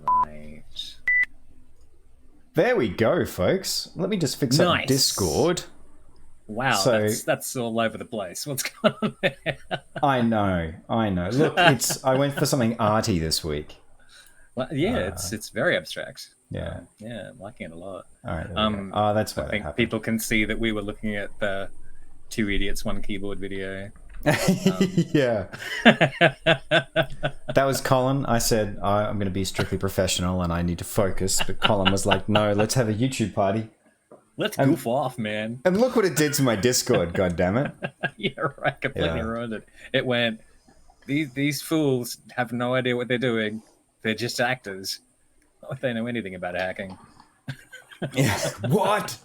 Right. There we go, folks. Let me just fix up Discord. Wow, So, that's all over the place. What's going on there? I know. Look, I went for something arty this week. Well, yeah, it's very abstract. Yeah. Yeah, I'm liking it a lot. All right. Oh, that's why I think people can see that we were looking at the Two Idiots, One Keyboard video. Yeah. That was Colin. I said, I'm going to be strictly professional and I need to focus. But Colin was like, no, let's have a YouTube party. Let's goof off, man. And look what it did to my Discord, goddammit. Yeah, right. Completely ruined it. It went, these fools have no idea what they're doing. They're just actors. Not like they know anything about hacking. Yeah. What?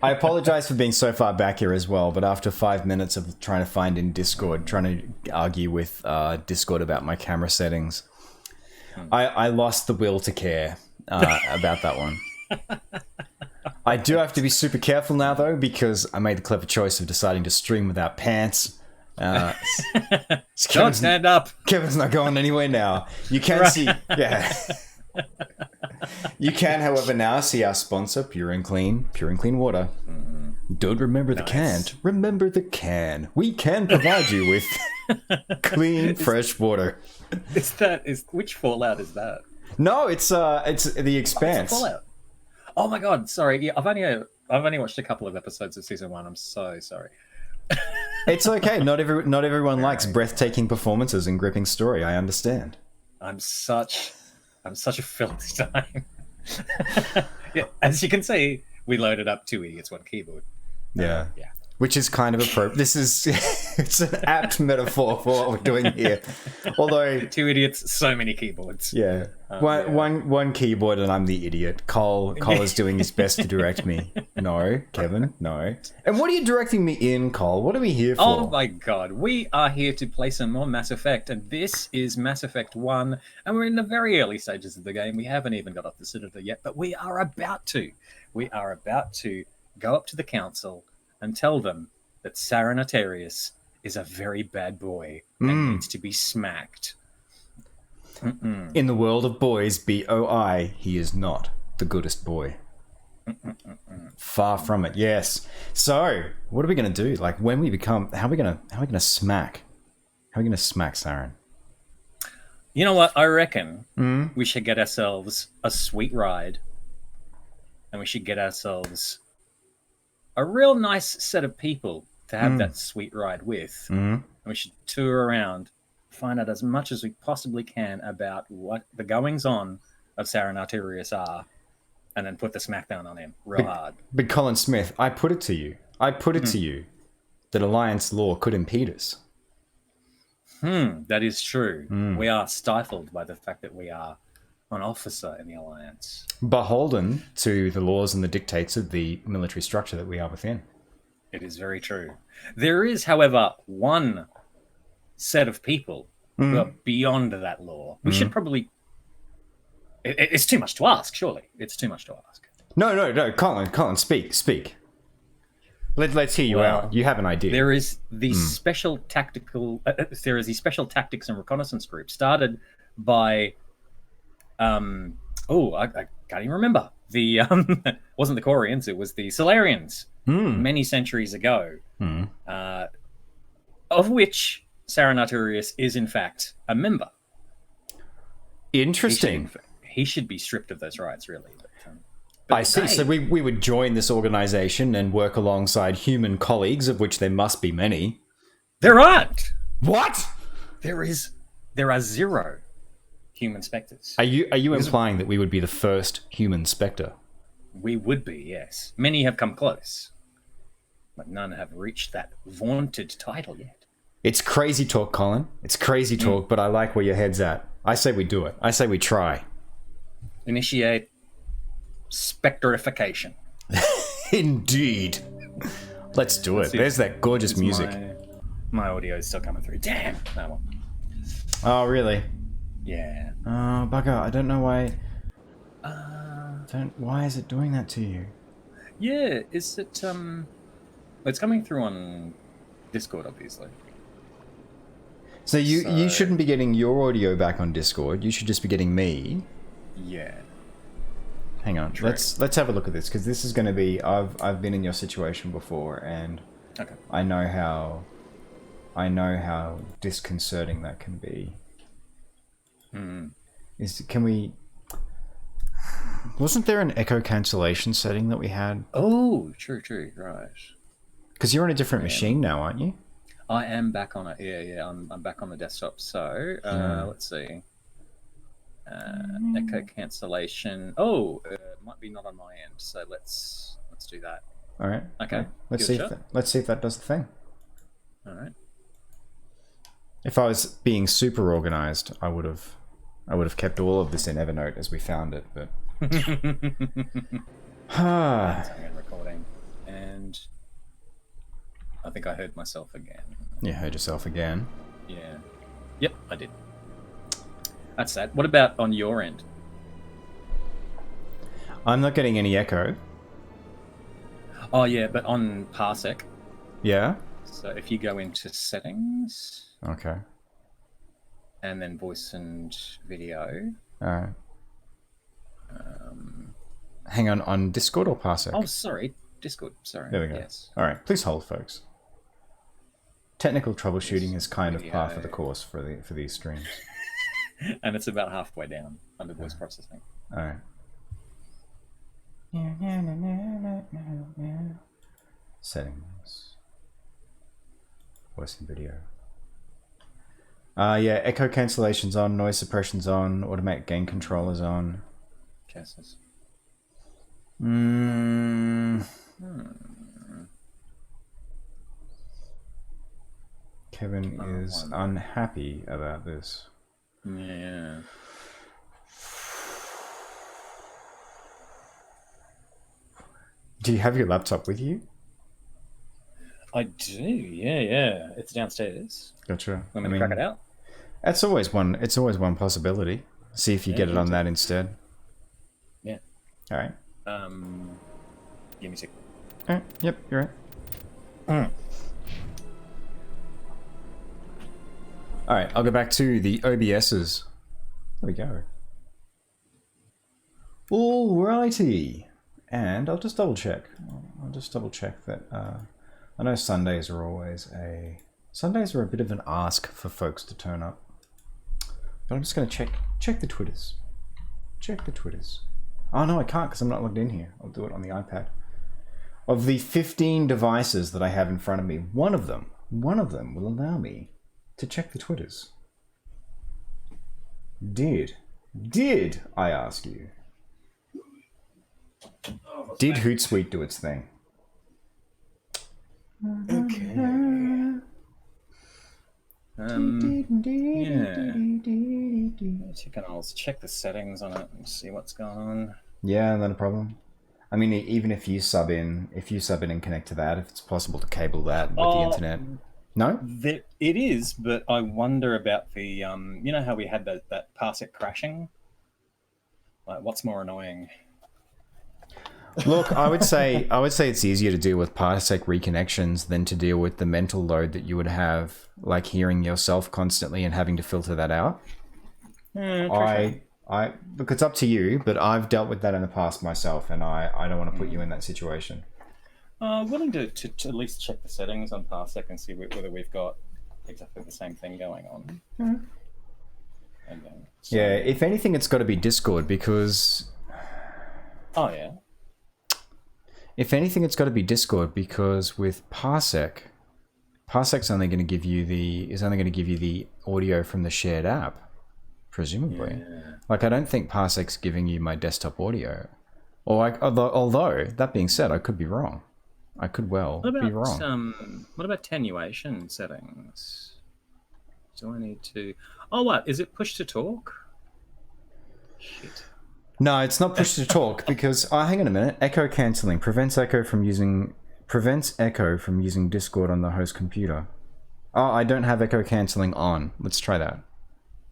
I apologize for being so far back here as well, but after 5 minutes of trying to find in Discord, trying to argue with Discord about my camera settings, I lost the will to care about that one. I do have to be super careful now, though, because I made the clever choice of deciding to stream without pants. Don't stand up. Kevin's not going anywhere now. You can see... Yeah. You can, however, now see our sponsor, Pure and Clean Water. Don't remember the can. Remember the can. We can provide you with clean, fresh water. Which Fallout is that? No, it's The Expanse. Fallout. Oh my god, sorry. Yeah, I've only watched a couple of episodes of season 1. I'm so sorry. It's okay. Not everyone likes breathtaking performances and gripping story. I understand. I'm such a filthy time. Yeah, as you can see, we loaded up Two Idiots, One Keyboard. Yeah. Which is kind of appropriate. This is it's an apt metaphor for what we're doing here. Although Two Idiots, so many keyboards. Yeah. One keyboard and I'm the idiot. Cole is doing his best to direct me. No, Kevin, no. And what are you directing me in, Cole? What are we here for? Oh my god. We are here to play some more Mass Effect, and this is Mass Effect 1, and we're in the very early stages of the game. We haven't even got off the Citadel yet, but we are about to. We are about to go up to the Council and tell them that Saren Atarius is a very bad boy and needs to be smacked. In the world of boys, BOI, he is not the goodest boy. Far from it. Yes. So, what are we going to do? Like, when we become, how are we going to smack? How are we going to smack Saren? You know what? I reckon we should get ourselves a sweet ride, and we should get ourselves a real nice set of people to have that sweet ride with. And we should tour around, find out as much as we possibly can about what the goings-on of Saren Arterius are, and then put the smackdown on him real hard. But Colin Smith, I put it to you that Alliance law could impede us. That is true. We are stifled by the fact that we are an officer in the Alliance. Beholden to the laws and the dictates of the military structure that we are within. It is very true. There is, however, one set of people who are beyond that law. We should probably... It's too much to ask, surely. It's too much to ask. No. Colin, speak. Let's hear you out. You have an idea. There is the special tactical... there is the Special Tactics and Reconnaissance Group started by... I can't even remember. The wasn't the Quarians, it was the Solarians many centuries ago, of which Saren Arterius is in fact a member. Interesting. He should be stripped of those rights, really. But I see. So we would join this organization and work alongside human colleagues, of which there must be many. There aren't. What? There are 0 human spectres. Are you implying that we would be the first human spectre? We would be, yes. Many have come close, but none have reached that vaunted title yet. It's crazy talk, Colin. It's crazy talk, but I like where your head's at. I say we do it. I say we try. Initiate spectrification. Indeed. Let's do it. There's that gorgeous music. My audio is still coming through. Damn. Oh, really? Yeah. Oh, bugger. I don't know why. Why is it doing that to you? Yeah, is it It's coming through on Discord, obviously. So you shouldn't be getting your audio back on Discord. You should just be getting me. Yeah. Hang on. True. Let's have a look at this, because this is going to be I've been in your situation before, and Okay. I know how disconcerting that can be. Wasn't there an echo cancellation setting that we had? Oh, true, right. Because you're on a different machine now, aren't you? I am back on it. Yeah. I'm back on the desktop. So let's see. Echo cancellation. Oh, might be not on my end. So let's do that. All right. Okay. Let's see if that does the thing. All right. If I was being super organized, I would have kept all of this in Evernote as we found it, but. Recording, and I think I heard myself again. You heard yourself again? Yeah. Yep, I did. That's sad. What about on your end? I'm not getting any echo. Oh yeah, but on Parsec. Yeah? So if you go into settings. Okay. And then voice and video. Alright. Hang on Discord or Parsec? Oh, sorry. Discord, sorry. There we go. Yes. Alright, please hold, folks. Technical troubleshooting is kind of par for the course for these streams. And it's about halfway down under voice processing. Alright. Settings. Voice and video. Yeah, echo cancellation's on, noise suppression's on, automatic gain controller's on. Chances. Kevin is unhappy about this. Yeah. Do you have your laptop with you? I do, yeah. It's downstairs. Gotcha. Want me to crack it out? It's always one possibility. See if you get it on that instead. Yeah. All right. Give me a sec. All right. Yep, you're right. All right, I'll go back to the OBSs. There we go. Alrighty. And I'll just double check. That I know Sundays are a bit of an ask for folks to turn up. But I'm just going to check the Twitters. Check the Twitters. Oh no, I can't because I'm not logged in here. I'll do it on the iPad. Of the 15 devices that I have in front of me, one of them will allow me to check the Twitters. Did I ask you? Did Hootsuite do its thing? Okay. Yeah. I'll check the settings on it and see what's going on. Yeah, not a problem. I mean, even if you sub in and connect to that, if it's possible to cable that with the internet. No? It is, but I wonder about the, you know how we had that Parsec crashing? Like, what's more annoying? Look, I would say it's easier to deal with Parsec reconnections than to deal with the mental load that you would have, like hearing yourself constantly and having to filter that out. Look, it's up to you, but I've dealt with that in the past myself, and I don't want to put you in that situation. Willing to at least check the settings on Parsec and see whether we've got exactly the same thing going on. And then, yeah, if anything, it's got to be Discord because. Oh yeah. If anything, it's got to be Discord because with Parsec's only going to give you the audio from the shared app, presumably. Yeah. Like, I don't think Parsec's giving you my desktop audio, although that being said, I could be wrong. I could be wrong. What about attenuation settings? Do I need to? Oh, what is it? Push to talk? Shit. No, it's not push to talk because hang on a minute. Echo cancelling prevents echo from using Discord on the host computer. Oh, I don't have echo cancelling on. Let's try that.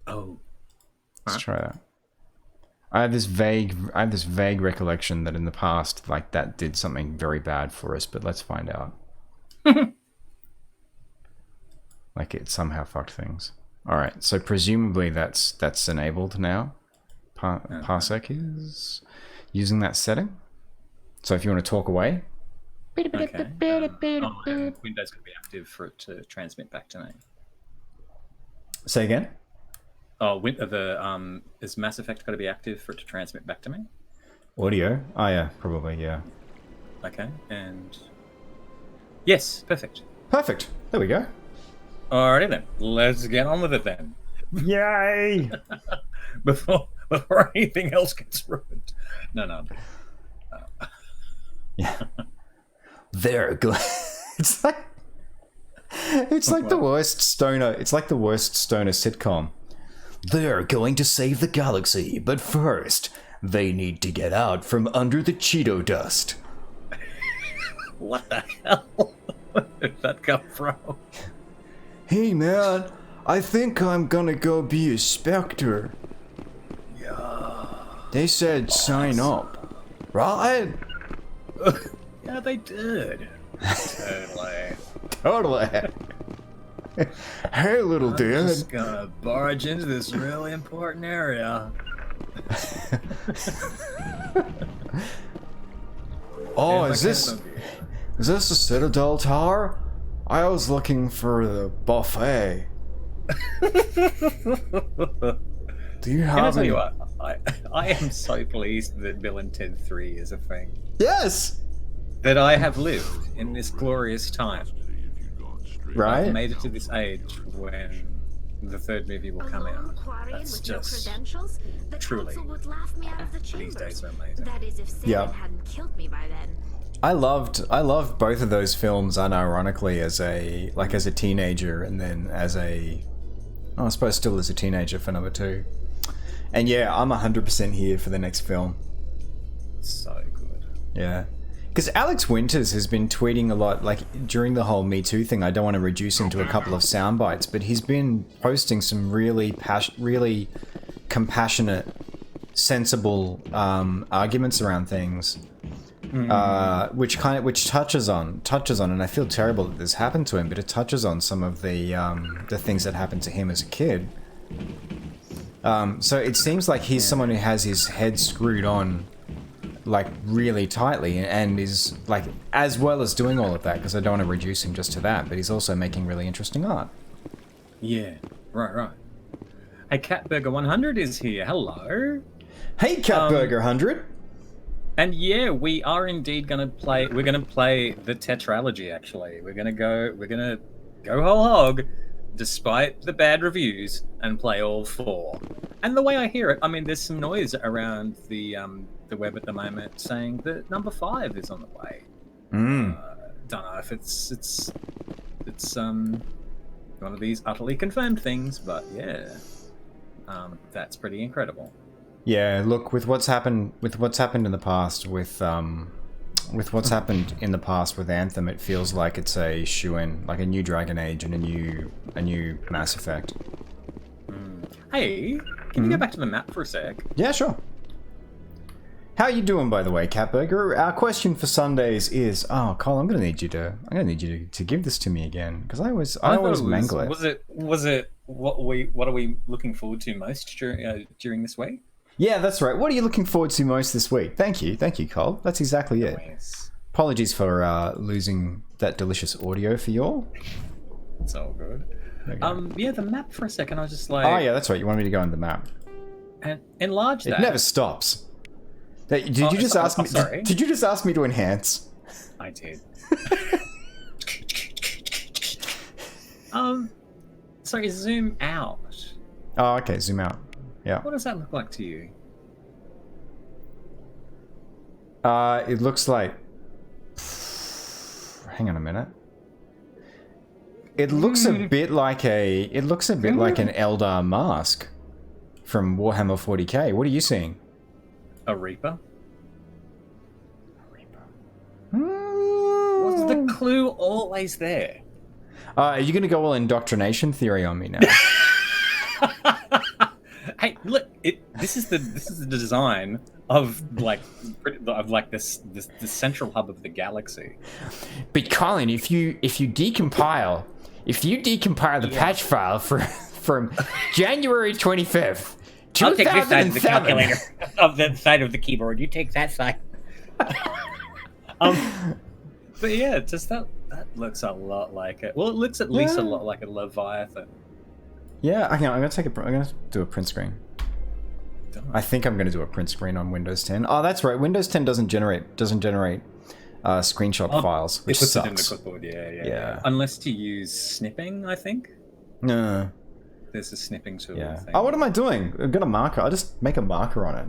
Oh. Let's try that. I have this vague recollection that in the past, like, that did something very bad for us, but let's find out. Like it somehow fucked things. All right, so presumably that's enabled now. Parsec is using that setting. So if you want to talk away. Okay. And Windows could be active for it to transmit back to me. Say again? Oh, is Mass Effect got to be active for it to transmit back to me? Audio? Oh yeah, probably, yeah. Okay, and... Yes, perfect. Perfect. There we go. Alrighty then. Let's get on with it then. Yay! before anything else gets ruined. No. Yeah. They're good. It's like the worst stoner. It's like the worst stoner sitcom. They're going to save the galaxy, but first they need to get out from under the Cheeto dust. What the hell? Where did that come from? Hey man, I think I'm gonna go be a Spectre. Yeah. They said sign up, right? Yeah, they did. Totally. Hey, little dude. I'm just gonna barge into this really important area. Oh, is this a Citadel Tower? I was looking for the buffet. Do you have Can I tell you what? I am so pleased that Bill and Ted 3 is a thing. Yes! That I have lived in this glorious time. Right? I've made it to this age when the third movie will come out. That's just truly these days are amazing. That is, if Satan hadn't killed me by then. I loved both of those films unironically as a teenager, and then I suppose still as a teenager for number 2. And yeah, I'm 100% here for the next film. So good. Yeah. Because Alex Winters has been tweeting a lot, like, during the whole Me Too thing. I don't want to reduce him to a couple of sound bites, but he's been posting some really compassionate, sensible arguments around things, which touches on, and I feel terrible that this happened to him, but it touches on some of the things that happened to him as a kid. So it seems like he's someone who has his head screwed on, like, really tightly, and is, like, as well as doing all of that, because I don't want to reduce him just to that, but he's also making really interesting art. Yeah, right. Hey, Catburger100 is here. Hello. Hey, Catburger100. And yeah, we are indeed gonna play. We're gonna play the tetralogy. Actually, we're gonna go whole hog, despite the bad reviews, and play all 4. And the way I hear it, I mean, there's some noise around the web at the moment saying that number 5 is on the way. Don't know if it's one of these utterly confirmed things, but yeah, that's pretty incredible. Yeah, look, with what's happened in the past with what's happened in the past with Anthem, it feels like it's a shoo-in, like a new Dragon Age and a new Mass Effect. Hey, can you go back to the map for a sec? Yeah, sure. How you doing, by the way, Catburger? Our question for Sundays is, Cole, I'm gonna need you to give this to me again, because I always mangle it. Was it what are we looking forward to most during this week? Yeah, that's right. What are you looking forward to most this week? Thank you, Cole. That's exactly it. Nice. Apologies for losing that delicious audio for you all. It's all good. Yeah, the map for a second. I was just like, oh yeah, that's right. You want me to go on the map? And enlarge that. It never stops. Did you just ask me? Sorry. Did you just ask me to enhance? I did. Sorry, zoom out. Oh, okay, zoom out. Yeah. What does that look like to you? It looks like. Hang on a minute. It looks a bit like an Eldar mask from Warhammer 40k. What are you seeing? A Reaper? Was the clue always there? Are you going to go all indoctrination theory on me now? Hey, look! This is the design of this central hub of the galaxy. But Colin, if you decompile the patch file from January 25th, I'll take this side of the 2007. calculator of the side of the keyboard. You take that side. But yeah, just that looks a lot like it. Well, it looks at least a lot like a Leviathan. Yeah, I'm gonna do a print screen. I think I'm gonna do a print screen on Windows 10. Oh, that's right. Windows 10 doesn't generate screenshot files, which it puts sucks. it in the clipboard. Yeah. Unless you use snipping, I think. No. There's a snipping tool. Yeah. Oh, what am I doing? I've got a marker. I'll just make a marker on it.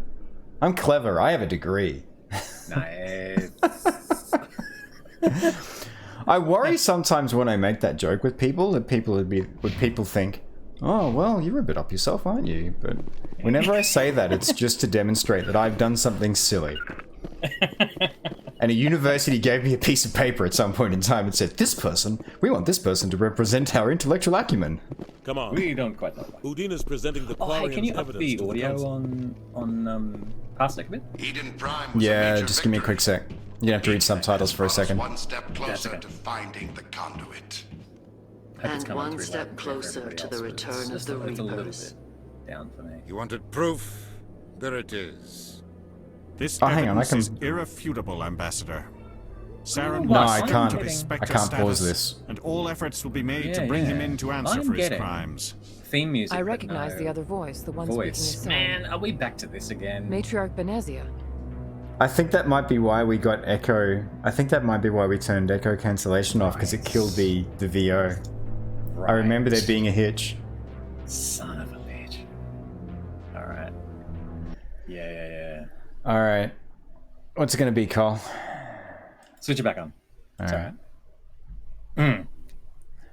I'm clever. I have a degree. Nice. I worry sometimes when I make that joke with people that people would think, oh, well, you're a bit up yourself, aren't you? But whenever I say that, it's just to demonstrate that I've done something silly. And a university gave me a piece of paper at some point in time and said, we want this person to represent our intellectual acumen. Come on. We don't quite know that. Udine is presenting the Oh, hey, can you up evidence the to the audio council. on Parsec a bit? Eden Prime was a Yeah, major just give me a victory. quick sec. You have to read subtitles for a second. One step closer okay. to finding the conduit. Hope it's And coming one through step loud for closer everybody to the else, but return it's of just the it's a little Reapers. bit down for me. You wanted proof? There it is. This Oh, hang on, I evidence can- is irrefutable, Ambassador. Saren No, was I sent can't- to I Inspector can't pause status, this. and all efforts will be made Yeah, to bring him yeah. in to answer I'm for his getting- crimes. Theme music. I but recognize no the other voice, the one voice. speaking as Man, are we back to this again? Matriarch Benezia. I think that might be why we got echo. I think that might be why we turned echo cancellation off, because it killed the VO. I remember there being a hitch. Son of a bitch. Alright. Yeah. Alright. What's it going to be, Cole? Switch it back on. It's alright.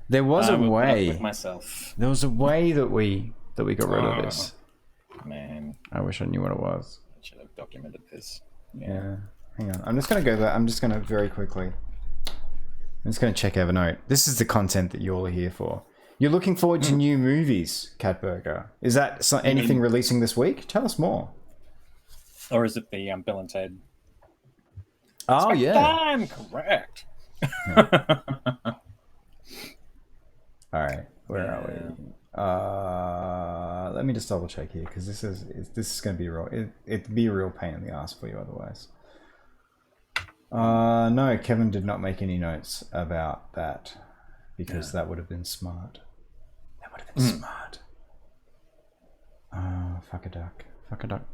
There was a I will put up way. with myself. There was a way that we got rid of this. Man, I wish I knew what it was. I should have documented this. Yeah. Hang on. I'm just going to go there. I'm just going to very quickly. I'm just going to check Evernote. This is the content that you all are here for. You're looking forward to new movies, Catburger. Is that anything releasing this week? Tell us more. Or is it the Bill and Ted? Oh, yeah. I'm correct. All right. Where are we? Let me just double check here, because this is going to be real. It'd be a real pain in the ass for you otherwise. No, Kevin did not make any notes about that, because that would have been smart. That would have been smart. Fuck a duck. Fuck a duck,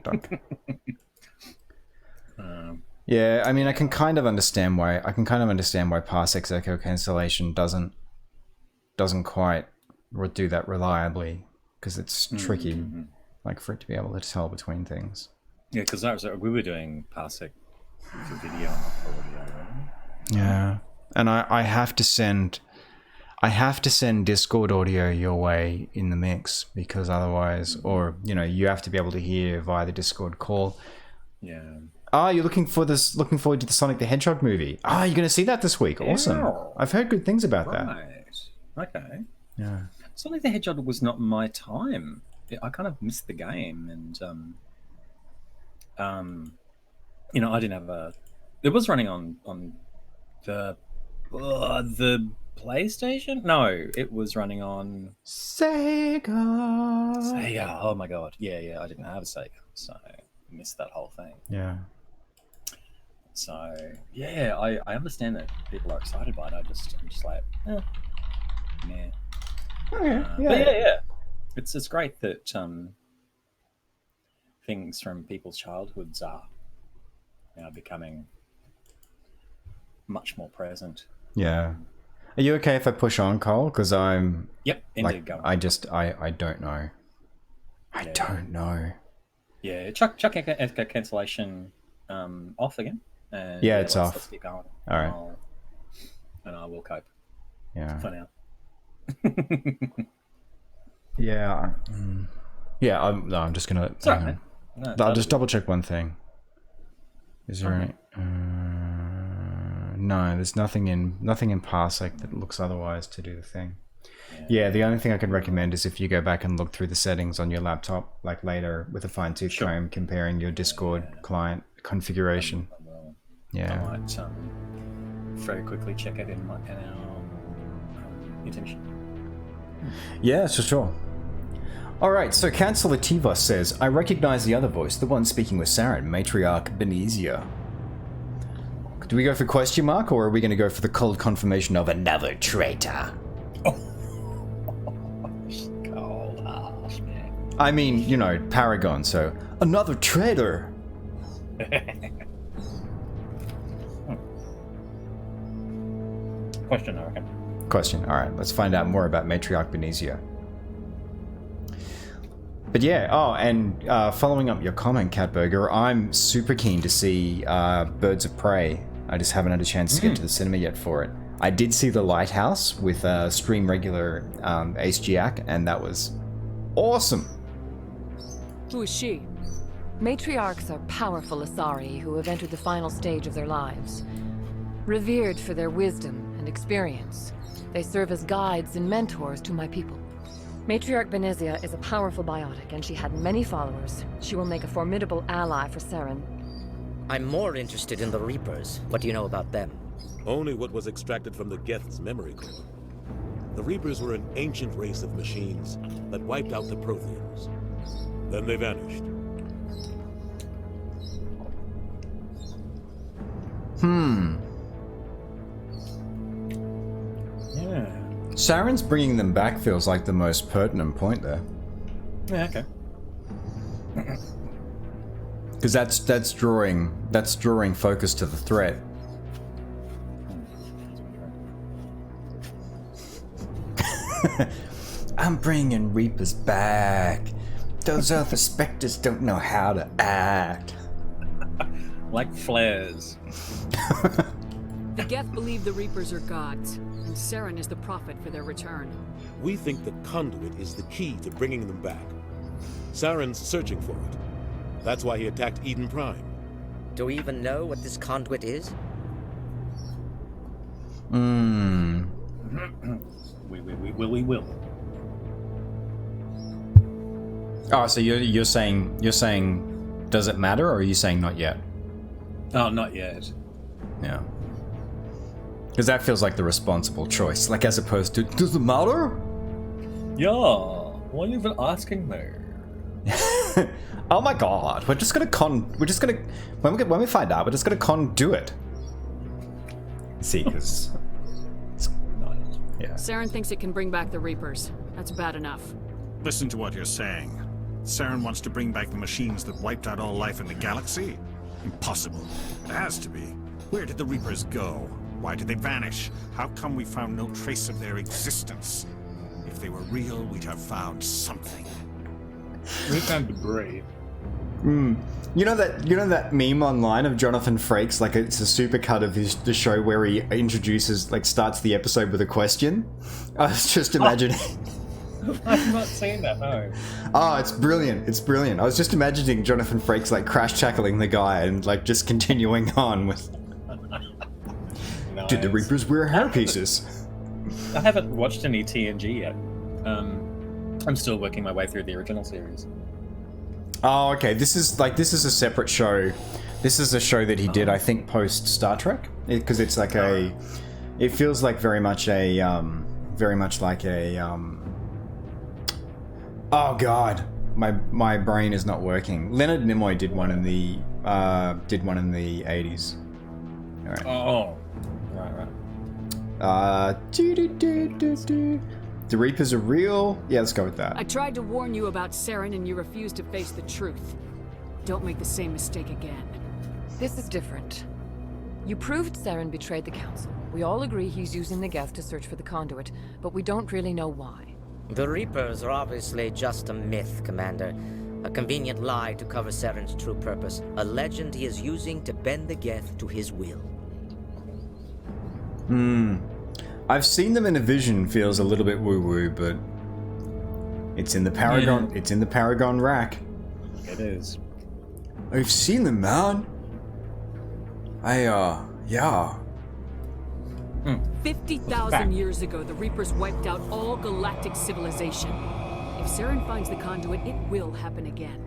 duck. Yeah, I mean, I can kind of understand why Parsec's echo cancellation doesn't quite do that reliably, because it's tricky, like, for it to be able to tell between things. Yeah, because we were doing Parsec for video and for audio. Right? Yeah, and I have to send Discord audio your way in the mix, because otherwise, or you have to be able to hear via the Discord call. Yeah. Ah, you're looking forward to the Sonic the Hedgehog movie. Ah, you're going to see that this week. Awesome. Yeah. I've heard good things about that. Right. Okay. Yeah. Sonic the Hedgehog was not my time. I kind of missed the game, and I didn't have a. It was running on the PlayStation. No, it was running on Sega. Sega. Oh my god. Yeah. I didn't have a Sega, so I missed that whole thing. Yeah. So yeah, I understand that people are excited by it. I'm just like, nah. Okay. But yeah. It's great that things from people's childhoods are now becoming much more present. Yeah. Are you okay if I push on, Cole? Because I'm Yep, indeed. Go on. I don't know. I don't know. Yeah, chuck echo cancellation off again. And Yeah, it's off. Let's keep going. All right. And I will cope Yeah. for now. Yeah. Yeah. I'm just gonna. It's all right, hang man. on. No, I'll that'll just do. double check one thing. Is there any? No, there's nothing in Parsec that looks otherwise to do the thing. Yeah, the only thing I can recommend is if you go back and look through the settings on your laptop, like later with a fine-tooth comb, comparing your Discord client configuration. I might very quickly check it in our intention. Yeah, for sure. Alright, so Councillor Tivos says, I recognize the other voice, the one speaking with Saren, Matriarch Benezia. Do we go for question mark, or are we going to go for the cold confirmation of another traitor? Cold ass, man. I mean, you know, Paragon, so another traitor. Question, I reckon. Question. Alright, let's find out more about Matriarch Benezia. But yeah, and following up your comment, Catburger, I'm super keen to see Birds of Prey. I just haven't had a chance to get to the cinema yet for it. I did see The Lighthouse with stream regular Ace Giac, and that was awesome. Who is she? Matriarchs are powerful Asari who have entered the final stage of their lives. Revered for their wisdom and experience, they serve as guides and mentors to my people. Matriarch Benezia is a powerful biotic, and she had many followers. She will make a formidable ally for Saren. I'm more interested in the Reapers. What do you know about them? Only what was extracted from the Geth's memory core. The Reapers were an ancient race of machines that wiped out the Protheans. Then they vanished. Yeah. Saren's bringing them back feels like the most pertinent point there. Yeah, okay. Because that's drawing focus to the threat. I'm bringing Reapers back. Those other specters don't know how to act. Like flares. The Geth believe the Reapers are gods, and Saren is the prophet for their return. We think the conduit is the key to bringing them back. Saren's searching for it. That's why he attacked Eden Prime. Do we even know what this conduit is? We will. Oh, so you're saying does it matter, or are you saying not yet? Oh, not yet. Yeah. Because that feels like the responsible choice, like as opposed to does it matter? Yeah. Why are you even asking me? Oh my god, when we find out, we're just gonna do it. See, because yeah. Saren thinks it can bring back the Reapers. That's bad enough. Listen to what you're saying. Saren wants to bring back the machines that wiped out all life in the galaxy? Impossible. It has to be. Where did the Reapers go? Why did they vanish? How come we found no trace of their existence? If they were real, we'd have found something. We found debris. You know that meme online of Jonathan Frakes, like it's a supercut of the show where he introduces, like, starts the episode with a question? I was just imagining. I've not seen that, no. Oh, it's brilliant. It's brilliant. I was just imagining Jonathan Frakes, like, crash tackling the guy and, like, just continuing on with... Nice. Did the Reapers wear hairpieces? I haven't watched any TNG yet. I'm still working my way through the original series. Oh, okay. This is a separate show. This is a show that he did, I think, post Star Trek, because it's like it feels like very much like a. Oh God, my brain is not working. Leonard Nimoy did one in the 80s. All right. Oh, right. The Reapers are real? Yeah, let's go with that. I tried to warn you about Saren and you refused to face the truth. Don't make the same mistake again. This is different. You proved Saren betrayed the Council. We all agree he's using the Geth to search for the conduit, but we don't really know why. The Reapers are obviously just a myth, Commander. A convenient lie to cover Saren's true purpose. A legend he is using to bend the Geth to his will. I've seen them in a vision. Feels a little bit woo-woo, but it's in the Paragon. Yeah. It's in the Paragon rack. It is. I've seen them, man. Yeah. 50,000 years ago, the Reapers wiped out all galactic civilization. If Saren finds the conduit, it will happen again.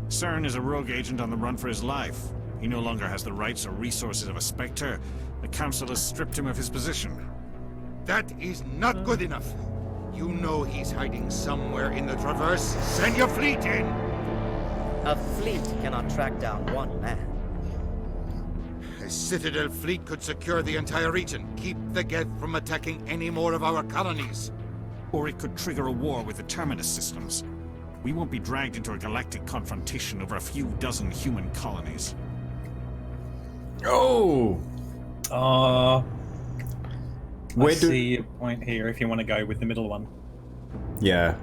Saren is a rogue agent on the run for his life. He no longer has the rights or resources of a Spectre. The Council has stripped him of his position. That is not good enough. You know he's hiding somewhere in the Traverse. Send your fleet in! A fleet cannot track down one man. A Citadel fleet could secure the entire region, keep the Geth from attacking any more of our colonies. Or it could trigger a war with the Terminus systems. We won't be dragged into a galactic confrontation over a few dozen human colonies. Oh! I see a point here if you want to go with the middle one. Yeah.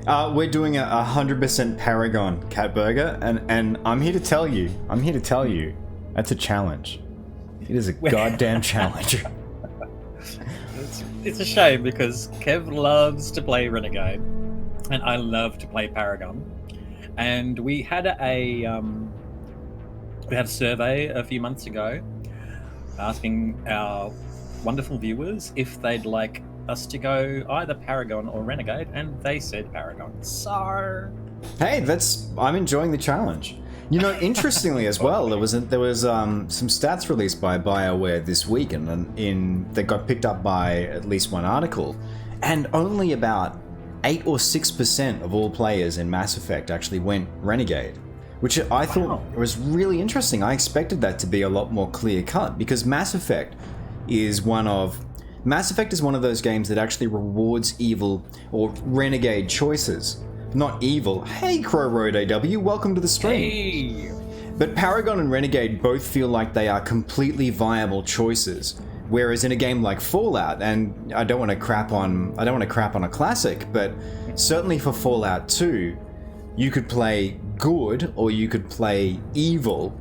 We're doing a 100% Paragon Catburger, and I'm here to tell you, that's a challenge. It is a goddamn challenge. It's a shame because Kev loves to play Renegade, and I love to play Paragon. And we had a survey a few months ago asking our wonderful viewers if they'd like us to go either Paragon or Renegade, and they said Paragon. So, hey, I'm enjoying the challenge. You know, interestingly as well, there was some stats released by BioWare this week, and that got picked up by at least one article, and only about 8 or 6% of all players in Mass Effect actually went Renegade, which I thought was really interesting. I expected that to be a lot more clear cut, because Mass Effect is one of those games that actually rewards evil or renegade choices, not evil. Hey, Crow Road AW, welcome to the stream. Hey. But Paragon and Renegade both feel like they are completely viable choices. Whereas in a game like Fallout, and I don't want to crap on a classic, but certainly for Fallout 2, you could play good or you could play evil.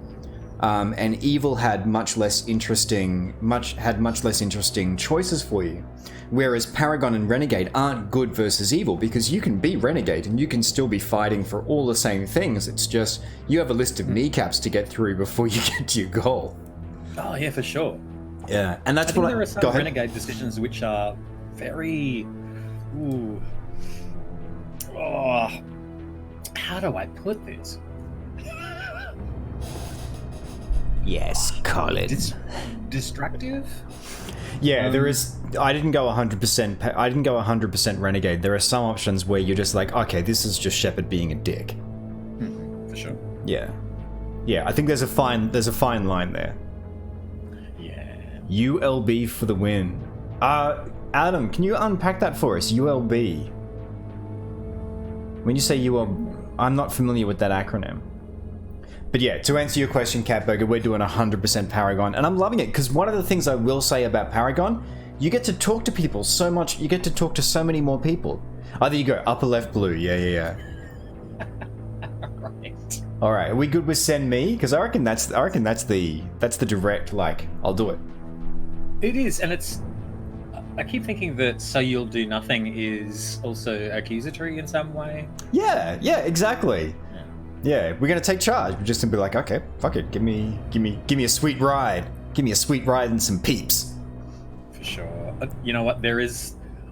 And evil had much less interesting choices for you. Whereas Paragon and Renegade aren't good versus evil, because you can be Renegade and you can still be fighting for all the same things. It's just you have a list of kneecaps to get through before you get to your goal. Oh yeah, for sure. Yeah, and that's I think there are some Renegade decisions which are very, how do I put this? Yes, Colin. Destructive? Yeah, there is. I didn't go 100%. I didn't go 100% Renegade. There are some options where you're just like, okay, this is just Shepard being a dick. For sure. Yeah. I think there's a fine line there. Yeah. ULB for the win. Adam, can you unpack that for us? ULB. When you say ULB, I'm not familiar with that acronym. But yeah, to answer your question, Catburger, we're doing 100% Paragon, and I'm loving it, because one of the things I will say about Paragon, you get to talk to people so much, you get to talk to so many more people. Either you go upper left blue, yeah. Right. Alright, are we good with send me? Because I reckon that's the direct, like, I'll do it. It is, and I keep thinking that so you'll do nothing is also accusatory in some way. Yeah, exactly. Yeah, we're gonna take charge. We're just gonna be like, okay, fuck it, give me a sweet ride. Give me a sweet ride and some peeps. For sure. You know what?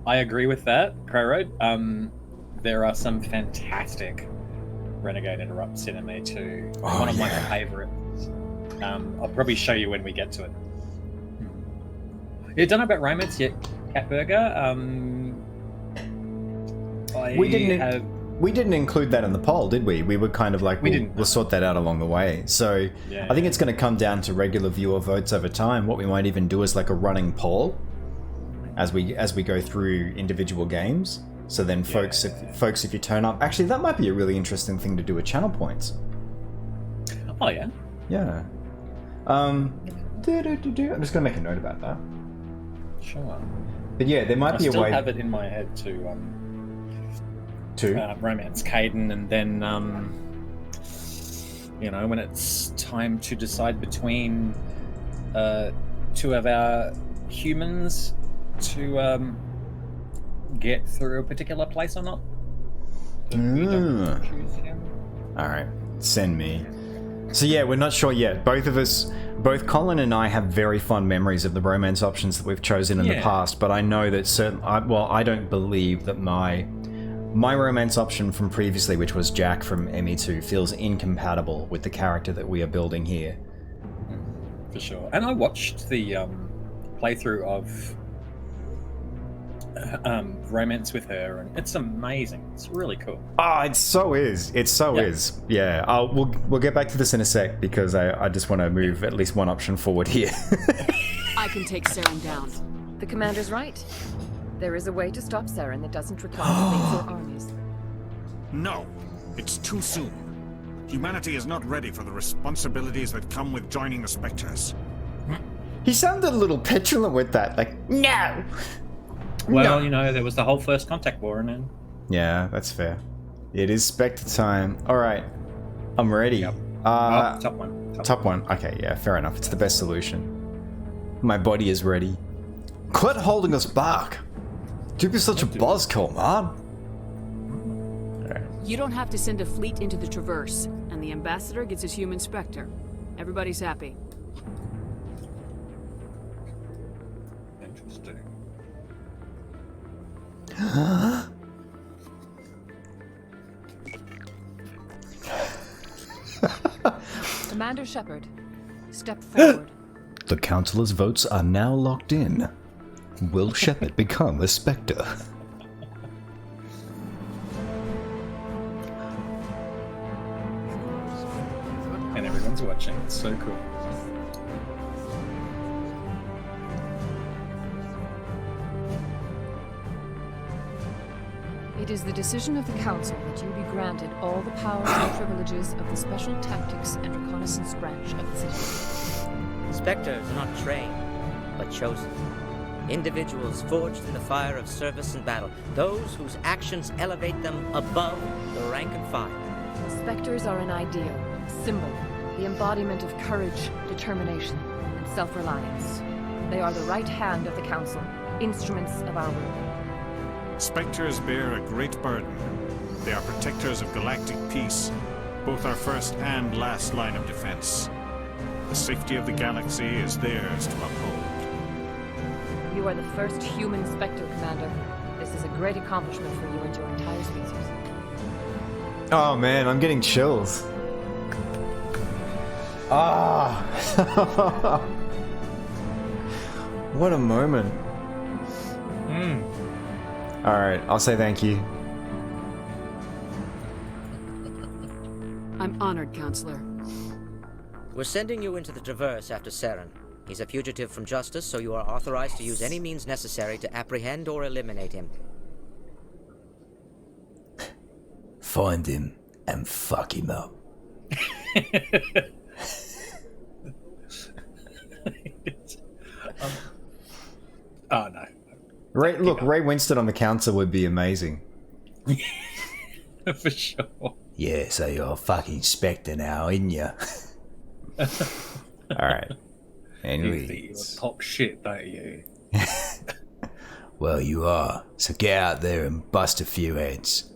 I agree with that, Crow Road. There are some fantastic Renegade Interrupts in ME2. One of my favorites. I'll probably show you when we get to it. You don't know about romance yet, Catburger? We didn't include that in the poll, did we? We were kind of like, we'll sort that out along the way. So I think it's going to come down to regular viewer votes over time. What we might even do is like a running poll as we go through individual games. So then, folks, if you turn up, actually, that might be a really interesting thing to do with channel points. Oh yeah. Yeah. I'm just going to make a note about that. Sure. But yeah, there might be a way. I still have it in my head to romance Caden, and then when it's time to decide between two of our humans to get through a particular place or not. We don't choose him. All right, send me. So yeah, we're not sure yet. Both of us, both Colin and I, have very fond memories of the romance options that we've chosen in the past, but I know that I don't believe that my romance option from previously, which was Jack from ME2, feels incompatible with the character that we are building here. For sure. And I watched the playthrough of Romance with Her, and it's amazing. It's really cool. Ah, it so is. It so is. Yeah. We'll get back to this in a sec because I just want to move at least one option forward here. I can take Saren down. The commander's right. There is a way to stop Saren that doesn't require fleets or armies. No, it's too soon. Humanity is not ready for the responsibilities that come with joining the Spectres. He sounded a little petulant with that, like, no! Well, you know, there was the whole First Contact War, and then... Yeah, that's fair. It is Spectre time. Alright, I'm ready. Yep. Top one. Top one. Okay, yeah, fair enough. It's the best solution. My body is ready. Quit holding us back! Don't be such a buzzkill, man! Alright. You don't have to send a fleet into the Traverse, and the Ambassador gets his human Spectre. Everybody's happy. Interesting. Commander Shepard, step forward. The Councilor's votes are now locked in. Will Shepard become a Spectre? And everyone's watching. It's so cool. It is the decision of the Council that you be granted all the powers and privileges of the Special Tactics and Reconnaissance branch of the city. Spectres are not trained, but chosen. Individuals forged in the fire of service and battle, those whose actions elevate them above the rank and file. Spectres are an ideal, a symbol, the embodiment of courage, determination, and self-reliance. They are the right hand of the Council, instruments of our will. Spectres bear a great burden. They are protectors of galactic peace, both our first and last line of defense. The safety of the galaxy is theirs to uphold. You are the first human Spectre, Commander. This is a great accomplishment for you and your entire species. Oh man, I'm getting chills. Ah! What a moment. Alright, I'll say thank you. I'm honored, Counselor. We're sending you into the Traverse after Saren. He's a fugitive from justice, so you are authorized to use any means necessary to apprehend or eliminate him. Find him and fuck him up. Oh no. Ray Winston on the council would be amazing. For sure. Yeah, so you're a fucking Spectre now, ain't ya? Alright. Anyways. You pop shit, don't you? Well, you are. So get out there and bust a few heads.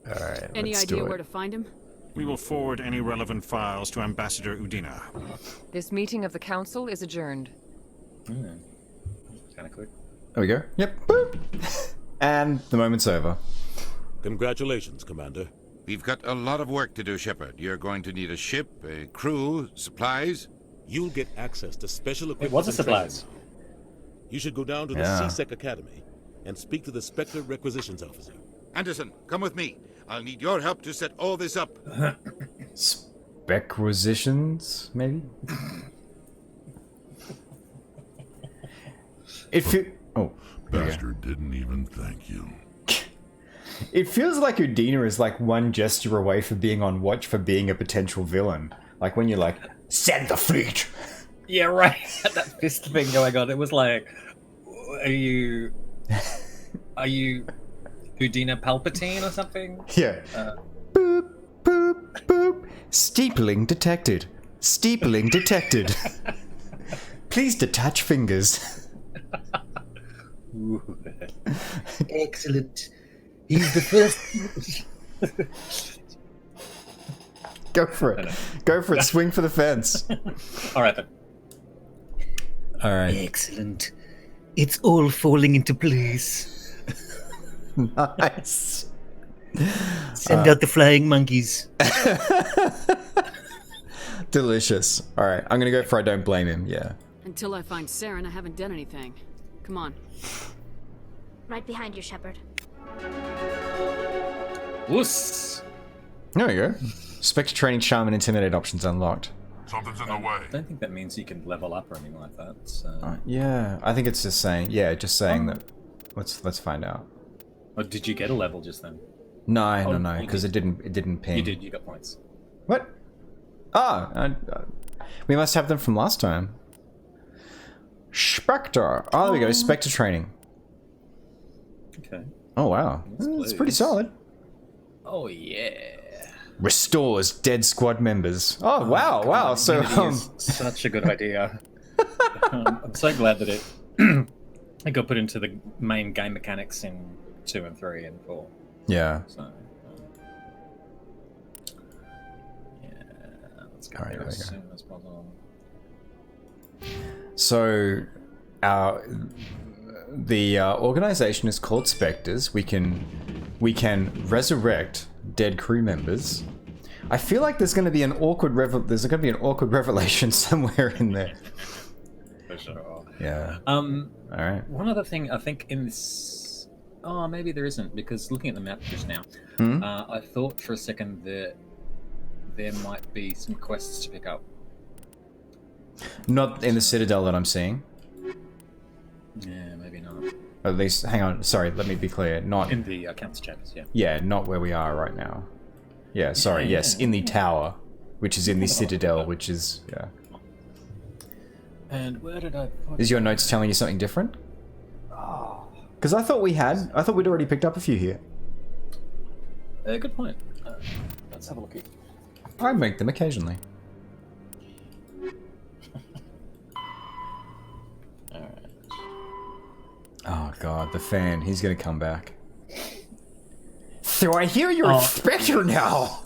Alright, Any idea where to find him? We will forward any relevant files to Ambassador Udina. This meeting of the Council is adjourned. Kind of quick. There we go. Yep. Boop. And the moment's over. Congratulations, Commander. We've got a lot of work to do, Shepard. You're going to need a ship, a crew, supplies. You'll get access to special equipment. It was a and supplies. training. You should go down to the CSEC Academy and speak to the Spectre Requisitions Officer. Anderson, come with me. I'll need your help to set all this up. Specquisitions, maybe? Bastard didn't even thank you. It feels like Udina is like one gesture away from being on watch for being a potential villain. Like when you're like, send the fleet! Yeah, right. That fist thing going on. It was like, are you Udina Palpatine or something? Yeah. Boop, boop, boop. Steepling detected. Steepling detected. Please detach fingers. Excellent. He's the first. Go for it. Go for it. Swing for the fence. All right then. All right. Excellent. It's all falling into place. Nice. Send out the flying monkeys. Delicious. All right. I'm going to go for I don't blame him. Yeah. Until I find Saren, I haven't done anything. Come on. Right behind you, Shepard. Wuss. There we go. Spectre training, charm, and intimidate options unlocked. Something's in the way. I don't think that means you can level up or anything like that. So. Yeah, I think it's just saying. Yeah, just saying that. Let's find out. Or did you get a level just then? No, because it didn't ping. You did. You got points. What? We must have them from last time. Spectre. Oh, there we go. Spectre training. Okay. Oh wow, it's pretty solid. Oh yeah. Restores dead squad members. Oh wow, wow. So is such a good idea. I'm so glad that it got put into the main game mechanics in 2 and 3 and 4. Yeah. So yeah, let's go All right, there as soon as possible. So the organization is called Spectres. We can resurrect dead crew members. I feel like there's going to be an awkward revelation somewhere in there. For sure. Yeah. All right. One other thing I think in this. Oh, maybe there isn't, because looking at the map just now, I thought for a second that there might be some quests to pick up. Not in the Citadel that I'm seeing. Yeah, maybe not. At least, hang on. Sorry, let me be clear. Not in the accounts chapters. Yeah. Yeah, not where we are right now. Yeah, sorry. Yes, in the tower, which is in the Citadel, which is yeah. And where did I put Is your notes telling you something different? Because I thought we'd already picked up a few here. Good point. Let's have a look. I make them occasionally. Alright. Oh god, the fan. He's gonna come back. So I hear you're a Spectre now!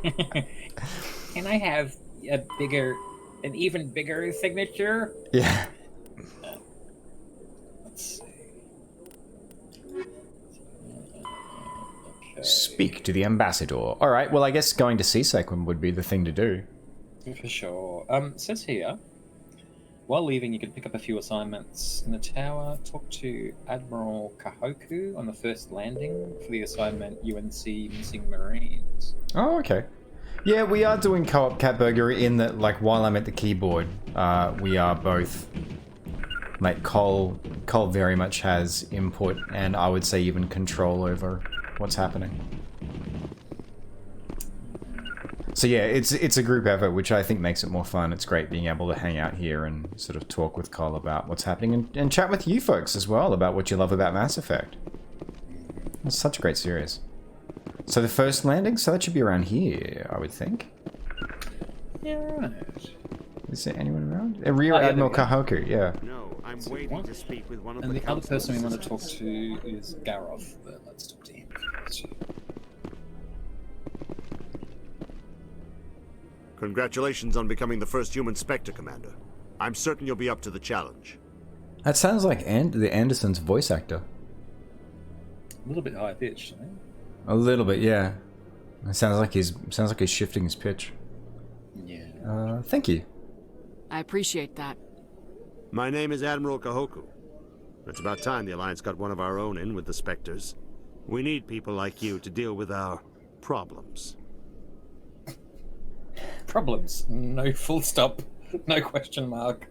Can I have an even bigger signature? Yeah. Let's see. Okay. Speak to the ambassador. Alright, well I guess going to CSEC would be the thing to do. For sure. It says here, while leaving, you can pick up a few assignments in the tower. Talk to Admiral Kahoku on the first landing for the assignment UNC Missing Marines. Oh, okay. Yeah, we are doing co-op Cat Burger in that, like, while I'm at the keyboard, we are both... Like, Cole very much has input, and I would say even control over what's happening. So yeah, it's a group effort, which I think makes it more fun. It's great being able to hang out here and sort of talk with Cole about what's happening, and chat with you folks as well about what you love about Mass Effect. It's such a great series. So the first landing, so that should be around here, I would think. Yeah, right. Is there anyone around? Rear Admiral Kahoku, yeah. No, I'm waiting to speak with one of and the the other person we want to talk to is Garoth, but let's talk to him first. Congratulations on becoming the first human Spectre, Commander. I'm certain you'll be up to the challenge. That sounds like the Anderson's voice actor. A little bit high pitched, I think. A little bit, yeah. It sounds like he's shifting his pitch. Yeah. Thank you. I appreciate that. My name is Admiral Kahoku. It's about time the Alliance got one of our own in with the Spectres. We need people like you to deal with our problems. Problems. No full stop. No question mark.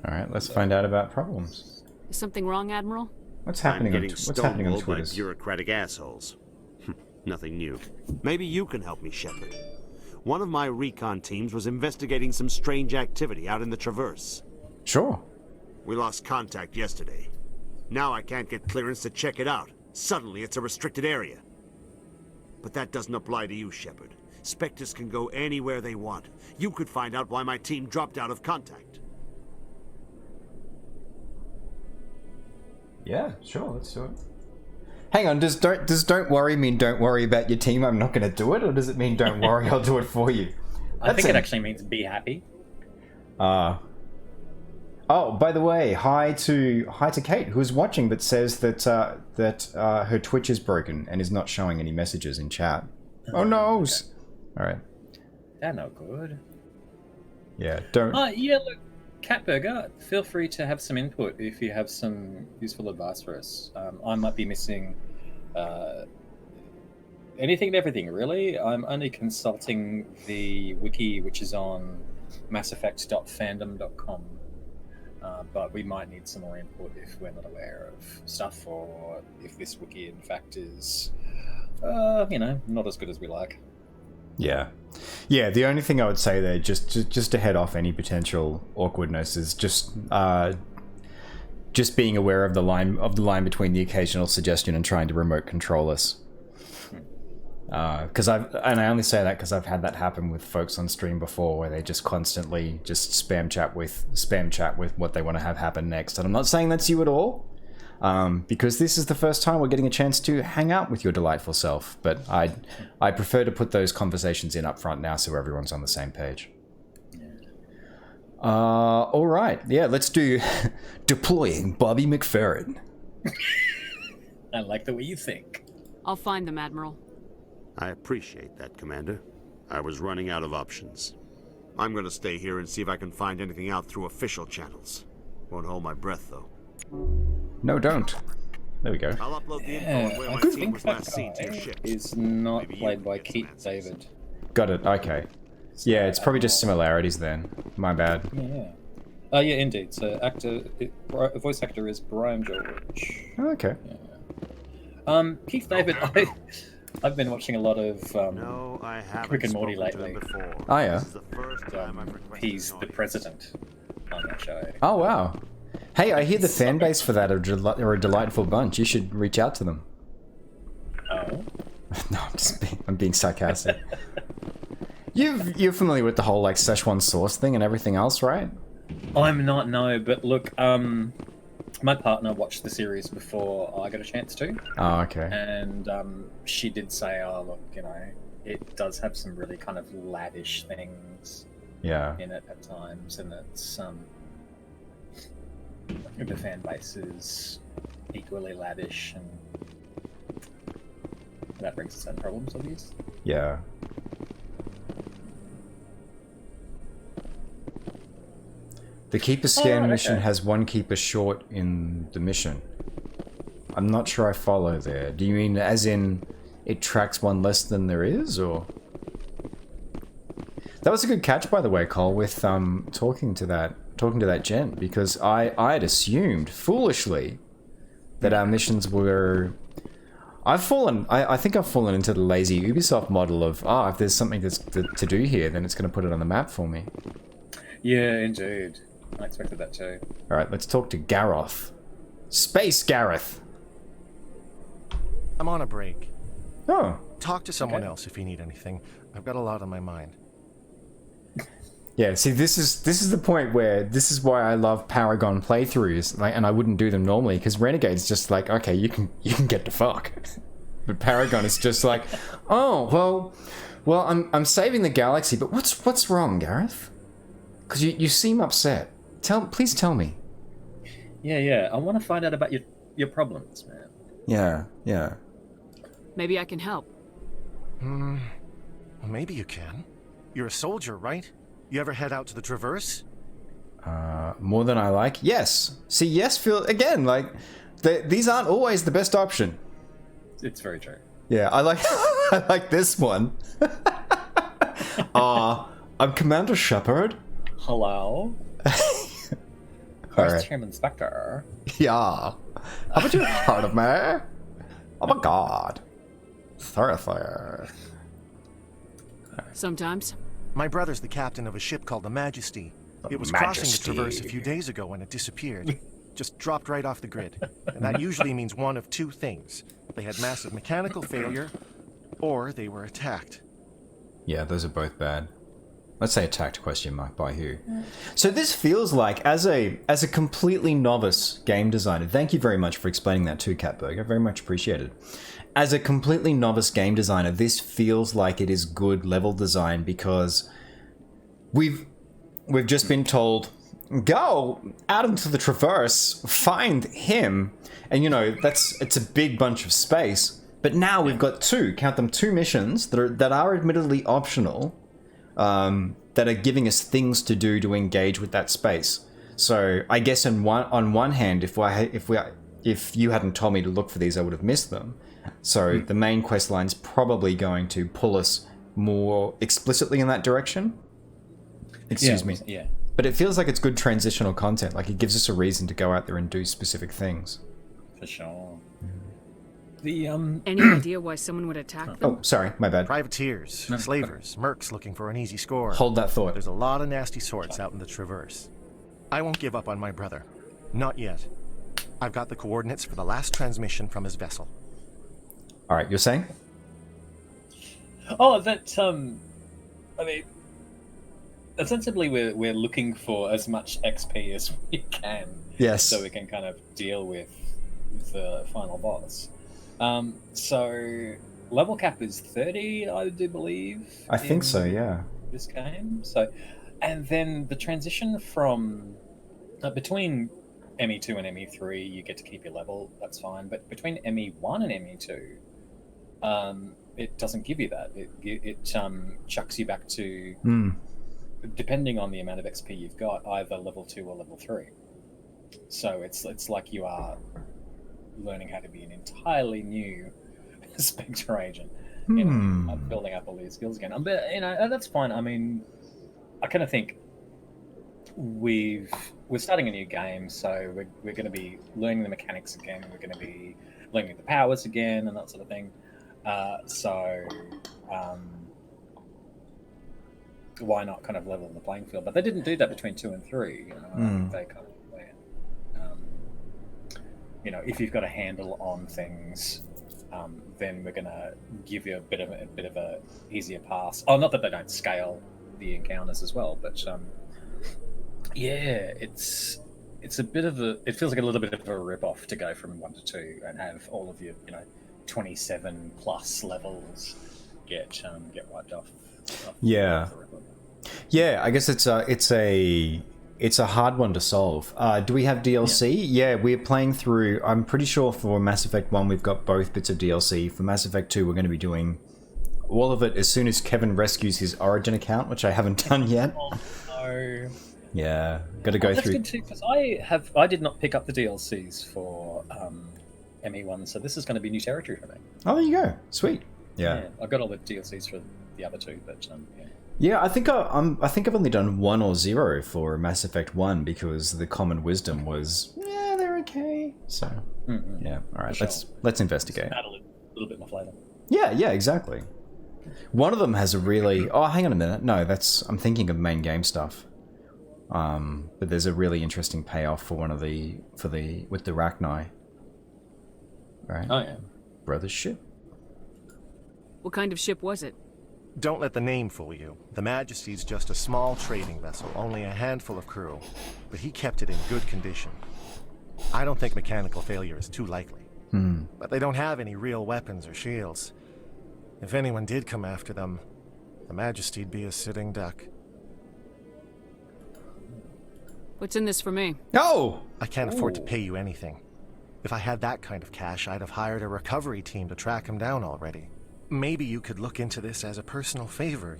Alright, let's find out about problems. Is something wrong, Admiral? What's happening on stonewalled by Twitter? bureaucratic assholes. Nothing new. Maybe you can help me, Shepard. One of my recon teams was investigating some strange activity out in the Traverse. Sure. We lost contact yesterday. Now I can't get clearance to check it out. Suddenly it's a restricted area. But that doesn't apply to you, Shepard. Spectres can go anywhere they want. You could find out why my team dropped out of contact. Yeah, sure, let's do it. Hang on, does don't worry mean don't worry about your team, I'm not going to do it? Or does it mean don't worry, I'll do it for you? I think it actually means be happy. Oh, by the way, hi to Kate, who's watching but says that her Twitch is broken and is not showing any messages in chat. Oh no! Okay. All right. They're no good. Yeah, don't. Yeah, look, Catburger, feel free to have some input if you have some useful advice for us. I might be missing anything and everything, really. I'm only consulting the wiki, which is on masseffect.fandom.com. But we might need some more input if we're not aware of stuff, or if this wiki, in fact, is, not as good as we like. Yeah. Yeah, the only thing I would say there, just to head off any potential awkwardness, is just being aware of the line between the occasional suggestion and trying to remote control us. I only say that because I've had that happen with folks on stream before, where they just constantly just spam chat with what they want to have happen next. And I'm not saying that's you at all, because this is the first time we're getting a chance to hang out with your delightful self. But I prefer to put those conversations in up front now, so everyone's on the same page. All right, yeah, let's do deploying Bobby McFerrin. I like the way you think. I'll find them, Admiral. I appreciate that, Commander. I was running out of options. I'm going to stay here and see if I can find anything out through official channels. Won't hold my breath, though. No, don't. There we go. I'll upload the info on where my team was last seen to your ship. Is not played by Keith David. Got it, okay. Yeah, it's probably just similarities then. My bad. Yeah. Yeah, indeed. So voice actor is Brian George. Okay. Yeah. Keith David, I've been watching a lot of Rick and Morty lately. Oh yeah. He's the president on that show. Oh wow. Hey, I hear the fan base for that are a delightful bunch. You should reach out to them. Oh. No, I'm being sarcastic. You're familiar with the whole like Szechuan sauce thing and everything else, right? I'm not, no, but look, my partner watched the series before I got a chance to. Oh, okay. And she did say, oh, look, it does have some really kind of laddish things in it at times, and it's the fan base is equally laddish, and that brings its own problems, obviously. Yeah. The Keeper scan mission has one Keeper short in the mission. I'm not sure I follow there. Do you mean as in it tracks one less than there is, or? That was a good catch, by the way, Cole, with talking to that gent, because I had assumed foolishly that our missions were. I think I've fallen into the lazy Ubisoft model of if there's something to do here, then it's going to put it on the map for me. Yeah, indeed. I expected that too. Alright, let's talk to Gareth. Space Gareth! I'm on a break. Oh. Talk to someone else if you need anything. I've got a lot on my mind. Yeah, see, this is the point where this is why I love Paragon playthroughs, and I wouldn't do them normally, because Renegade's just like, okay, you can get the fuck. But Paragon is just like, oh, well, I'm saving the galaxy, but what's wrong, Gareth? Because you seem upset. Please tell me. Yeah. I want to find out about your problems, man. Yeah. Maybe I can help. Well, maybe you can. You're a soldier, right? You ever head out to the Traverse? More than I like. Yes. See, yes, feel again like these aren't always the best option. It's very true. Yeah, I like this one. I'm Commander Shepard. Hello. First Team Inspector. Yeah. How about you heard of me? Oh my god. Thoroughfare. Sometimes. My brother's the captain of a ship called the Majesty. It was crossing the Traverse a few days ago when it disappeared. Just dropped right off the grid. And that usually means one of two things. They had massive mechanical failure, or they were attacked. Yeah, those are both bad. Let's say attacked question mark by who. So this feels like, as a completely novice game designer, thank you very much for explaining that too, Catburger. Very much appreciated. As a completely novice game designer, this feels like it is good level design because we've just been told, go out into the Traverse, find him, and it's a big bunch of space. But now we've got two missions that are admittedly optional, that are giving us things to do to engage with that space. So I guess on one hand, if you hadn't told me to look for these, I would have missed them. So the main quest line's probably going to pull us more explicitly in that direction. Excuse me. Yeah. But it feels like it's good transitional content. Like it gives us a reason to go out there and do specific things. For sure. Any idea why someone would attack them? Oh, sorry, my bad. Privateers, slavers, mercs looking for an easy score. Hold that thought. There's a lot of nasty sorts out in the Traverse. I won't give up on my brother. Not yet. I've got the coordinates for the last transmission from his vessel. All right, you're saying? Oh, that I mean, ostensibly we're looking for as much XP as we can. Yes. So we can kind of deal with the final boss. So level cap is 30, I do believe. I think so, yeah. This game. So, and then the transition from between ME2 and ME3, you get to keep your level. That's fine. But between ME1 and ME2, it doesn't give you that. It chucks you back to, depending on the amount of XP you've got, either level 2 or level 3. So it's like you are learning how to be an entirely new Spectre agent, building up all these skills again. But that's fine. I mean, I kind of think we're starting a new game, so we're going to be learning the mechanics again. We're going to be learning the powers again and that sort of thing. Why not kind of level the playing field? But they didn't do that between 2 and 3. They kind of if you've got a handle on things, then we're going to give you a bit of a easier pass. Oh, not that they don't scale the encounters as well, but it's a bit of a. It feels like a little bit of a rip-off to go from 1 to 2 and have all of your 27 plus levels get wiped off. Yeah, I guess it's a hard one to solve. Do we have DLC? Yeah, we're playing through. I'm pretty sure for Mass Effect 1 we've got both bits of DLC. For Mass Effect 2 we're going to be doing all of it as soon as Kevin rescues his Origin account, which I haven't done yet. Oh, no. Yeah, got to go that's through. That's good too, because I did not pick up the DLCs for ME1, so this is going to be new territory for me. Oh, there you go. Sweet. Yeah. I've got all the DLCs for the other two, but yeah. Yeah, I think I've only done 1 or 0 for Mass Effect 1 because the common wisdom was they're okay. So yeah, all right, let's investigate. Add a little bit more flavor. Yeah, exactly. One of them has a really hang on a minute. No, I'm thinking of main game stuff. But there's a really interesting payoff for with the Rachni. Right. Oh yeah. Brother's ship. What kind of ship was it? Don't let the name fool you. The Majesty's just a small trading vessel, only a handful of crew. But he kept it in good condition. I don't think mechanical failure is too likely. But they don't have any real weapons or shields. If anyone did come after them, the Majesty'd be a sitting duck. What's in this for me? No! I can't afford to pay you anything. If I had that kind of cash, I'd have hired a recovery team to track him down already. Maybe you could look into this as a personal favor,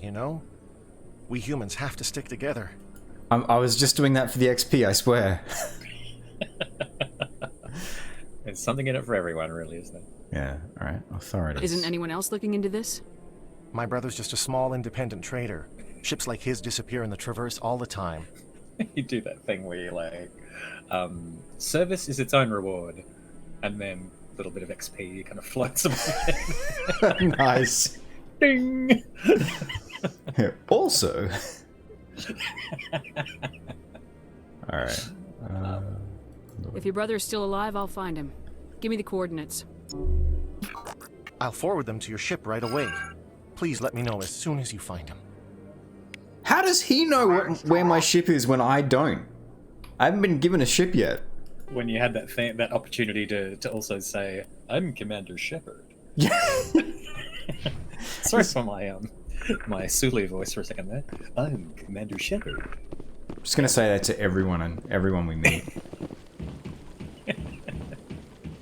We humans have to stick together. I was just doing that for the XP, I swear. There's something in it for everyone, really, isn't it? Yeah, alright. Authorities. Isn't anyone else looking into this? My brother's just a small independent trader. Ships like his disappear in the Traverse all the time. You do that thing where you're service is its own reward, and then a little bit of XP kind of floats away. Nice. Ding! Also... Alright. If your brother's still alive, I'll find him. Give me the coordinates. I'll forward them to your ship right away. Please let me know as soon as you find him. How does he know where my ship is when I don't? I haven't been given a ship yet. When you had that opportunity to also say, "I'm Commander Shepard." Yeah. Sorry for my Sulu voice for a second there. I'm Commander Shepard. I'm just gonna say that to everyone we meet.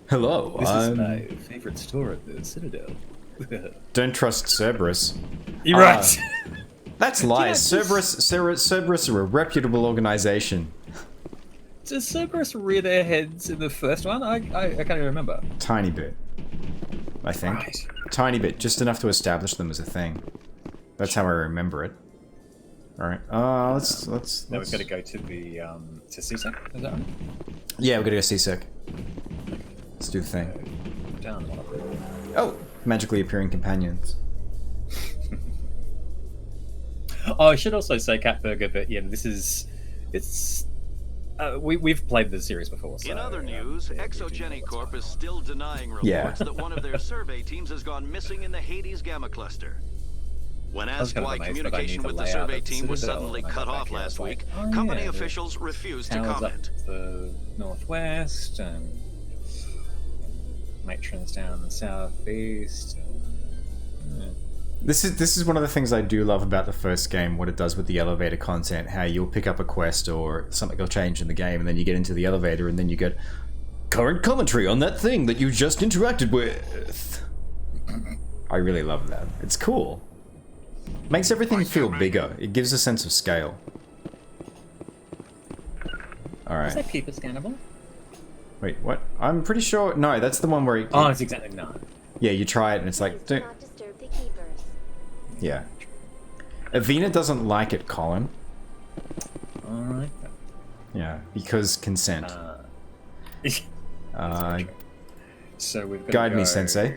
Hello, This is my favorite store at the Citadel. Don't trust Cerberus. You're right. That's lies. Cerberus are a reputable organization. Does Cerberus rear their heads in the first one? I can't even remember. Tiny bit, I think. Right. Tiny bit, just enough to establish them as a thing. That's how I remember it. All right. Let's. Now we've got to go to the to CSEC. Is that right? Yeah, we're gonna go CSEC. Let's do the thing. Down one of them. Oh, magically appearing companions. Oh, I should also say, Catburger, but yeah, it's. We've played the series before. So, in other news, Exogeny Corp is still denying reports that one of their survey teams has gone missing in the Hades Gamma Cluster. When asked why communication with the survey team was suddenly cut off last week, company officials refused to comment. Up the northwest, and Matron's down in the southeast. This is one of the things I do love about the first game, what it does with the elevator content, how you'll pick up a quest or something will change in the game, and then you get into the elevator and then you get current commentary on that thing that you just interacted with. I really love that. It's cool. Makes everything feel bigger. It gives a sense of scale. Alright. Is that keeper scannable? Wait, what? I'm pretty sure... No, that's the one where... It's exactly no. Yeah, you try it and it's like... Don't... Yeah. Avina doesn't like it, Colin. Alright. Yeah, because consent. So we've got Guide me, Sensei.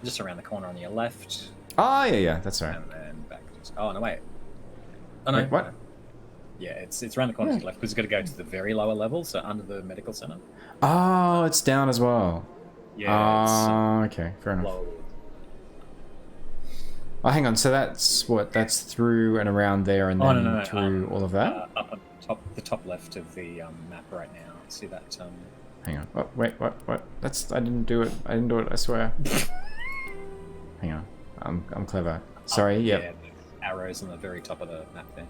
Just around the corner on your left. Oh, yeah, that's right. And then back. Oh, no, wait. Oh, no. Wait, what? Yeah, it's around the corner to your left, because it's got to go to the very lower level, so under the medical center. Oh, it's down as well. Yeah. Okay, fair enough. Oh, hang on. So that's what? That's through and around there, and then through all of that. Up on the top left of the map right now. See that? Hang on. Oh, wait. What? That's. I didn't do it. I swear. Hang on. I'm clever. Sorry. Yep. Yeah. The arrows on the very top of the map there.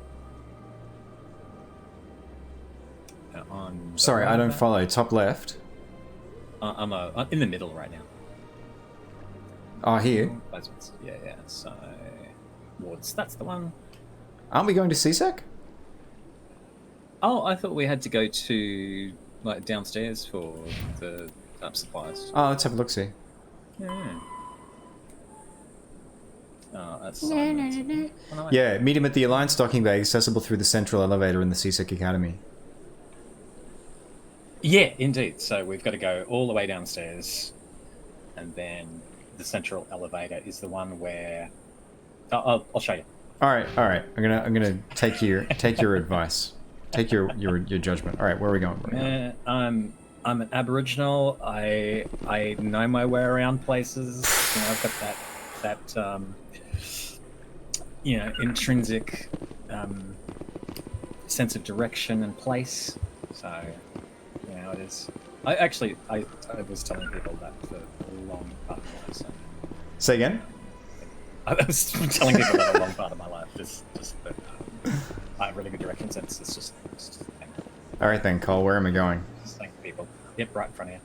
Sorry, I don't follow. Top left. I'm in the middle right now. Oh, here? Yeah, so... Wards, that's the one. Aren't we going to CSEC? Oh, I thought we had to go to, like, downstairs for the supplies. Oh, let's have a look-see. Yeah. Oh, that's... Yeah, meet him at the Alliance docking bay, accessible through the central elevator in the CSEC Academy. Yeah, indeed. So we've got to go all the way downstairs, and then... The central elevator is the one where I'll show you. All right. I'm gonna take your advice, take your judgment. All right, where are we going? I'm an Aboriginal. I know my way around places. You know, I've got that intrinsic sense of direction and place. So it is. I was telling people that for a long part of my life. So. Say again? I was telling people that a long part of my life. Just that I have really good direction sense. It's just a thing. All right then, Cole. Where am I going? Just telling people. Yep, right in front of you.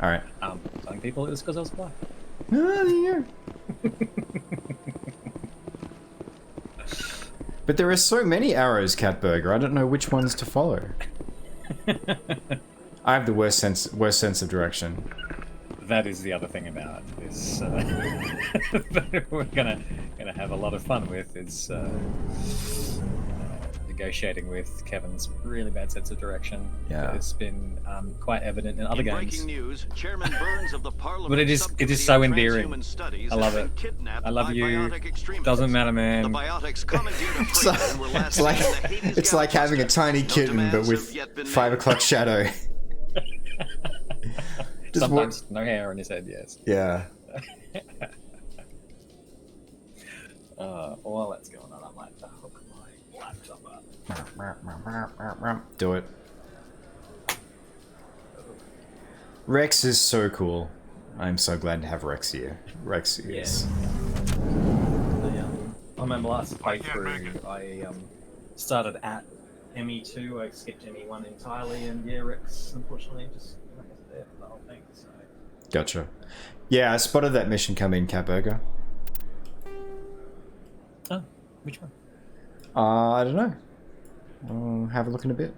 All right. Telling people it was because I was black. But there are so many arrows, Catburger. I don't know which ones to follow. I have the worst sense of direction. That is the other thing about this that we're gonna have a lot of fun with is negotiating with Kevin's really bad sense of direction. Yeah, it's been quite evident in other games. Breaking news, Chairman Burns of the Parliament but it is so endearing. I love it. I love you. Doesn't matter, man. It's like having a tiny kitten, but with 5 o'clock shadow. Sometimes no hair on his head, yes. Yeah. While that's going on, I might hook my live Do it. Rex is so cool. I'm so glad to have Rex here. Rex is... I remember last playthrough, I started at ME2, I skipped ME1 entirely, and yeah, Rex unfortunately just wasn't there for the whole thing, so... Gotcha. Yeah, I spotted that mission come in, Catburger. Oh, which one? I don't know. I'll have a look in a bit.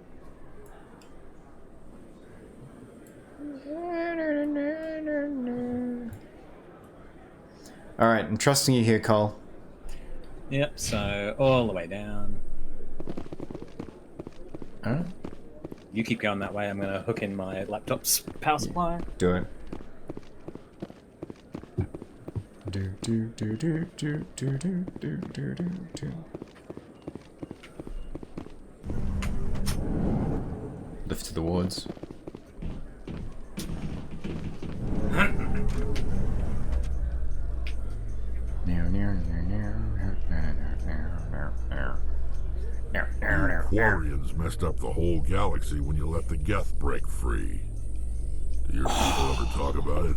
Alright, I'm trusting you here, Cole. Yep, so all the way down. Alright. You keep going that way, I'm going to hook in my laptop's power supply. Do it. Do do do do do do do do do do. Lift to the wards. Quarians messed up the whole galaxy when you let the Geth break free. Do your people ever talk about it?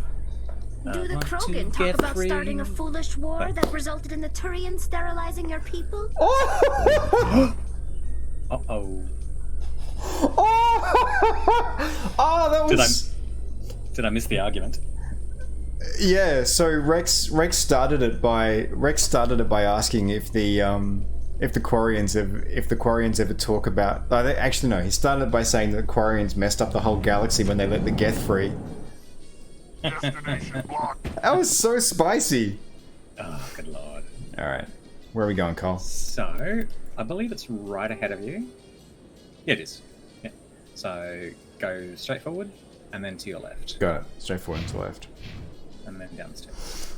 Do the Krogan talk about starting a foolish war that resulted in the Turians sterilizing your people? Uh-oh. Oh, that was... Did I miss the argument? Yeah, so Rex started it by asking if the Quarians ever talk about... Actually, no, he started it by saying that the Quarians messed up the whole galaxy when they let the Geth free. Destination blocked. That was so spicy. Oh, good lord. Alright, where are we going, Cole? So, I believe it's right ahead of you. Yeah, it is. Yeah. So, go straight forward, and then to your left. Got it. Straight forward and to the left. And then down the stairs.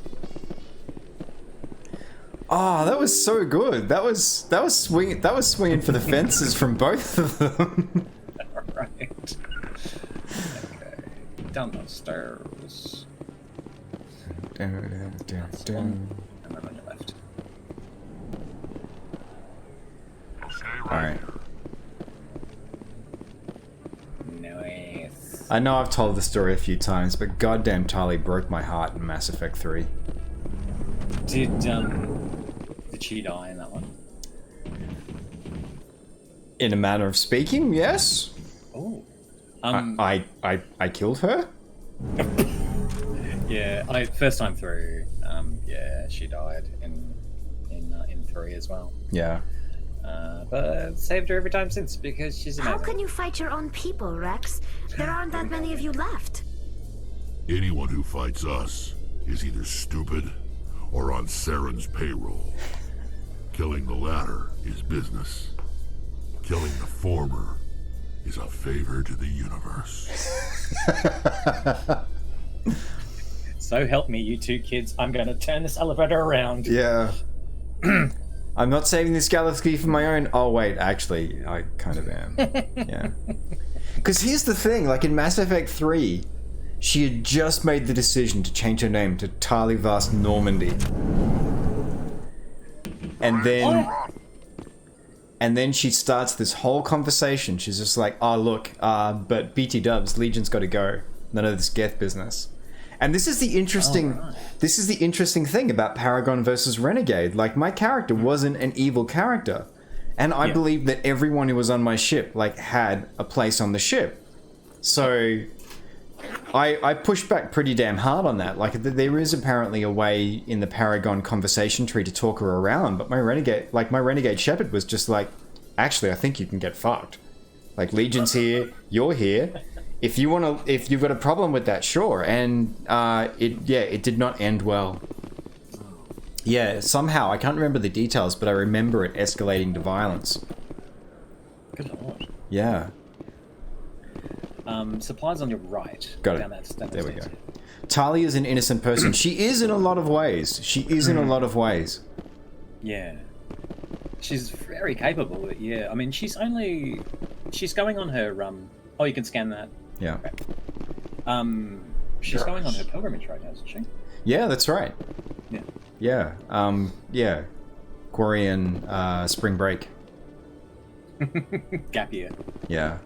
Oh, that was so good. That was swinging for the fences from both of them. Alright. Okay. Down the stairs. Down. And then on your left. Alright. Nice. I know I've told the story a few times, but goddamn Tali broke my heart in Mass Effect 3. Did she die in that one? In a manner of speaking, yes. Oh. I killed her? Yeah, first time through, yeah, she died in 3 as well. Yeah. But saved her every time since because she's amazing. How can you fight your own people, Rex? There aren't that many of you left. Anyone who fights us is either stupid or on Saren's payroll. Killing the latter is business. Killing the former is a favor to the universe. So help me, you two kids. I'm going to turn this elevator around. Yeah. I'm not saving this galaxy for my own. Oh, wait, actually, I kind of am. Yeah. Because here's the thing, like in Mass Effect 3, she had just made the decision to change her name to Tali Vast Normandy. And then she starts this whole conversation. She's just like, oh, look, but BT Dubs, Legion's got to go. None of this Geth business. And this is the interesting thing about Paragon versus Renegade. Like, my character wasn't an evil character. And I believed that everyone who was on my ship, like, had a place on the ship. So I pushed back pretty damn hard on that. Like, there is apparently a way in the Paragon conversation tree to talk her around, but my Renegade Shepard was just like, actually, I think you can get fucked. Like, Legion's here, you're here. If you've got a problem with that, sure. And it did not end well. Yeah, somehow, I can't remember the details, but I remember it escalating to violence. Good lord. Yeah. Supplies on your right. Got it. There we go. Tali is an innocent person. She is in a lot of ways. Yeah. She's very capable, yeah. I mean, she's going on her, oh, you can scan that. Yeah. She's going on her pilgrimage right now, isn't she? Yeah, that's right. Yeah. Yeah. Yeah. Quarian, spring break. Gap year. Yeah.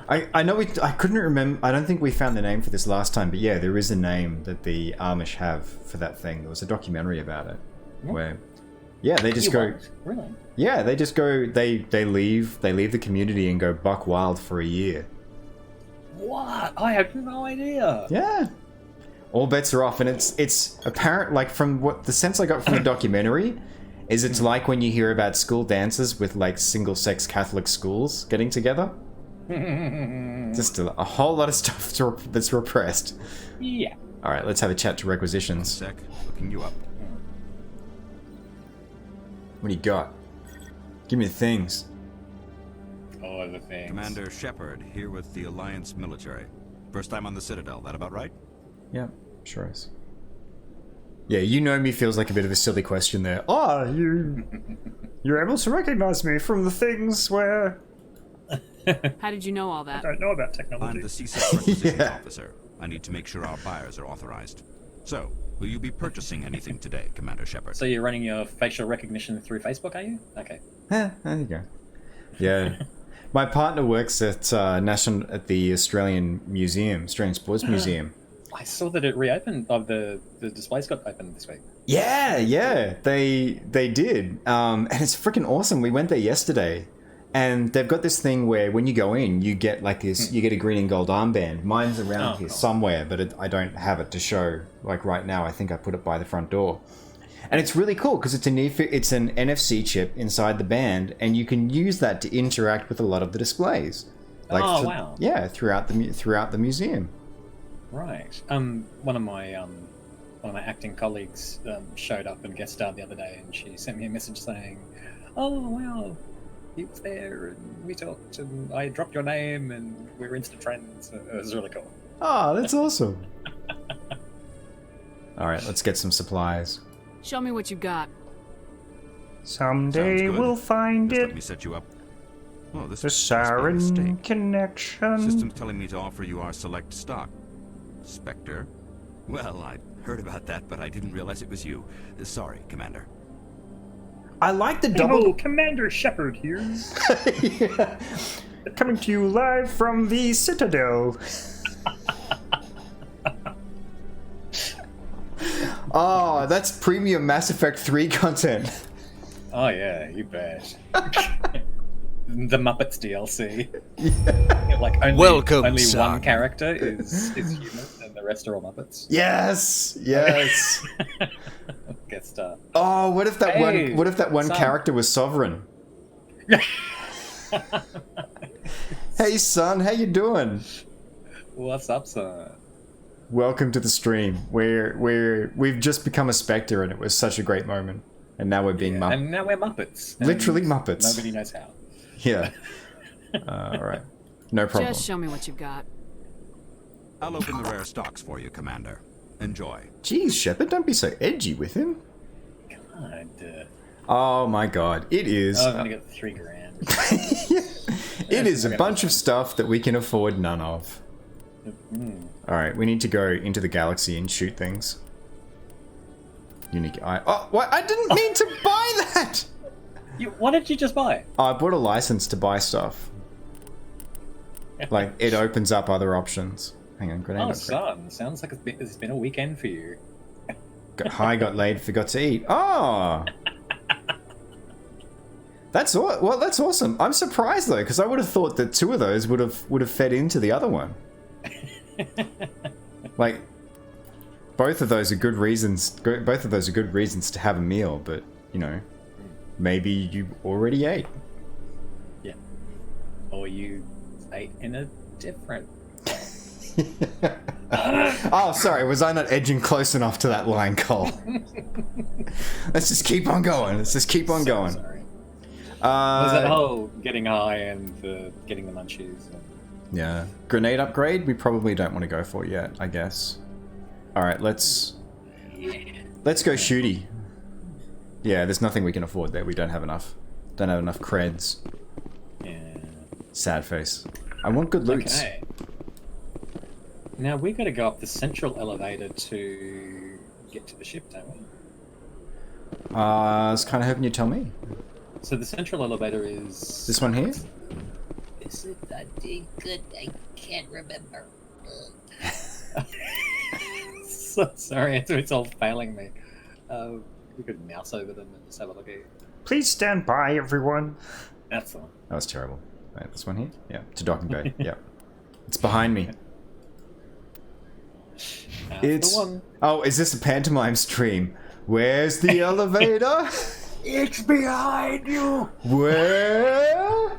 I know I couldn't remember. I don't think we found the name for this last time, but yeah, there is a name that the Amish have for that thing. There was a documentary about it, where, yeah, they just go. Really? Yeah, they just go. They leave the community and go buck wild for a year. What? I had no idea. Yeah. All bets are off, and it's apparent, like, from what the sense I got from the documentary, is it's like when you hear about school dances with like single-sex Catholic schools getting together. Just a whole lot of stuff that's repressed. Yeah. All right, let's have a chat to requisitions. Sec, looking you up. What do you got? Give me the things. Oh, the things. Commander Shepard here with the Alliance military. First time on the Citadel. That about right? Yeah, sure is. Yeah, you know me feels like a bit of a silly question there. Oh, you're able to recognize me from the things where... How did you know all that? I don't know about technology. I'm the CSEC requisitions officer. I need to make sure our buyers are authorized. So, will you be purchasing anything today, Commander Shepard? So you're running your facial recognition through Facebook, are you? Okay. There you go. Yeah. My partner works at the Australian Museum, Australian Sports Museum. I saw that it reopened. The displays got opened this week. Yeah, they did. And it's freaking awesome. We went there yesterday, and they've got this thing where when you go in, you get like this. You get a green and gold armband. Mine's around here somewhere, but I don't have it to show. Like right now, I think I put it by the front door. And it's really cool because it's an NFC chip inside the band, and you can use that to interact with a lot of the displays. Like wow! Yeah, throughout the museum. Right. One of my acting colleagues showed up and guest starred the other day, and she sent me a message saying, "Oh wow, he was there, and we talked, and I dropped your name, and we're instant friends." It was really cool. Oh, that's awesome. All right, let's get some supplies. Show me what you got. Someday we'll find it. Let me set you up. Oh, this the Siren connection. System's telling me to offer you our select stock. Spectre? Well, I heard about that, but I didn't realize it was you. Sorry, Commander. I like the double... Hello, Commander Shepard here. Yeah. Coming to you live from the Citadel. Oh, that's premium Mass Effect 3 content. Oh yeah, you bet. The Muppets DLC. Yeah. Like only son. one character is human, and the rest are all Muppets. Yes. Get stuff. Oh, what if that one character was Sovereign? Hey son, how you doing? What's up, son? Welcome to the stream. We've just become a Spectre, and it was such a great moment. And now we're being Muppets. And now we're Muppets. Literally Muppets. Nobody knows how. Yeah. All right. No problem. Just show me what you got. I'll open the rare stocks for you, Commander. Enjoy. Jeez, Shepard, don't be so edgy with him. God. Oh my god, it is. I'm gonna get $3,000. It is a bunch of stuff that we can afford none of. Alright, we need to go into the galaxy and shoot things. Unique eye. Oh, what? I didn't mean to buy that! What did you just buy? I bought a license to buy stuff. Like, it opens up other options. Hang on, grenade upgrade. Son, sounds like it's been a weekend for you. Got high, got laid, forgot to eat. Oh! That's awesome. I'm surprised though, because I would have thought that two of those would have fed into the other one. Like, both of those are good reasons. Both of those are good reasons to have a meal, but you know, maybe you already ate. Yeah. Or you ate in a different. Oh, sorry. Was I not edging close enough to that line, Cole? Let's just keep on going. Sorry. Was that whole getting high and getting the munchies? Yeah. Grenade upgrade, we probably don't want to go for yet, I guess. Alright, let's go shooty. Yeah, there's nothing we can afford there. We don't have enough. Don't have enough creds. Yeah. Sad face. I want good loots. Okay. Now we gotta go up the central elevator to get to the ship, don't we? I was kind of hoping you'd tell me. So the central elevator is... This one here? Is it that good? I can't remember. So sorry, it's all failing me. We could mouse over them and just have a look at it. Please stand by, everyone. That's the one. That was terrible. Right, this one here? Yeah, to docking bay. Yeah. It's behind me. It's... The one. Oh, is this a pantomime stream? Where's the elevator? It's behind you! Where?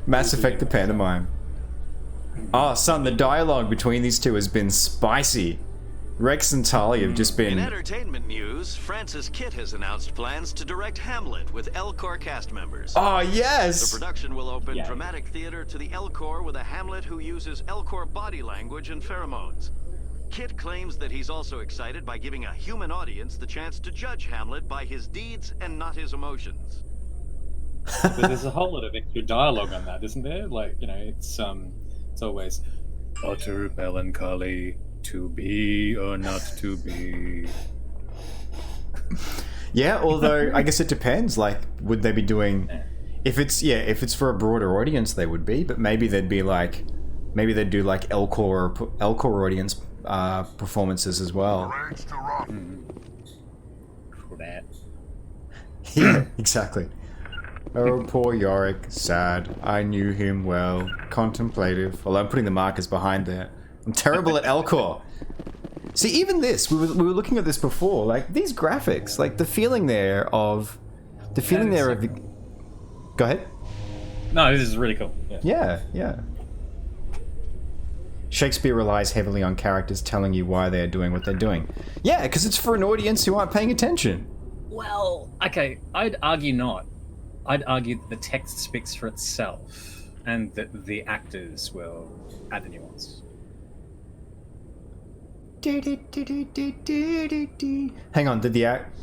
Mass Effect the pantomime. Oh, son, the dialogue between these two has been spicy. Rex and Tali have just been... In entertainment news, Francis Kitt has announced plans to direct Hamlet with Elcor cast members. Oh, yes! The production will open dramatic theater to the Elcor with a Hamlet who uses Elcor body language and pheromones. Kitt claims that he's also excited by giving a human audience the chance to judge Hamlet by his deeds and not his emotions. But there's a whole lot of extra dialogue on that, isn't there? Like, you know, it's always utter melancholy, to be or not to be. Yeah, although I guess it depends. Like, would they be doing? If it's for a broader audience, they would be. But maybe they'd be like, maybe they'd do like Elcor audience performances as well. For that. Yeah, exactly. Oh, poor Yorick, sad. I knew him well. Contemplative. Although I'm putting the markers behind there. I'm terrible at Elcor. See, even this, we were looking at this before. Like, these graphics, like, the feeling there of... The feeling there of... Go ahead. No, this is really cool. Yeah, yeah. Shakespeare relies heavily on characters telling you why they're doing what they're doing. Yeah, because it's for an audience who aren't paying attention. Well, okay, I'd argue not. I'd argue that the text speaks for itself, and that the actors will add the nuance. Hang on, did the act...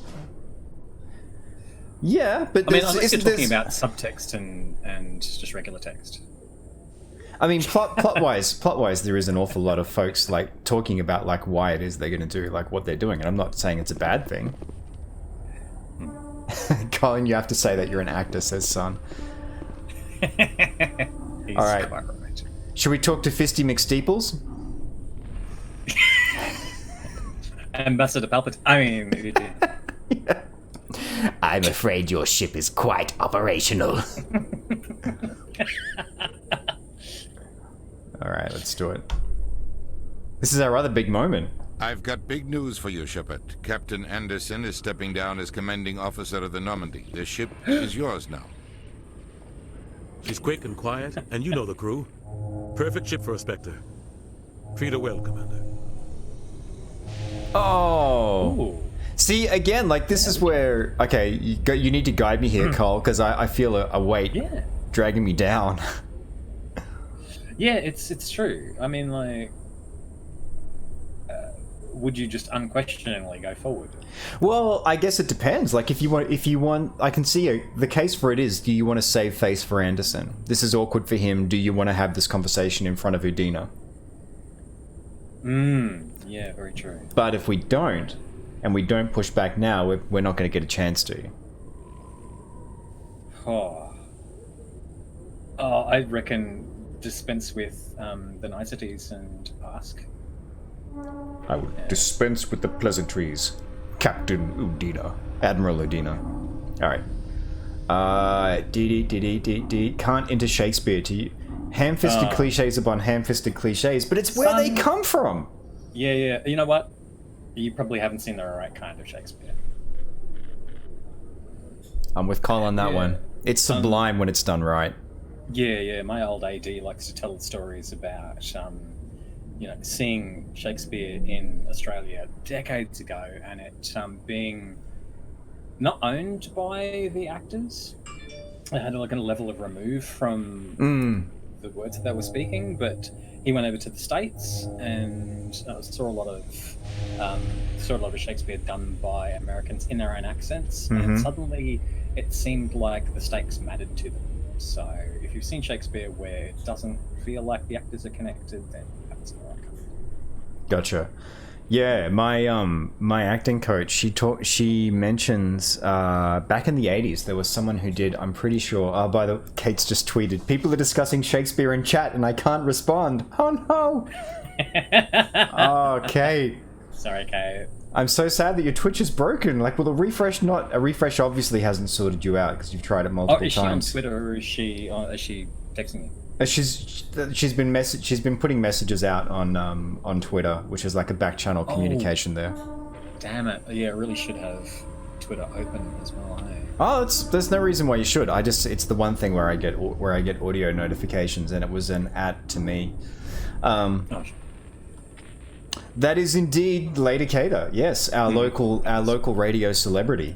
Yeah, but... I mean, unless you're talking about subtext and just regular text. I mean, plot-wise, there is an awful lot of folks, like, talking about, like, why it is they're going to do, like, what they're doing, and I'm not saying it's a bad thing. Colin, you have to say that you're an actor, says Son. Alright. Right. Should we talk to Fisty McSteeples? Ambassador Palpatine. I mean... Yeah. I'm afraid your ship is quite operational. Alright, let's do it. This is our other big moment. I've got big news for you, Shepard. Captain Anderson is stepping down as commanding officer of the Normandy. The ship is yours now. She's quick and quiet, and you know the crew. Perfect ship for a Spectre. Treat her well, Commander. Oh. Ooh. See, again, like, this is where... Okay, you need to guide me here, Cole, because I feel a weight dragging me down. Yeah, it's true. I mean, like... would you just unquestioningly go forward? Well, I guess it depends. Like, if you want, I can see the case for it is: do you want to save face for Anderson? This is awkward for him. Do you want to have this conversation in front of Udina? Yeah, very true. But if we don't, and we don't push back now, we're not going to get a chance to. I reckon dispense with the niceties and ask. I would dispense with the pleasantries, Captain Udina. Admiral Udina. Alright. Can't enter Shakespeare to you. Ham-fisted cliches upon ham-fisted cliches, but it's where they come from! Yeah. You know what? You probably haven't seen the right kind of Shakespeare. I'm with Cole on that one. It's sublime when it's done right. Yeah. My old AD likes to tell stories about... seeing Shakespeare in Australia decades ago, and it being not owned by the actors. They had like a level of remove from the words that they were speaking, but he went over to the States and saw a lot of Shakespeare done by Americans in their own accents, and suddenly it seemed like the stakes mattered to them. So if you've seen Shakespeare where it doesn't feel like the actors are connected, then that's all right. Gotcha. Yeah, my acting coach, she mentions back in the 80s there was someone who did, I'm pretty sure, Kate's just tweeted, people are discussing Shakespeare in chat and I can't respond. Oh no. Oh, Kate. Sorry, Kate. I'm so sad that your Twitch is broken. Like, will a refresh obviously hasn't sorted you out because you've tried it multiple times. Is she on Twitter or is she texting you? She's been putting messages out on Twitter, which is like a back channel communication there. Damn it! Yeah, I really should have Twitter open as well. Hey? Oh, there's no reason why you should. It's the one thing where I get audio notifications, and it was an @ to me. That is indeed Lady Cater. Yes, our local radio celebrity.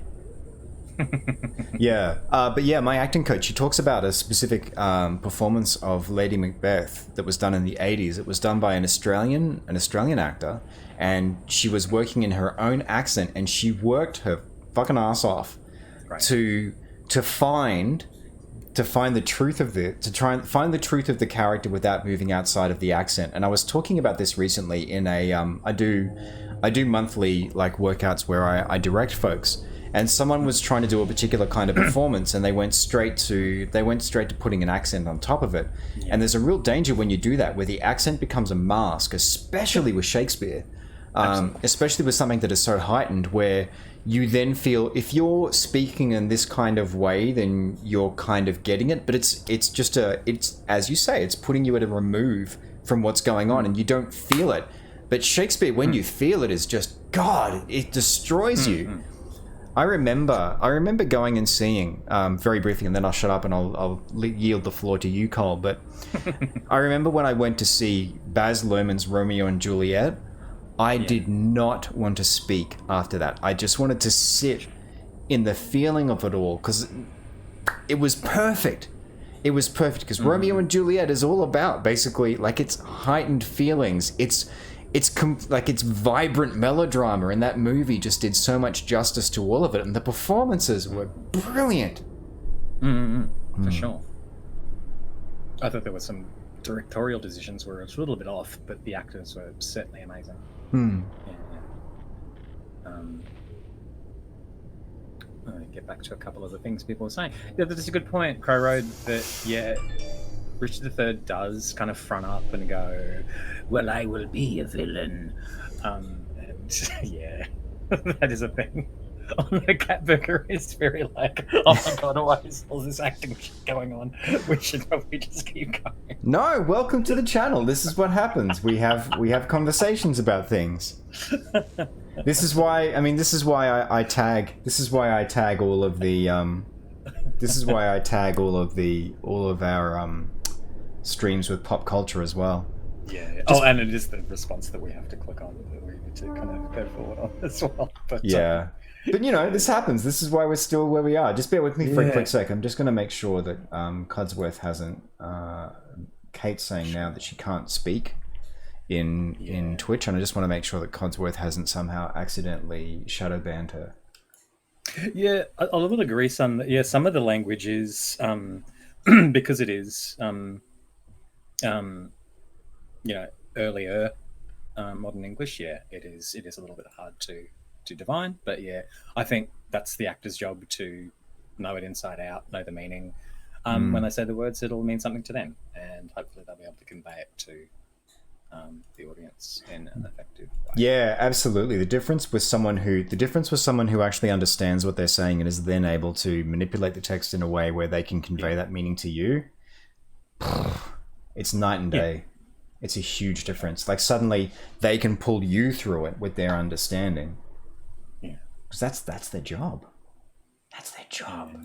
Yeah, but yeah, my acting coach, she talks about a specific performance of Lady Macbeth that was done in the 80s. It was done by an Australian actor, and she was working in her own accent, and she worked her fucking ass off to find the truth of try and find the truth of the character without moving outside of the accent. And I was talking about this recently in a I do monthly like workouts where I direct folks. And someone was trying to do a particular kind of performance, and they went straight to putting an accent on top of it. Yeah. And there's a real danger when you do that, where the accent becomes a mask, especially with Shakespeare, especially with something that is so heightened, where you then feel if you're speaking in this kind of way, then you're kind of getting it. But it's as you say, it's putting you at a remove from what's going on, and you don't feel it. But Shakespeare, when you feel it, is just God. It destroys you. I remember going and seeing, very briefly, and then I'll shut up and I'll yield the floor to you, Cole, but I remember when I went to see Baz Luhrmann's Romeo and Juliet, I did not want to speak after that. I just wanted to sit in the feeling of it all, because it was perfect. It was perfect, because Romeo and Juliet is all about, basically, like, it's heightened feelings. It's vibrant melodrama, and that movie just did so much justice to all of it, and the performances were brilliant. For sure. I thought there were some directorial decisions where it was a little bit off, but the actors were certainly amazing. I'll get back to a couple of the things people were saying. Yeah, that's a good point, Crow Road, that Richard III does kind of front up and go, well, I will be a villain. And yeah, that is a thing. On the Cat Burger is very like, oh my god, why is all this acting shit going on? We should probably just keep going. No, welcome to the channel. This is what happens. We have conversations about things. This is why I tag all of the this is why I tag all of our streams with pop culture as well. Yeah. And it is the response that we have to click on that we need to kind of go forward on as well. But yeah. But this happens. This is why we're still where we are. Just bear with me for a quick sec. I'm just going to make sure that Codsworth hasn't. Kate's saying now that she can't speak in Twitch, and I just want to make sure that Codsworth hasn't somehow accidentally shadow banned her. Yeah, I will agree. Some of the language is because it is earlier modern English. Yeah, it is a little bit hard to divine, but I think that's the actor's job to know it inside out, know the meaning. When they say the words, it'll mean something to them, and hopefully they'll be able to convey it to the audience in an effective way. Yeah, absolutely. The difference with someone who actually understands what they're saying and is then able to manipulate the text in a way where they can convey that meaning to you, it's night and day. It's a huge difference. Like, suddenly they can pull you through it with their understanding. Yeah, because that's their job. That's their job.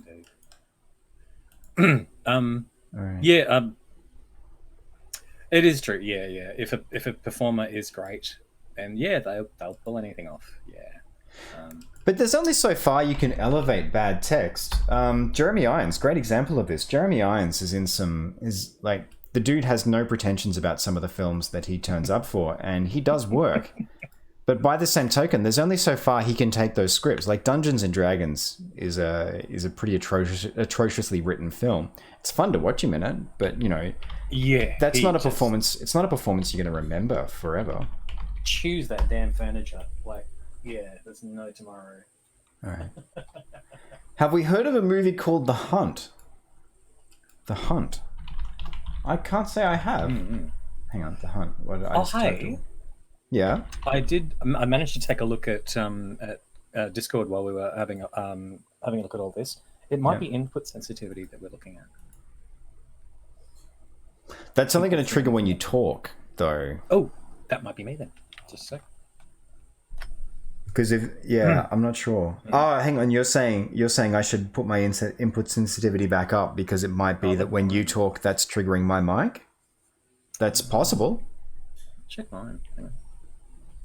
Right. It is true. Yeah. If a performer is great, then they'll pull anything off. Yeah. But there's only so far you can elevate bad text. Jeremy Irons, great example of this. Jeremy Irons is like, the dude has no pretensions about some of the films that he turns up for, and he does work. But by the same token, there's only so far he can take those scripts. Like Dungeons and Dragons is a pretty atrociously written film. It's fun to watch him in it, but that's not a performance. It's not a performance you're going to remember forever. choose that damn furniture. Like, yeah, there's no tomorrow. All right. Have we heard of a movie called The Hunt? The Hunt. I can't say I have. Hang on, The Hunt. What did I just type in? Yeah. I did. I managed to take a look at Discord while we were having a look at all this. It might be input sensitivity that we're looking at. That's only going to trigger when you talk, though. Oh, that might be me then. Just a sec. Because I'm not sure. Oh, hang on. You're saying I should put my input sensitivity back up because it might be that when you talk, that's triggering my mic. That's possible. Check mine. Hang on.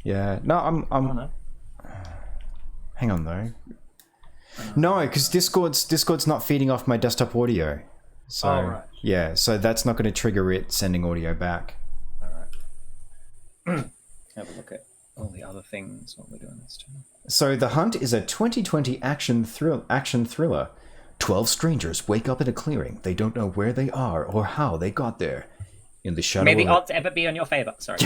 Yeah. No, I'm. Hang on though. No, because Discord's not feeding off my desktop audio. So right. Yeah, so that's not going to trigger it sending audio back. All right. Have a look at all the other things while we're doing this too. So The Hunt is a 2020 action thriller. 12 strangers wake up in a clearing. They don't know where they are or how they got there. In the shadow. May the odds ever be on your favor. Sorry.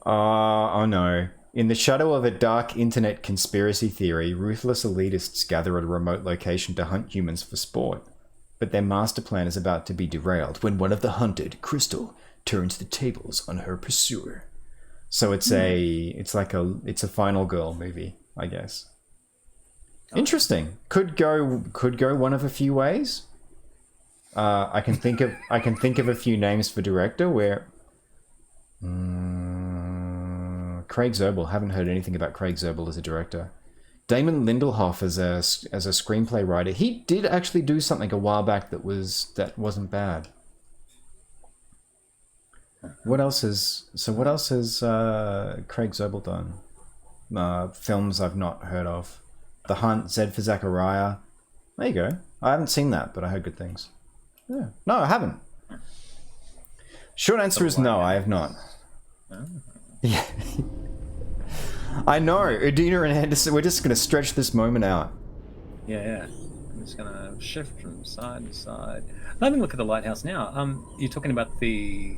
Oh no. In the shadow of a dark internet conspiracy theory, ruthless elitists gather at a remote location to hunt humans for sport. But their master plan is about to be derailed when one of the hunted, Crystal, turns the tables on her pursuer. So it's a final girl movie, I guess. Interesting. Could go one of a few ways. I can think of a few names for director where Craig Zobel. Haven't heard anything about Craig Zobel as a director. Damon Lindelof as a screenplay writer. He did actually do something a while back that wasn't bad. What else has Craig Zobel done? Films I've not heard of. The Hunt, Z for Zachariah. There you go. I haven't seen that, but I heard good things. Yeah. No, I haven't. Short answer is no, I have not. Yeah. I know. Udina and Anderson, we're just going to stretch this moment out. Yeah. I'm just going to shift from side to side. I'm having a look at the lighthouse now. You're talking about the...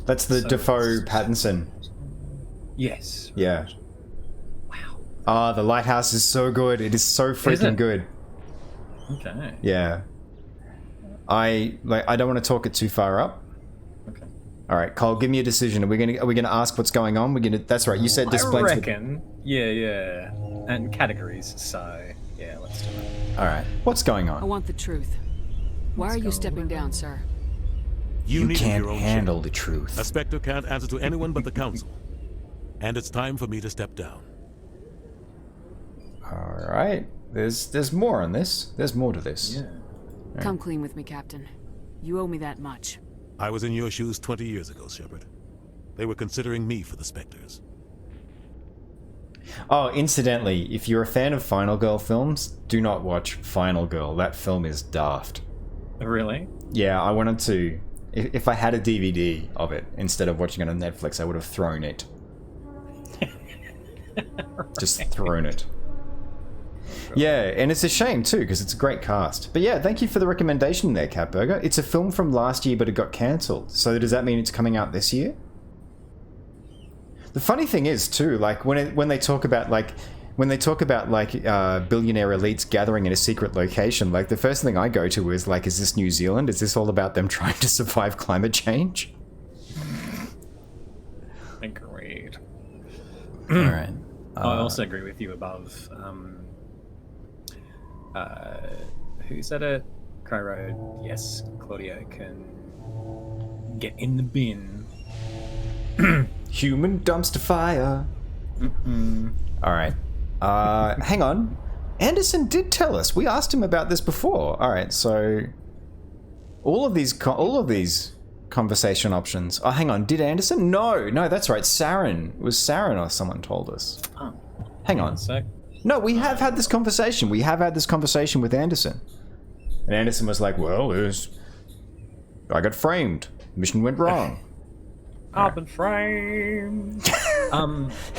That's the Defoe Pattinson. Yes. Yeah. Wow. The lighthouse is so good. It is so freaking good. Okay. Yeah. I don't want to talk it too far up. Okay. All right, Cole, give me a decision. Are we gonna ask what's going on? That's right. You said display. I reckon. Yeah. And categories. So yeah, let's do it. All right. What's going on? I want the truth. Why are you stepping down, sir? You can't handle the truth. A Spectre can't answer to anyone but the Council. And it's time for me to step down. All right. There's more on this. There's more to this. Yeah. Right. Come clean with me, Captain. You owe me that much. I was in your shoes 20 years ago, Shepard. They were considering me for the Spectres. Oh, incidentally, if you're a fan of Final Girl films, do not watch Final Girl. That film is daft. Really? Yeah, I wanted to... If I had a DVD of it, instead of watching it on Netflix, I would have thrown it. Just thrown it. Yeah, and it's a shame too, because it's a great cast. But yeah, thank you for the recommendation there, Catburger. It's a film from last year, but it got cancelled. So does that mean it's coming out this year? The funny thing is too, like when they talk about billionaire elites gathering in a secret location, like the first thing I go to is like, is this New Zealand? Is this all about them trying to survive climate change? Agreed. All right. I also agree with you above. Who said it? Cairo. Yes, Claudio can get in the bin. Human dumpster fire. All right. Hang on. Anderson did tell us. We asked him about this before. All right. So all of these conversation options. Oh, hang on. Did Anderson? No, that's right. Saren. It was Saren or someone told us. Oh. Hang on. No, we have had this conversation. We have had this conversation with Anderson. And Anderson was like, well, I got framed. Mission went wrong. I've been framed.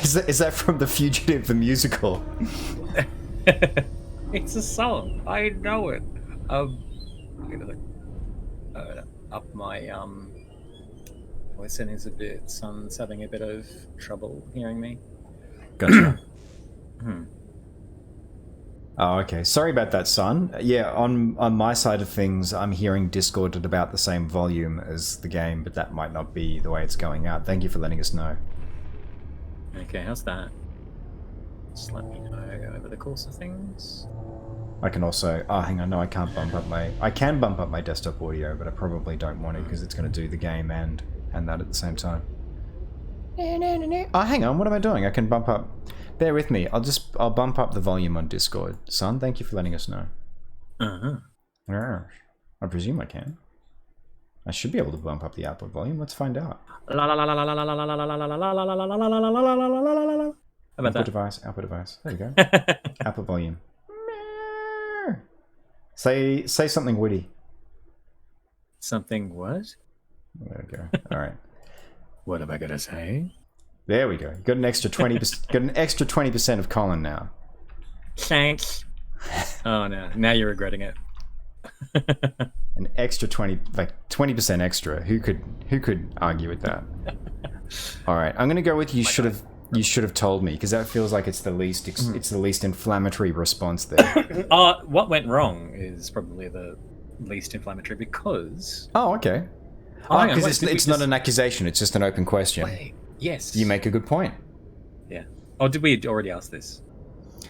Is that from The Fugitive, the musical? It's a song. I know it. I'm gonna up my Listen is a bit. Son's having a bit of trouble hearing me. Gotcha. Oh, okay. Sorry about that, son. Yeah, on my side of things, I'm hearing Discord at about the same volume as the game, but that might not be the way it's going out. Thank you for letting us know. Okay, how's that? Just let me know over the course of things. I can also... Oh, hang on. No, I can't bump up my... I can bump up my desktop audio, but I probably don't want to because it's going to do the game and that at the same time. Oh, hang on. What am I doing? I can bump up... Bear with me. I'll bump up the volume on Discord. Son, thank you for letting us know. Yeah, I presume I can. I should be able to bump up the output volume. Let's find out. Output device, output device. There we go. Output volume. Say something witty. Something what? There we go. All right. What am I gonna say? There we go. Got an extra 20%. Got an extra 20% of Colin now. Thanks. Oh no! Now you're regretting it. An extra 20% extra. Who could argue with that? All right. I'm gonna go with you. You should have told me because that feels like it's the least it's the least inflammatory response there. What went wrong is probably the least inflammatory because. Oh, okay. Because it's not an accusation. It's just an open question. Wait. Yes. You make a good point. Yeah. Oh, did we already ask this?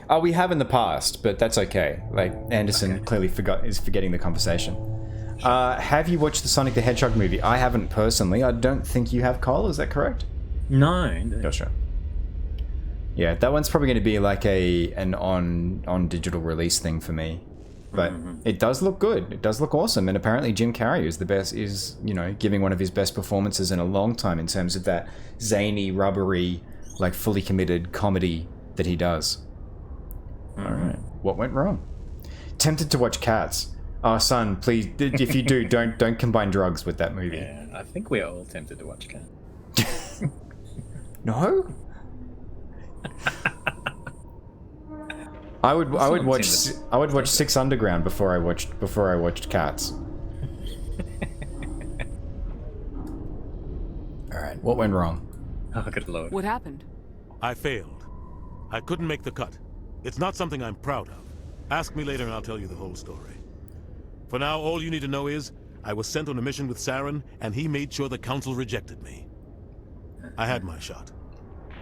Oh, we have in the past, but that's okay. Like, Anderson clearly is forgetting the conversation. Have you watched the Sonic the Hedgehog movie? I haven't personally. I don't think you have, Cole. Is that correct? No. Gotcha. Yeah, that one's probably going to be like an on digital release thing for me. But it does look good. It does look awesome. And apparently Jim Carrey is giving one of his best performances in a long time in terms of that zany, rubbery, like fully committed comedy that he does. All right. What went wrong? Tempted to watch Cats. Oh, son, please, if you do, don't combine drugs with that movie. Yeah, I think we're all tempted to watch Cats. No? I would watch Six Underground before I watched Cats. All right, what went wrong? Oh, good lord. What happened? I failed. I couldn't make the cut. It's not something I'm proud of. Ask me later and I'll tell you the whole story. For now, all you need to know is I was sent on a mission with Saren, and he made sure the Council rejected me. I had my shot.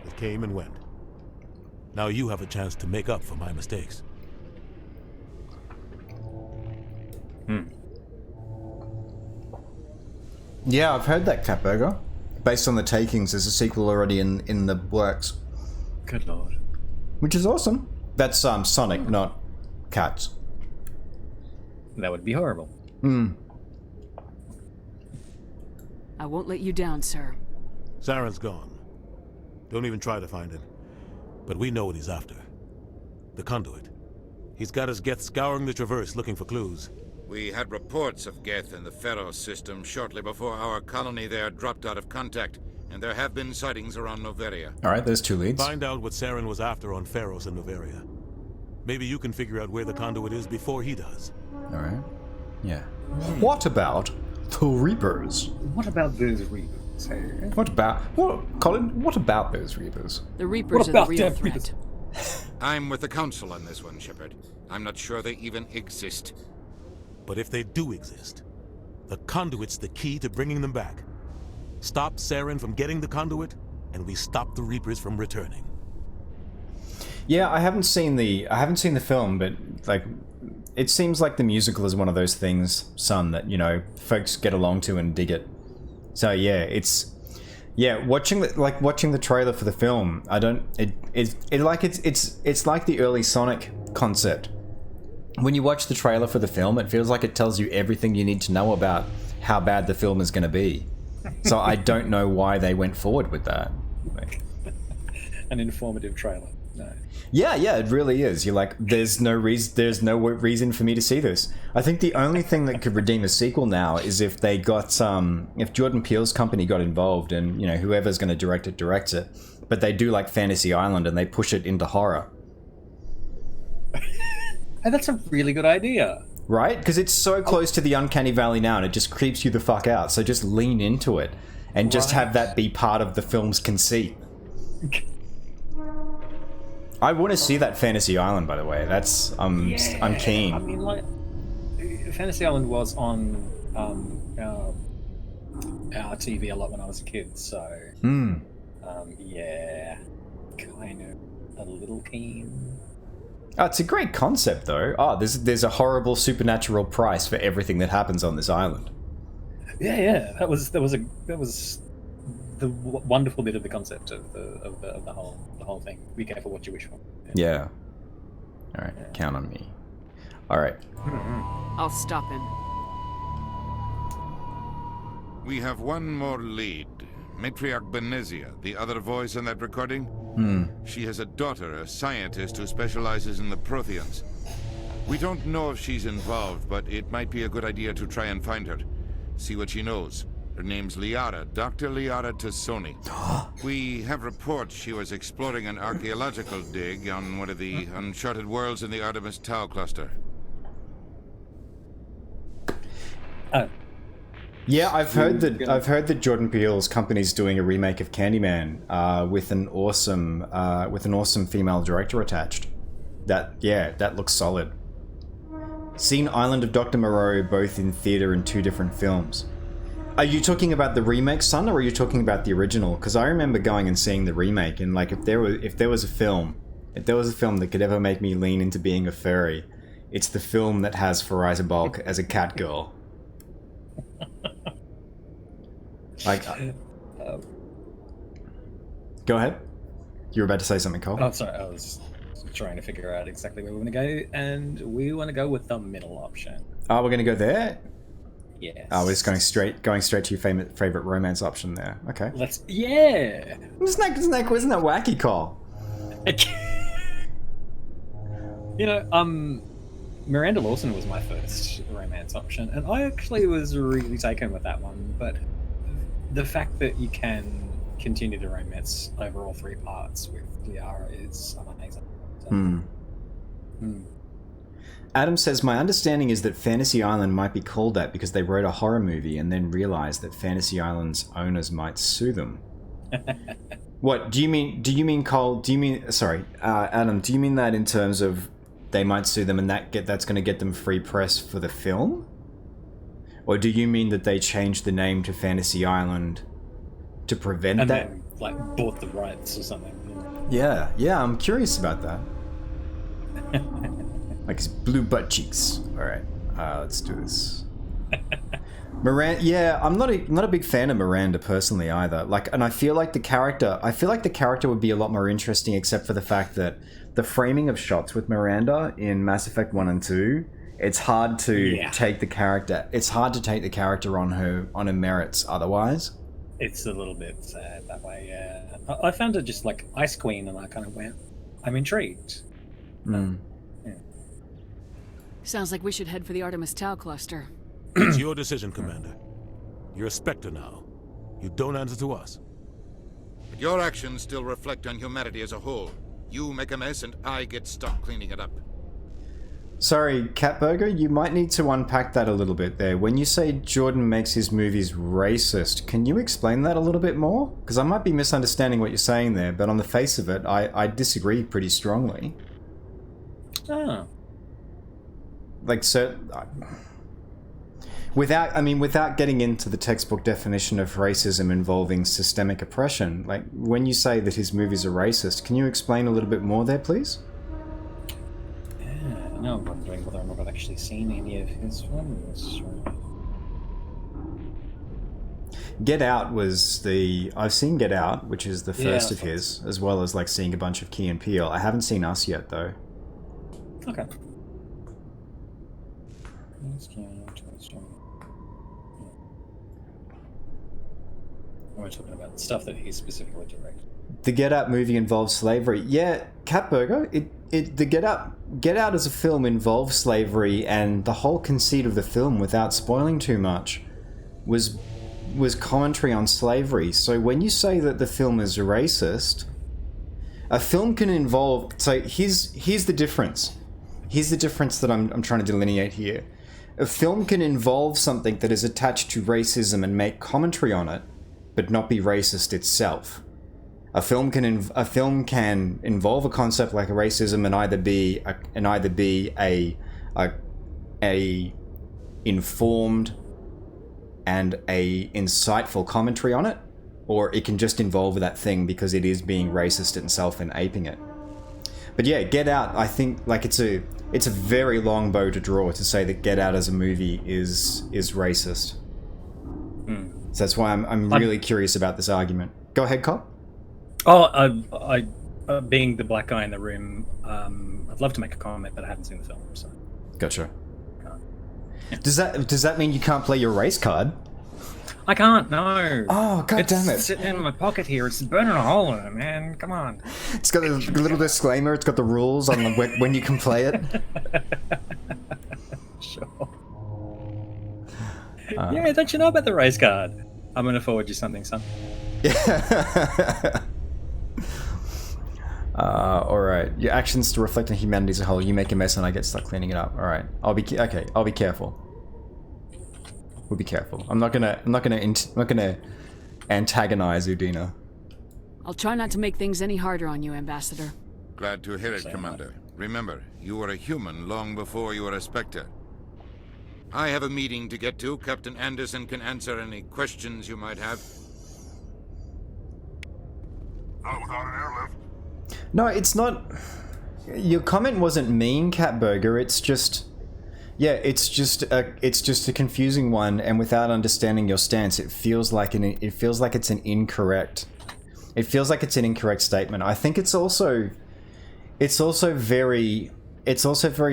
It came and went. Now you have a chance to make up for my mistakes. Yeah, I've heard that, Catburger. Based on the takings, there's a sequel already in the works. Good lord. Which is awesome. That's Sonic, not Cats. That would be horrible. I won't let you down, sir. Saren's gone. Don't even try to find him. But we know what he's after. The conduit. He's got his Geth scouring the Traverse looking for clues. We had reports of Geth in the Pharaoh system shortly before our colony there dropped out of contact, and there have been sightings around Noveria. Alright, there's two leads. Find out what Saren was after on Pharaohs and Noveria. Maybe you can figure out where the conduit is before he does. Alright. Yeah. What about the Reapers? What about those Reapers? Colin, what about those Reapers? The Reapers are the real threat. I'm with the Council on this one, Shepard. I'm not sure they even exist. But if they do exist, the conduit's the key to bringing them back. Stop Saren from getting the conduit, and we stop the Reapers from returning. Yeah, I haven't seen the film, but like, it seems like the musical is one of those things, son, that folks get along to and dig it. So yeah, watching the trailer for the film, it's like the early Sonic concept. When you watch the trailer for the film, it feels like it tells you everything you need to know about how bad the film is going to be. So I don't know why they went forward with that. An informative trailer. No. Yeah, it really is. You're like, there's no reason for me to see this. I think the only thing that could redeem a sequel now is if they got if Jordan Peele's company got involved and whoever's going to direct it directs it, but they do like Fantasy Island and they push it into horror. Hey, that's a really good idea. Right? Because it's so close to the uncanny valley now and it just creeps you the fuck out. So just lean into it and just have that be part of the film's conceit. I want to see that Fantasy Island, by the way. That's I'm keen. I mean, like, Fantasy Island was on our TV a lot when I was a kid, so yeah, kind of a little keen. Oh, it's a great concept, though. Oh, there's a horrible supernatural price for everything that happens on this island. Yeah, that was the wonderful bit of the concept of the whole thing. Be careful what you wish for. Yeah. All right, count on me. All right. I'll stop him. We have one more lead. Matriarch Benezia, the other voice in that recording. She has a daughter, a scientist who specializes in the Protheans. We don't know if she's involved, but it might be a good idea to try and find her. See what she knows. Her name's Liara, Dr. Liara Tassoni. We have reports she was exploring an archaeological dig on one of the uncharted worlds in the Artemis Tau cluster. Yeah, I've heard that Jordan Peele's company's doing a remake of Candyman with an awesome female director attached. That looks solid. Seen Island of Dr. Moreau both in theater in 2 different films. Are you talking about the remake, son, or are you talking about the original? Because I remember going and seeing the remake, and like if there was a film that could ever make me lean into being a furry, it's the film that has Fariza Balk as a cat girl. Like, go ahead. You were about to say something, Cole. Oh, sorry, I was trying to figure out exactly where we want to go, and we want to go with the middle option. Oh, we're going to go there? Yes. Oh, we're just going straight to your favorite romance option there. Okay. Yeah. Isn't that wacky, Cole? Miranda Lawson was my first romance option, and I actually was really taken with that one, but the fact that you can continue the romance over all 3 parts with Liara is amazing. So, Adam says, my understanding is that Fantasy Island might be called that because they wrote a horror movie and then realized that Fantasy Island's owners might sue them. What, do you mean, Cole, Adam, do you mean that in terms of they might sue them and that's going to get them free press for the film? Or do you mean that they changed the name to Fantasy Island to prevent and that? then, like, bought the rights or something. Yeah, I'm curious about that. Like his blue butt cheeks. All right, let's do this. Miranda, yeah, I'm not a big fan of Miranda personally either. Like, and I feel like the character would be a lot more interesting, except for the fact that the framing of shots with Miranda in Mass Effect 1 and 2, it's hard to take the character. It's hard to take the character on her merits otherwise. It's a little bit sad that way. Yeah, I found her just like Ice Queen, and I kind of went, I'm intrigued. Sounds like we should head for the Artemis Tau cluster. It's your decision, Commander. You're a Spectre now. You don't answer to us. But your actions still reflect on humanity as a whole. You make a mess and I get stuck cleaning it up. Sorry, Catburger, you might need to unpack that a little bit there. When you say Jordan makes his movies racist, can you explain that a little bit more? Because I might be misunderstanding what you're saying there, but on the face of it, I disagree pretty strongly. Oh. Like, so... Without getting into the textbook definition of racism involving systemic oppression, like, when you say that his movies are racist, can you explain a little bit more there, please? Yeah, now I'm wondering whether or not I've actually seen any of his films. Get Out was I've seen Get Out, which is the first of his, as well as, like, seeing a bunch of Key and Peele. I haven't seen Us yet, though. Okay. We're talking about stuff that he specifically directed. The Get Out movie involves slavery. Yeah, Catburger, the Get Out as a film involves slavery, and the whole conceit of the film, without spoiling too much, was commentary on slavery. So when you say that the film is racist, a film can involve... So here's the difference. Here's the difference that I'm trying to delineate here. A film can involve something that is attached to racism and make commentary on it, but not be racist itself. A film can involve a concept like racism and either be a informed and a insightful commentary on it, or it can just involve that thing because it is being racist itself and aping it. But yeah, Get Out, I think like it's a very long bow to draw to say that Get Out as a movie is racist. So that's why I'm really curious about this argument. Go ahead, Cop. Oh, I being the black guy in the room, I'd love to make a comment, but I haven't seen the film. So. Gotcha. Yeah. Does that mean you can't play your race card? I can't. No. Oh, god damn it! It's sitting in my pocket here. It's burning a hole in it, man. Come on. It's got a little disclaimer. It's got the rules on when you can play it. Sure. Yeah, don't you know about the race card? I'm gonna forward you something, son. Yeah. All right. Your actions to reflect on humanity as a whole. You make a mess and I get stuck cleaning it up. All right. I'll be careful. We'll be careful. I'm not gonna antagonize Udina. I'll try not to make things any harder on you, Ambassador. Glad to hear it, Commander. Remember, you were a human long before you were a Spectre. I have a meeting to get to. Captain Anderson can answer any questions you might have. Not without an airlift. No, it's not. Your comment wasn't mean, Catburger. It's just. Yeah, it's just a confusing one, and without understanding your stance, it feels like it's an incorrect statement. I think it's also very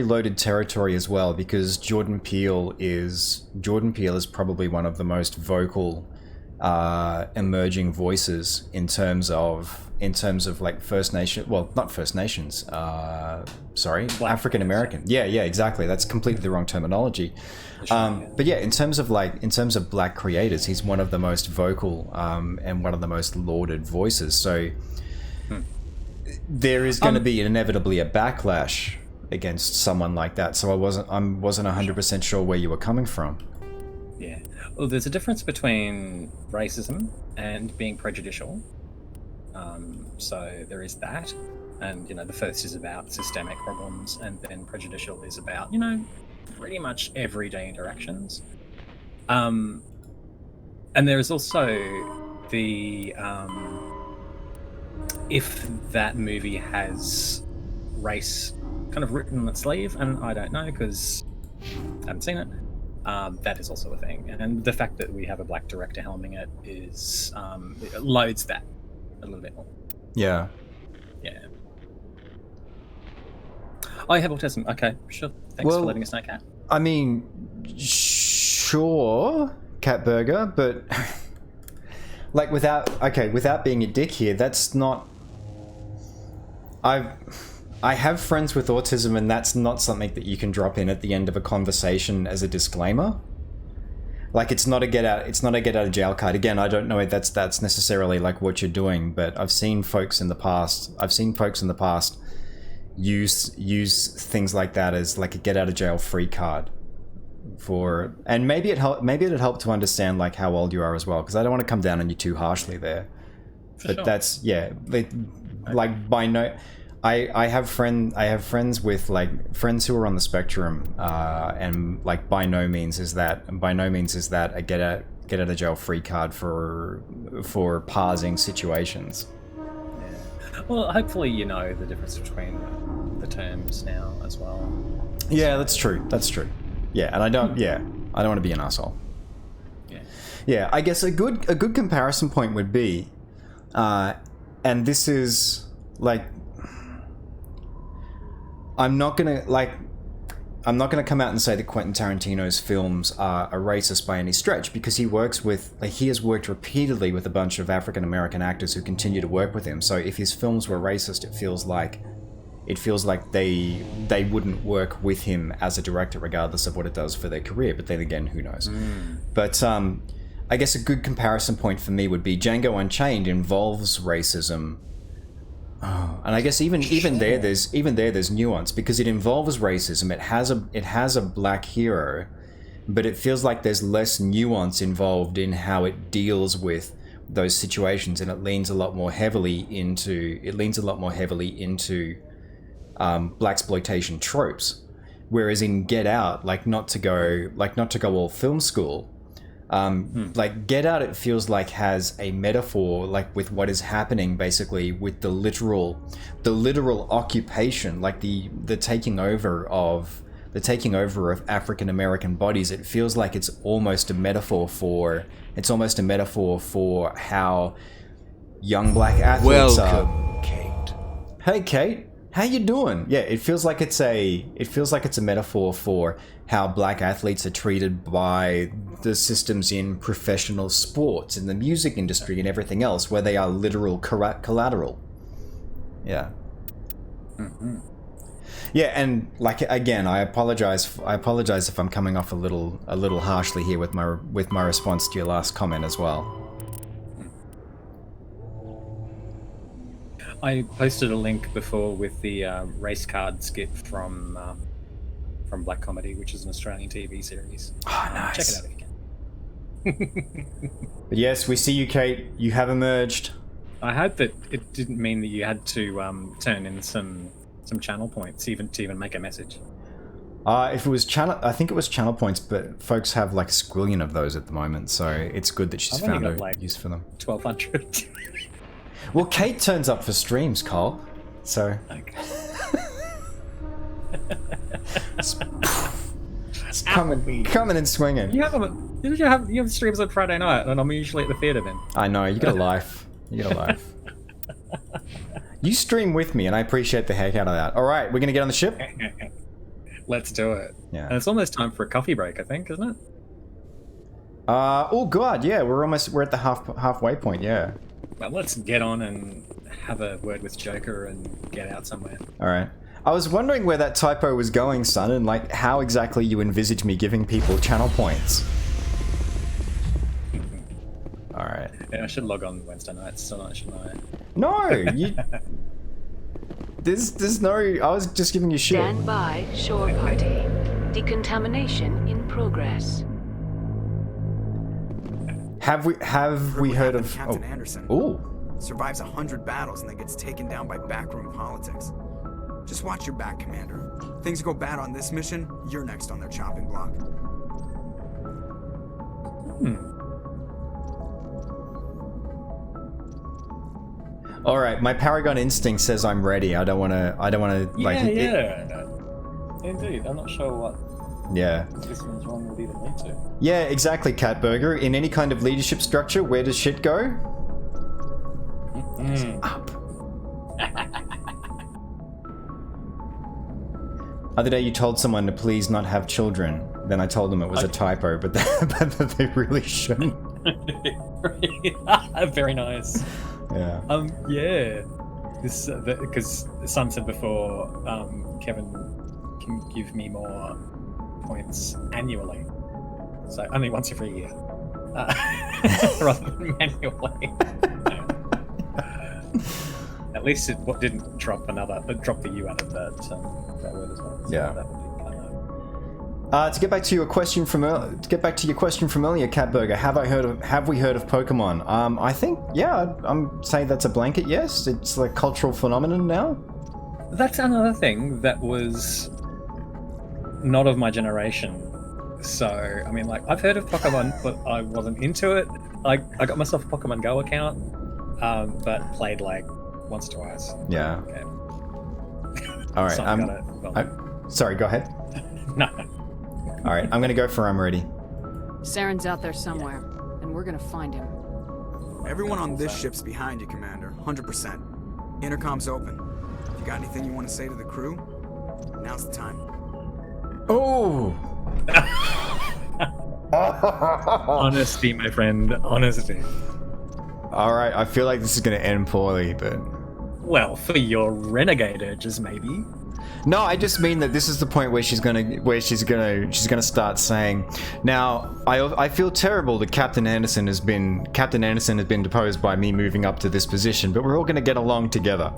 loaded territory as well, because Jordan Peele is probably one of the most vocal emerging voices in terms of like African American. Yeah, exactly. That's completely the wrong terminology. But yeah, in terms of black creators, he's one of the most vocal and one of the most lauded voices. So there is going to be inevitably a backlash against someone like that. So I wasn't 100% sure where you were coming from. Yeah. Well, there's a difference between racism and being prejudicial. So there is that, and the first is about systemic problems, and then prejudicial is about pretty much everyday interactions. And there is also the if that movie has race kind of written on its sleeve, and I don't know because I haven't seen it. That is also a thing, and the fact that we have a black director helming it is it loads that a little bit more. Yeah. I have autism. Okay, sure. Thanks for letting us know, Cat. I mean, sure, Catburger, but like without being a dick here, that's not. I have friends with autism, and that's not something that you can drop in at the end of a conversation as a disclaimer. Like, it's not a get out of jail card. Again, I don't know if that's necessarily like what you're doing, but I've seen folks in the past use things like that as like a get out of jail free card for, and maybe it'd help to understand like how old you are as well, because I don't want to come down on you too harshly there. But sure. That's like by no. I have friends with like friends who are on the spectrum, and like by no means is that a get out of jail free card for parsing situations. Yeah. Well, hopefully you know the difference between the terms now as well. Yeah, that's true. Yeah, and I don't want to be an asshole. Yeah. I guess a good comparison point would be, and this is like. I'm not gonna come out and say that Quentin Tarantino's films are racist by any stretch, because he has worked repeatedly with a bunch of African American actors who continue to work with him. So if his films were racist, it feels like they wouldn't work with him as a director, regardless of what it does for their career. But then again, who knows? But I guess a good comparison point for me would be Django Unchained involves racism. Oh, and I guess even there there's nuance, because it involves racism. It has a black hero, but it feels like there's less nuance involved in how it deals with those situations, and it leans a lot more heavily into blaxploitation tropes. Whereas in Get Out, not to go all film school, like Get Out, it feels like has a metaphor, like with what is happening basically with the literal occupation, like the taking over of African American bodies. It feels like it's almost a metaphor for how young black athletes are. Kate. Hey, Kate. How you doing? Yeah, it feels like it's a metaphor for how black athletes are treated by the systems in professional sports, in the music industry, and everything else, where they are literal collateral. Yeah. Mm-hmm. Yeah, and like again, I apologize if I'm coming off a little harshly here with my response to your last comment as well. I posted a link before with the race card skit from Black Comedy, which is an Australian TV series. Oh, nice. Check it out if you can. But yes, we see you, Kate. You have emerged. I hope that it didn't mean that you had to turn in some channel points to even make a message. If it was channel, I think it was channel points, but folks have like a squillion of those at the moment, so it's good that she's found a use for them. 1,200. Well, Kate turns up for streams, Cole. So. Okay. it's coming and swinging. You have streams on Friday night, and I'm usually at the theatre then. I know, you got a life. You stream with me, and I appreciate the heck out of that. All right, we're gonna get on the ship. Let's do it. Yeah. And it's almost time for a coffee break, I think, isn't it? Oh god, yeah, we're at the halfway point. Yeah. Well, let's get on and have a word with Joker and get out somewhere. All right. I was wondering where that typo was going, son, and like how exactly you envisage me giving people channel points. All right. Yeah, I should log on Wednesday nights tonight, shouldn't I? No, you. There's no. I was just giving you shit. Stand by, shore party. Decontamination in progress. Have we heard of Captain Anderson? Ooh. Survives 100 battles and then gets taken down by backroom politics. Just watch your back, Commander. Things go bad on this mission, you're next on their chopping block. All right, my Paragon instinct says I'm ready. I don't want to like. Yeah. Indeed, I'm not sure what. Yeah. This one's wrong with either me too. Yeah, exactly, Catburger. In any kind of leadership structure, where does shit go? Up. Other day you told someone to please not have children. Then I told them it was a typo, but they really shouldn't. Very nice. Yeah. Yeah. This because Sun said before, Kevin can give me more points annually, so only once every year, rather than manually. At least it didn't drop the U out of that word as well. So yeah. That would be kind of... To get back to your question from earlier, Catburger, have we heard of Pokemon? I think I'm saying that's a blanket yes. It's like cultural phenomenon now. That's another thing that was not of my generation. So I mean, like I've heard of Pokemon, but I wasn't into it. I got myself a Pokemon Go account, but played like once or twice. Yeah. Okay. All right. Sorry. Go ahead. No. All right. I'm gonna go for I'm ready. Saren's out there somewhere, and we're gonna find him. Everyone on this ship's behind you, Commander. 100%. Intercom's open. If you got anything you want to say to the crew, now's the time. Oh. Honesty, my friend. Honesty. All right. I feel like this is gonna end poorly, but. Well, for your renegade urges, maybe. No, I just mean that this is the point where she's gonna start saying, now I feel terrible that Captain Anderson has been deposed by me moving up to this position, but we're all gonna get along together.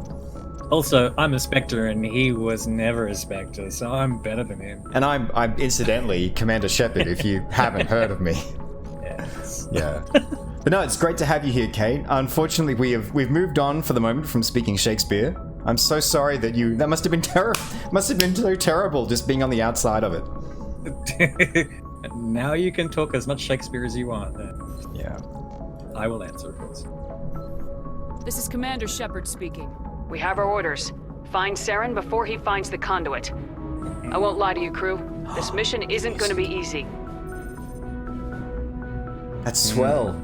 Also, I'm a Spectre and he was never a Spectre, so I'm better than him. And I'm incidentally Commander Shepard, if you haven't heard of me. Yes. Yeah. But no, it's great to have you here, Kate. Unfortunately, we've moved on for the moment from speaking Shakespeare. I'm so sorry that that must have been must have been so terrible just being on the outside of it. Now you can talk as much Shakespeare as you want. Yeah. I will answer, of course. This is Commander Shepard speaking. We have our orders. Find Saren before he finds the conduit. I won't lie to you, crew. This mission isn't going to be easy. That's swell.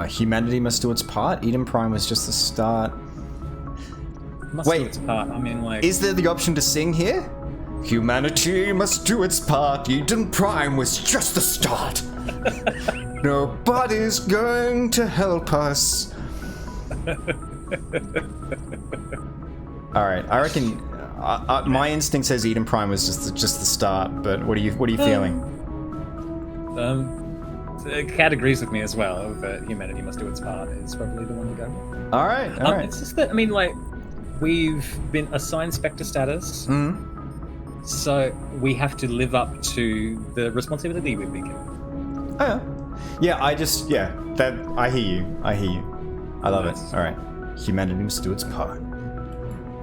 Humanity must do its part. Eden Prime was just the start. Must do its part. I mean, like... Is there the option to sing here? Humanity must do its part. Eden Prime was just the start. Nobody's going to help us. Alright, I reckon... my instinct says Eden Prime was just the start, but what are you feeling? Cat agrees with me as well, but humanity must do its part is probably the one to go with. Alright. It's just that, I mean, like, we've been assigned Spectre status, so we have to live up to the responsibility we've been given. Oh, yeah, I hear you. I love it. Alright. Humanity must do its part.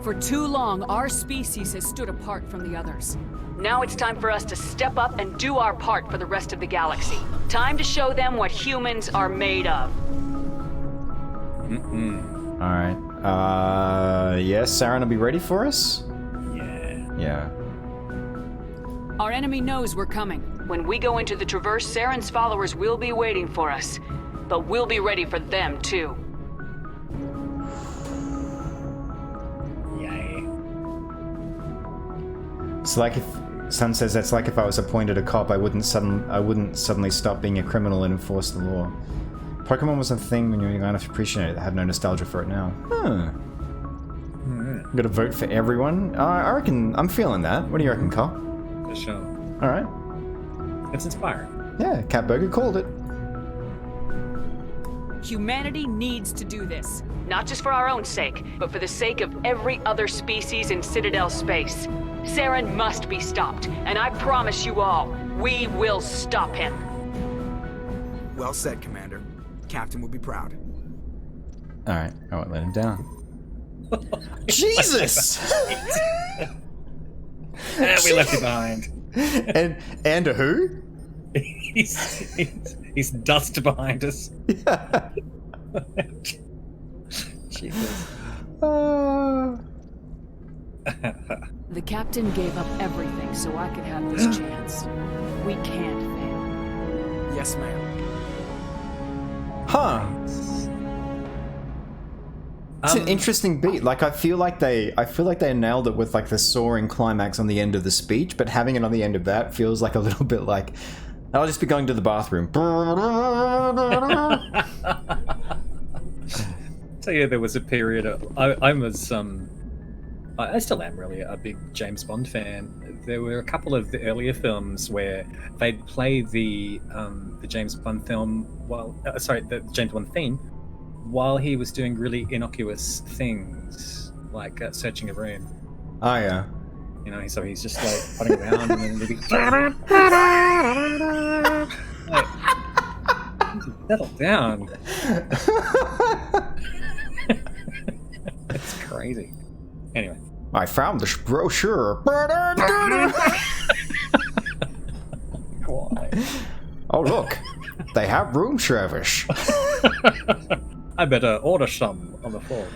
For too long, our species has stood apart from the others. Now it's time for us to step up and do our part for the rest of the galaxy. Time to show them what humans are made of. Alright. Yes, Saren will be ready for us? Yeah. Our enemy knows we're coming. When we go into the Traverse, Saren's followers will be waiting for us. But we'll be ready for them, too. It's like if Sun says that's like if I was appointed a cop, I wouldn't suddenly stop being a criminal and enforce the law. Pokemon was a thing when you were young enough to appreciate it. I have no nostalgia for it now. I'm gonna vote for everyone. I reckon I'm feeling that. What do you reckon, Carl? For sure. All right. It's inspiring. Yeah, Cat Burger called it. Humanity needs to do this. Not just for our own sake, but for the sake of every other species in Citadel space. Saren must be stopped, and I promise you all, we will stop him. Well said, Commander. Captain will be proud. Alright, I won't let him down. Jesus! We left him behind. And a who? He's dust behind us. Yeah. Jesus. The captain gave up everything so I could have this chance. We can't fail. Yes, ma'am. Huh. It's an interesting beat. Like I feel like they nailed it with like the soaring climax on the end of the speech, but having it on the end of that feels like a little bit like I'll just be going to the bathroom. Tell you, there was a period I still am really a big James Bond fan. There were a couple of the earlier films where they'd play the James Bond film the James Bond theme while he was doing really innocuous things like searching a room. Oh yeah. You know, so he's just like putting around and then he'd be like, settle down. It's crazy. Anyway. I found this brochure. Why? Oh look, they have room service. I better order some on the phone.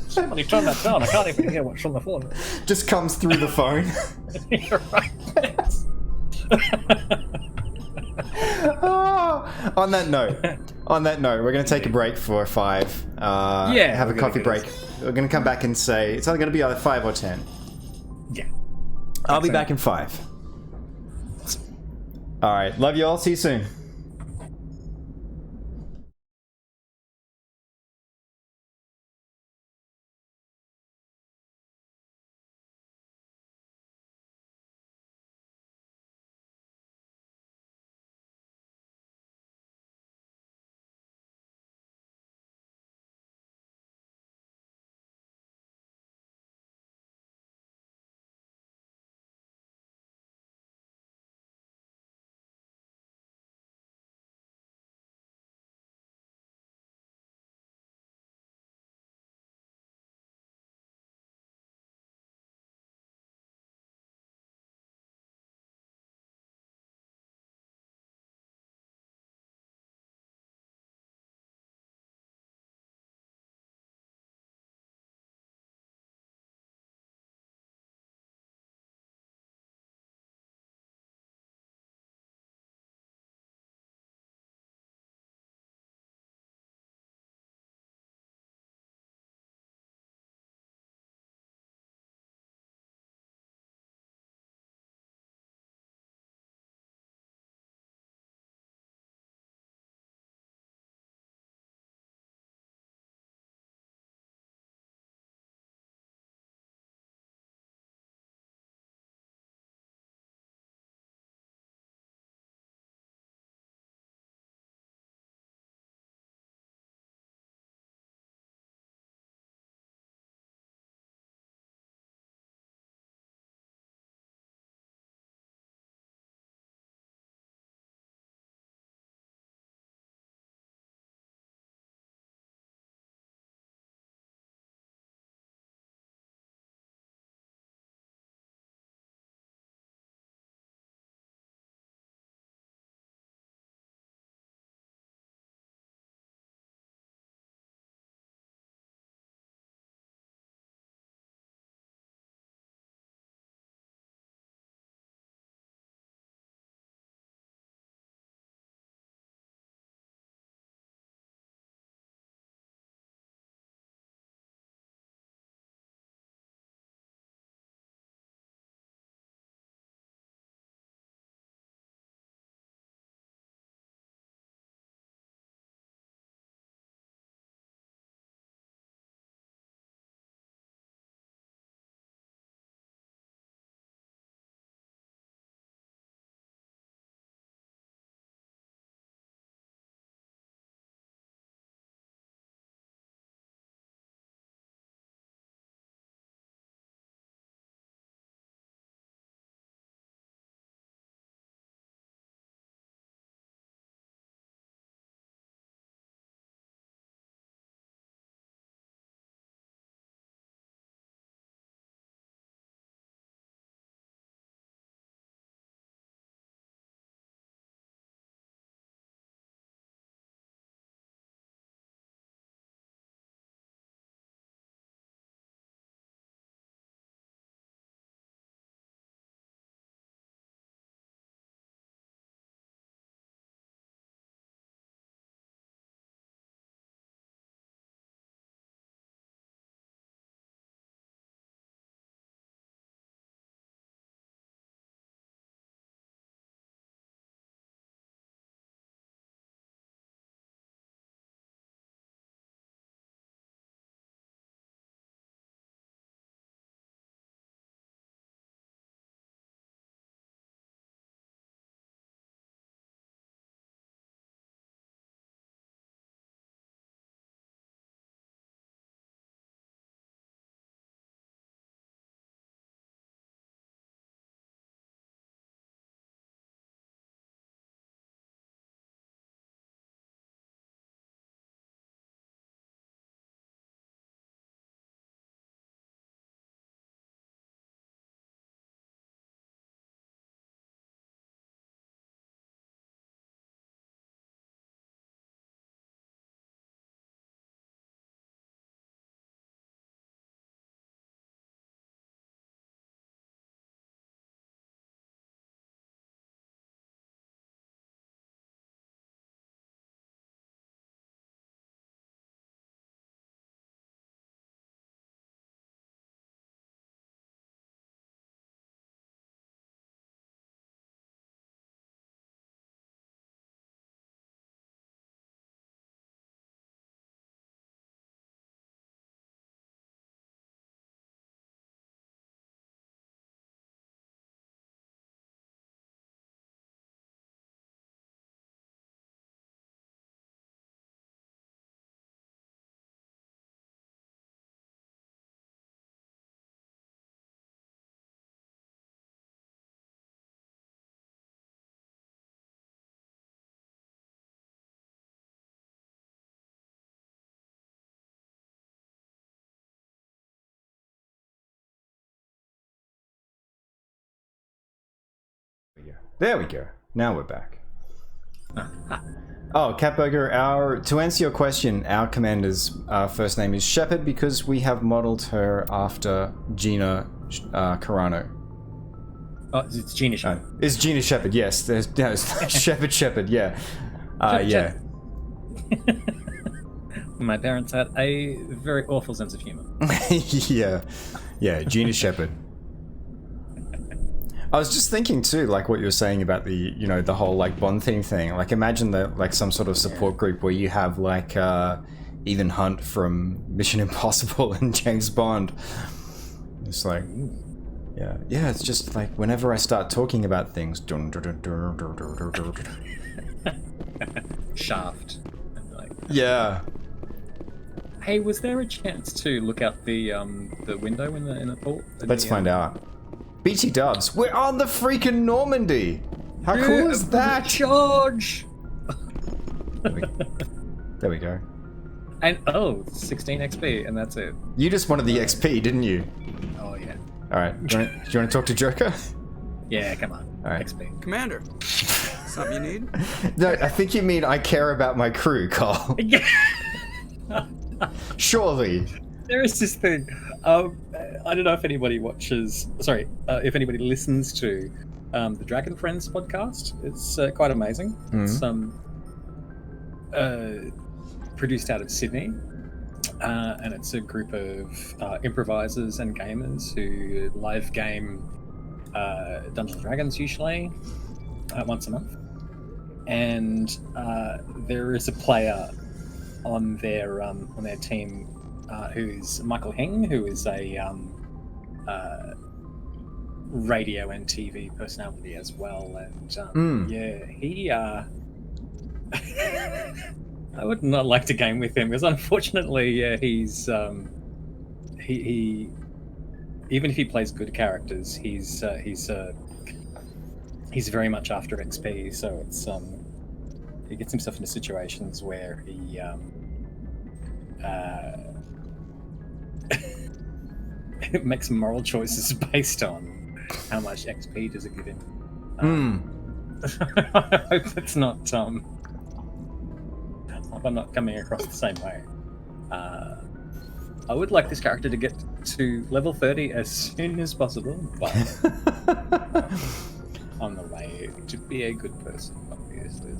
Somebody turn that down. I can't even hear what's on the phone. Just comes through the phone. You're right. On that note, we're going to take a break for 5. Have a coffee break. We're going to come back and say it's either going to be either 5 or 10. Yeah. I'll be back in 5. All right. Love you all. See you soon. There we go. Now we're back. Oh, Catburger, to answer your question, our commander's first name is Shepard because we have modeled her after Gina Carano. Oh, it's Gina Shepard. It's Gina Shepard, yes. It's Shepard, yeah. Yeah. My parents had a very awful sense of humor. Yeah, Gina Shepard. I was just thinking too, like what you were saying about the, the whole like Bond theme thing. Like imagine that, like some sort of support group where you have like Ethan Hunt from Mission Impossible and James Bond. It's like, yeah, it's just like whenever I start talking about things, Shaft. Yeah. Hey, was there a chance to look out the window in the port? Let's find out. BT Dubs, we're on the freaking Normandy! How cool is that? Charge! There we go. And 16 XP, and that's it. You just wanted the XP, didn't you? Oh yeah. Alright, do you want to talk to Joker? Yeah, come on. Alright. XP. Commander, something you need? No, I think you mean I care about my crew, Carl. Surely. There is this thing. I don't know if anybody watches. Sorry, if anybody listens to the Dragon Friends podcast. It's quite amazing. It's produced out of Sydney, and it's a group of improvisers and gamers who live game Dungeons and Dragons usually once a month. And there is a player on their team who's Michael Hing, who is a radio and TV personality as well, and he I would not like to game with him because unfortunately he's he even if he plays good characters, he's very much after XP, so it's he gets himself into situations where he makes moral choices based on how much XP does it give him. I hope it's not I'm not coming across the same way. I would like this character to get to level 30 as soon as possible, but on the way to be a good person, obviously.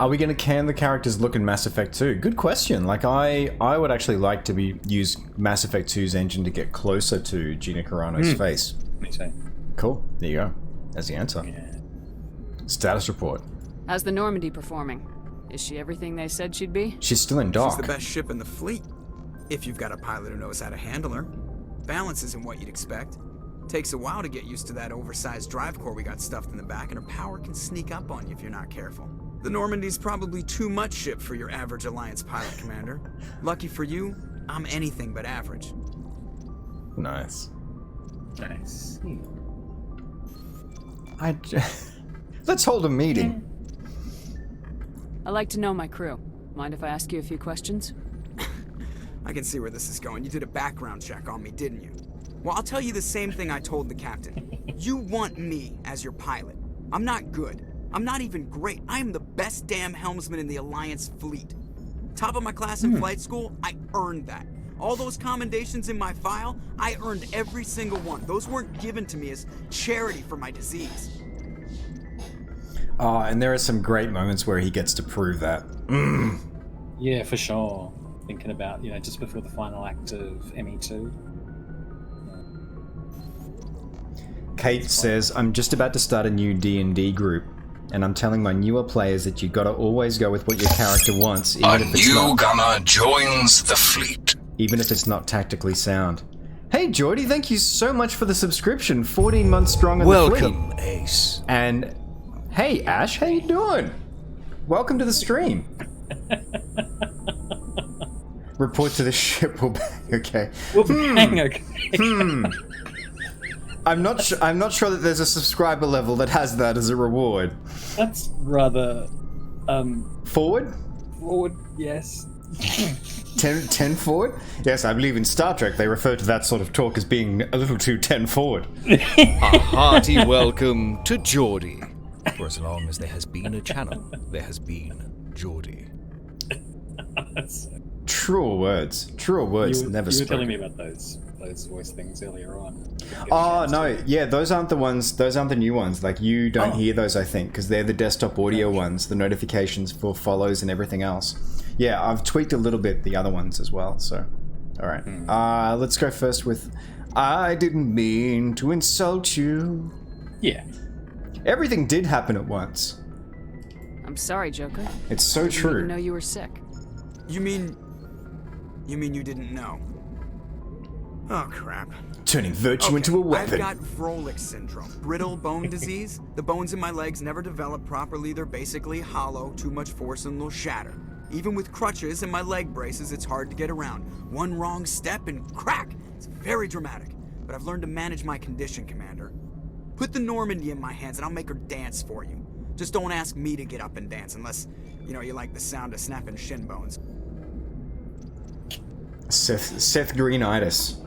Are we going to can the character's look in Mass Effect 2? Good question. Like, I would actually like to use Mass Effect 2's engine to get closer to Gina Carano's face. Me too. Cool. There you go. That's the answer. Yeah. Status report. How's the Normandy performing? Is she everything they said she'd be? She's still in dock. She's the best ship in the fleet. If you've got a pilot who knows how to handle her. Balance isn't what you'd expect. Takes a while to get used to that oversized drive core we got stuffed in the back, and her power can sneak up on you if you're not careful. The Normandy's probably too much ship for your average Alliance pilot, Commander. Lucky for you, I'm anything but average. Nice. Nice. Let's hold a meeting. I like to know my crew. Mind if I ask you a few questions? I can see where this is going. You did a background check on me, didn't you? Well, I'll tell you the same thing I told the captain. You want me as your pilot. I'm not good. I'm not even great. I am the best damn helmsman in the Alliance fleet. Top of my class in flight school, I earned that. All those commendations in my file, I earned every single one. Those weren't given to me as charity for my disease. Oh, and there are some great moments where he gets to prove that. Yeah, for sure. Thinking about, just before the final act of ME2. Kate says, I'm just about to start a new D&D group, and I'm telling my newer players that you gotta always go with what your character wants, even if it's not... A newcomer joins the fleet. Even if it's not tactically sound. Hey, Geordie, thank you so much for the subscription. 14 months strong in the fleet. Welcome, Ace. And, hey, Ash, how you doing? Welcome to the stream. Report to the ship. We'll bang, okay. We'll bang, okay. I'm not sure that there's a subscriber level that has that as a reward. That's rather forward? Forward, yes. 10 forward? Yes, I believe in Star Trek they refer to that sort of talk as being a little too 10 forward. A hearty welcome to Geordie. For as long as there has been a channel, there has been Geordie. Truer words. Truer words never spoken. You were spoken. telling me about those voice things earlier on. Oh, no. Yeah, those aren't the ones. Those aren't the new ones. Like, you don't hear those, I think, because they're the desktop audio ones, the notifications for follows and everything else. Yeah, I've tweaked a little bit the other ones as well, so... Alright. Let's go first with... I didn't mean to insult you. Yeah. Everything did happen at once. I'm sorry, Joker. It's so I didn't true. even know you were sick. You mean you didn't know? Oh, crap. Turning virtue into a weapon. I've got Vrolik syndrome, brittle bone disease. The bones in my legs never develop properly. They're basically hollow, too much force and they'll shatter. Even with crutches and my leg braces, it's hard to get around. One wrong step and crack! It's very dramatic. But I've learned to manage my condition, Commander. Put the Normandy in my hands and I'll make her dance for you. Just don't ask me to get up and dance unless, you like the sound of snapping shin bones. Seth Greenitis.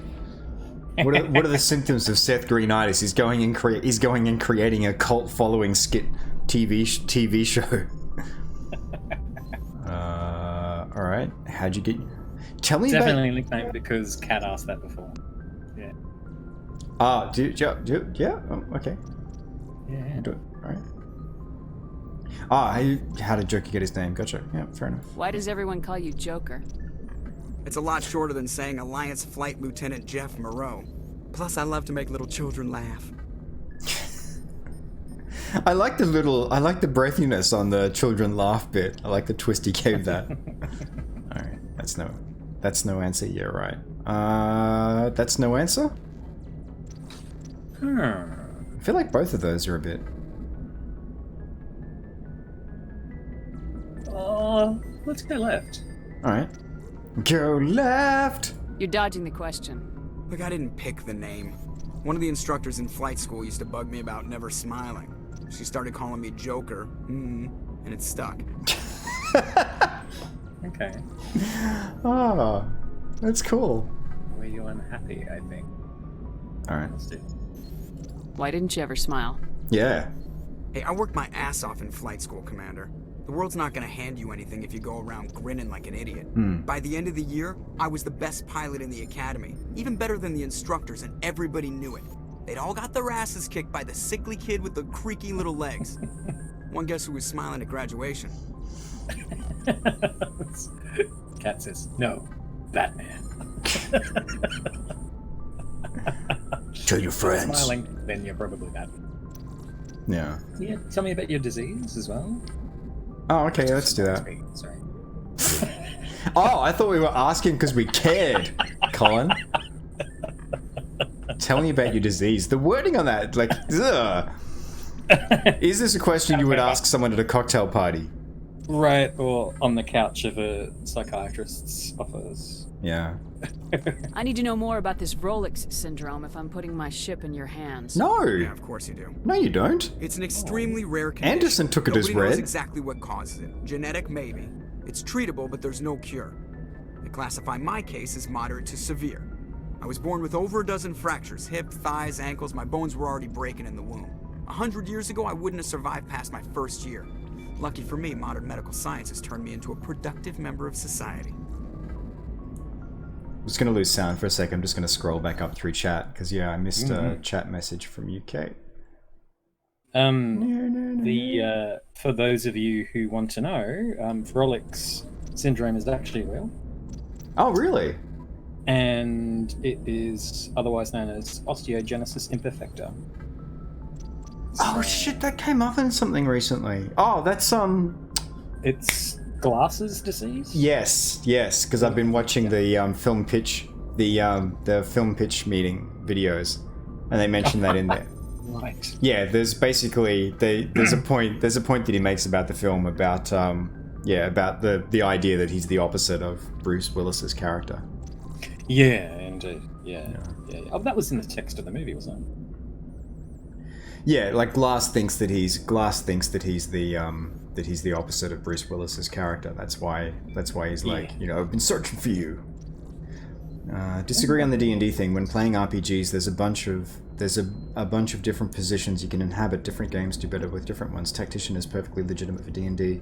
What are the symptoms of Seth Greenitis? He's going and creating a cult following skit TV show. All right. How'd you get? Tell me Definitely nicknamed because Kat asked that before. Yeah. Yeah. Oh, okay. Yeah. Do it. All right. How did Joker get his name? Gotcha. Yeah, fair enough. Why does everyone call you Joker? It's a lot shorter than saying Alliance Flight Lieutenant Jeff Moreau. Plus, I love to make little children laugh. I like the breathiness on the children laugh bit. I like the twist he gave that. All right, that's no answer. Yeah, right. That's no answer. I feel like both of those are a bit. Let's go left. All right. Go left! You're dodging the question. Look, I didn't pick the name. One of the instructors in flight school used to bug me about never smiling. She started calling me Joker, and it stuck. Okay. Oh, that's cool. Were you unhappy, I think? Alright. Let's do it. Why didn't you ever smile? Yeah. Hey, I worked my ass off in flight school, Commander. The world's not gonna hand you anything if you go around grinning like an idiot. By the end of the year, I was the best pilot in the academy, even better than the instructors, and everybody knew it. They'd all got their asses kicked by the sickly kid with the creaky little legs. One guess who was smiling at graduation? Kat says, no, Batman. Tell your friends. Smiling, then you're probably Batman. Yeah. Yeah, tell me about your disease as well. Oh, okay, let's do that. Sorry. Oh, I thought we were asking because we cared, Colin. Tell me about your disease. The wording on that, like, ugh. Is this a question you would ask someone at a cocktail party? Right, or on the couch of a psychiatrist's office. Yeah. I need to know more about this Vrolik syndrome if I'm putting my ship in your hands. No. Yeah, of course you do. No, you don't. It's an extremely rare condition. Anderson took it as Nobody knows read. exactly what causes it. Genetic, maybe. It's treatable, but there's no cure. They classify my case as moderate to severe. I was born with over a dozen fractures, hip, thighs, ankles. My bones were already breaking in the womb. 100 years ago, I wouldn't have survived past my first year. Lucky for me, modern medical science has turned me into a productive member of society. I'm just going to lose sound for a second. I'm just going to scroll back up through chat because, yeah, I missed a chat message from UK. For those of you who want to know, Vrolik's syndrome is actually real. Oh, really? And it is otherwise known as osteogenesis imperfecta. Oh shit, that came up in something recently. Oh, that's It's glasses disease? Yes, because I've been watching the film pitch meeting videos, and they mentioned that in there. Right. Yeah, there's basically there's a point that he makes about the film about about the idea that he's the opposite of Bruce Willis's character. Yeah, indeed. Yeah. Oh, that was in the text of the movie, wasn't it? Yeah, like Glass thinks that he's the opposite of Bruce Willis's character. That's why he's like, you know, I've been searching for you. Disagree on the D&D thing. When playing RPGs, there's a bunch of different positions you can inhabit. Different games do better with different ones. Tactician is perfectly legitimate for D&D.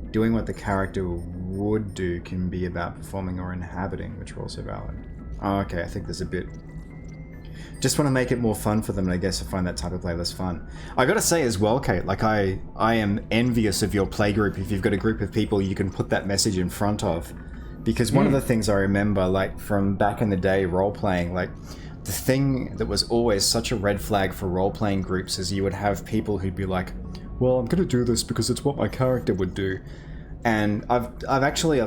Doing what the character would do can be about performing or inhabiting, which are also valid. Oh, okay, I think there's a bit... Just want to make it more fun for them, and I guess I find that type of play less fun. I gotta say as well, Kate, like I am envious of your playgroup if you've got a group of people you can put that message in front of. Because one of the things I remember, like, from back in the day role-playing, like, the thing that was always such a red flag for role-playing groups is you would have people who'd be like, well, I'm gonna do this because it's what my character would do. And I've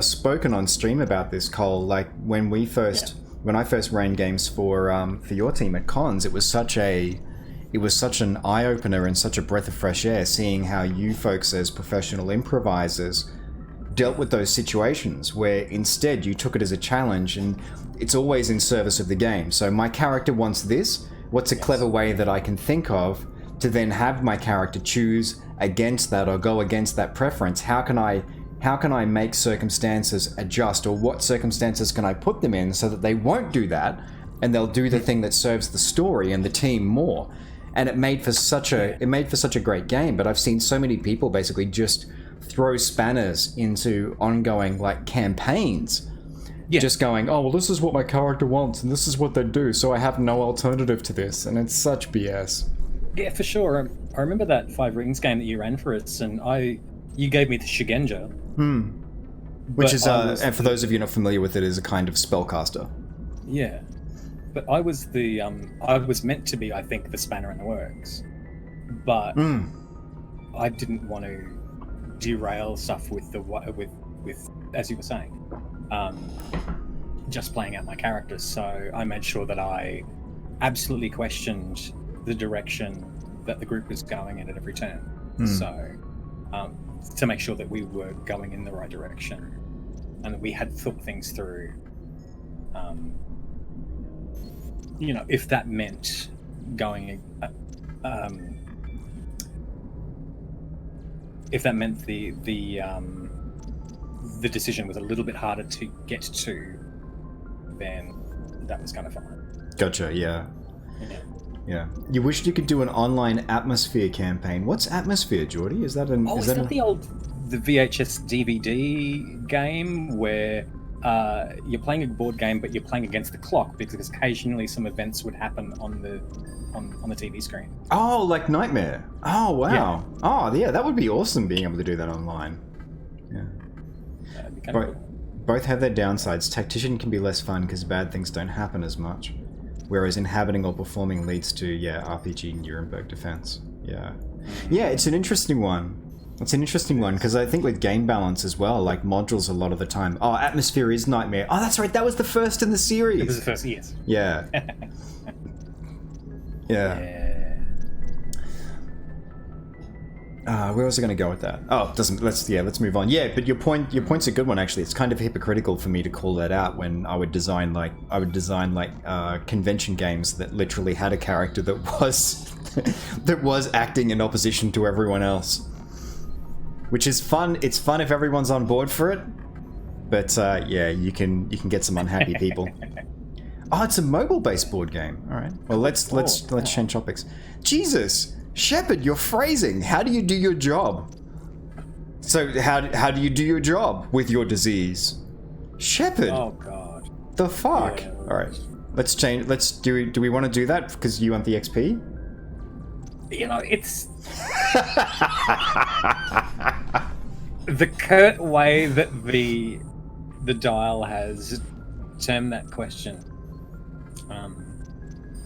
spoken on stream about this, Cole, like, when I first ran games for your team at cons, it was such an eye-opener and such a breath of fresh air seeing how you folks as professional improvisers dealt with those situations where instead you took it as a challenge, and it's always in service of the game. So my character wants this, what's a clever way that I can think of to then have my character choose against that or go against that preference? How can I make circumstances adjust, or what circumstances can I put them in so that they won't do that and they'll do the thing that serves the story and the team more? And it made for such a great game. But I've seen so many people basically just throw spanners into ongoing like campaigns, just going, oh well, this is what my character wants and this is what they do, so I have no alternative to this, and it's such BS. Yeah, for sure. I remember that 5 Rings game that you ran for us, and you gave me the Shigenja. Which is, and for those of you not familiar with it, is a kind of spellcaster. Yeah, but I was I was meant to be, I think, the spanner in the works, but I didn't want to derail stuff with as you were saying, just playing out my characters. So I made sure that I absolutely questioned the direction that the group was going in at every turn. So to make sure that we were going in the right direction and that we had thought things through. You know, if that meant going, if that meant the decision was a little bit harder to get to, then that was kind of fun. Gotcha. Yeah. You wished you could do an online Atmosphere campaign. What's Atmosphere, Geordie? Is that the VHS DVD game where you're playing a board game, but you're playing against the clock because occasionally some events would happen on the TV screen. Oh, like Nightmare. Oh, wow. Yeah. Oh, yeah, that would be awesome being able to do that online. Yeah. That'd be kind of cool. Both have their downsides. Tactician can be less fun because bad things don't happen as much, whereas inhabiting or performing leads to, RPG Nuremberg defense. Yeah. Yeah, it's an interesting one. It's an interesting one because I think with game balance as well, like modules a lot of the time. Oh, Atmosphere is Nightmare. Oh, that's right. That was the first in the series. It was the first, yes. Yeah. Where was I going to go with that? Oh, let's move on. Yeah, but your point's a good one actually. It's kind of hypocritical for me to call that out when I would design convention games that literally had a character that was acting in opposition to everyone else. Which is fun. It's fun if everyone's on board for it. But you can get some unhappy people. Oh, it's a mobile-based board game. All right. Well, let's change topics. Jesus, Shepard, your phrasing. How do you do your job? So how do you do your job with your disease, Shepard? Oh God. The fuck. Yeah. All right. Let's change. Do we want to do that because you want the XP? You know, it's the curt way that the dial has termed that question.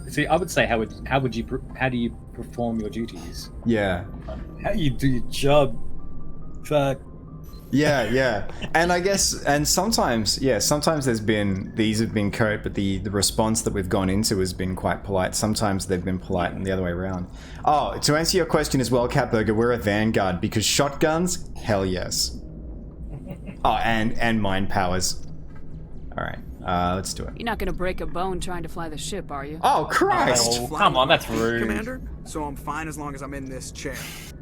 See, I would say, how do you perform your duties? Yeah. How you do your job? Fuck. Yeah. And I guess, and sometimes these have been curt, but the response that we've gone into has been quite polite. Sometimes they've been polite and the other way around. Oh, to answer your question as well, Catburger, we're a vanguard because shotguns, hell yes. Oh, and mind powers. All right. Let's do it. You're not gonna break a bone trying to fly the ship, are you? Oh, Christ! Oh, come on, that's rude. Commander? So I'm fine as long as I'm in this chair.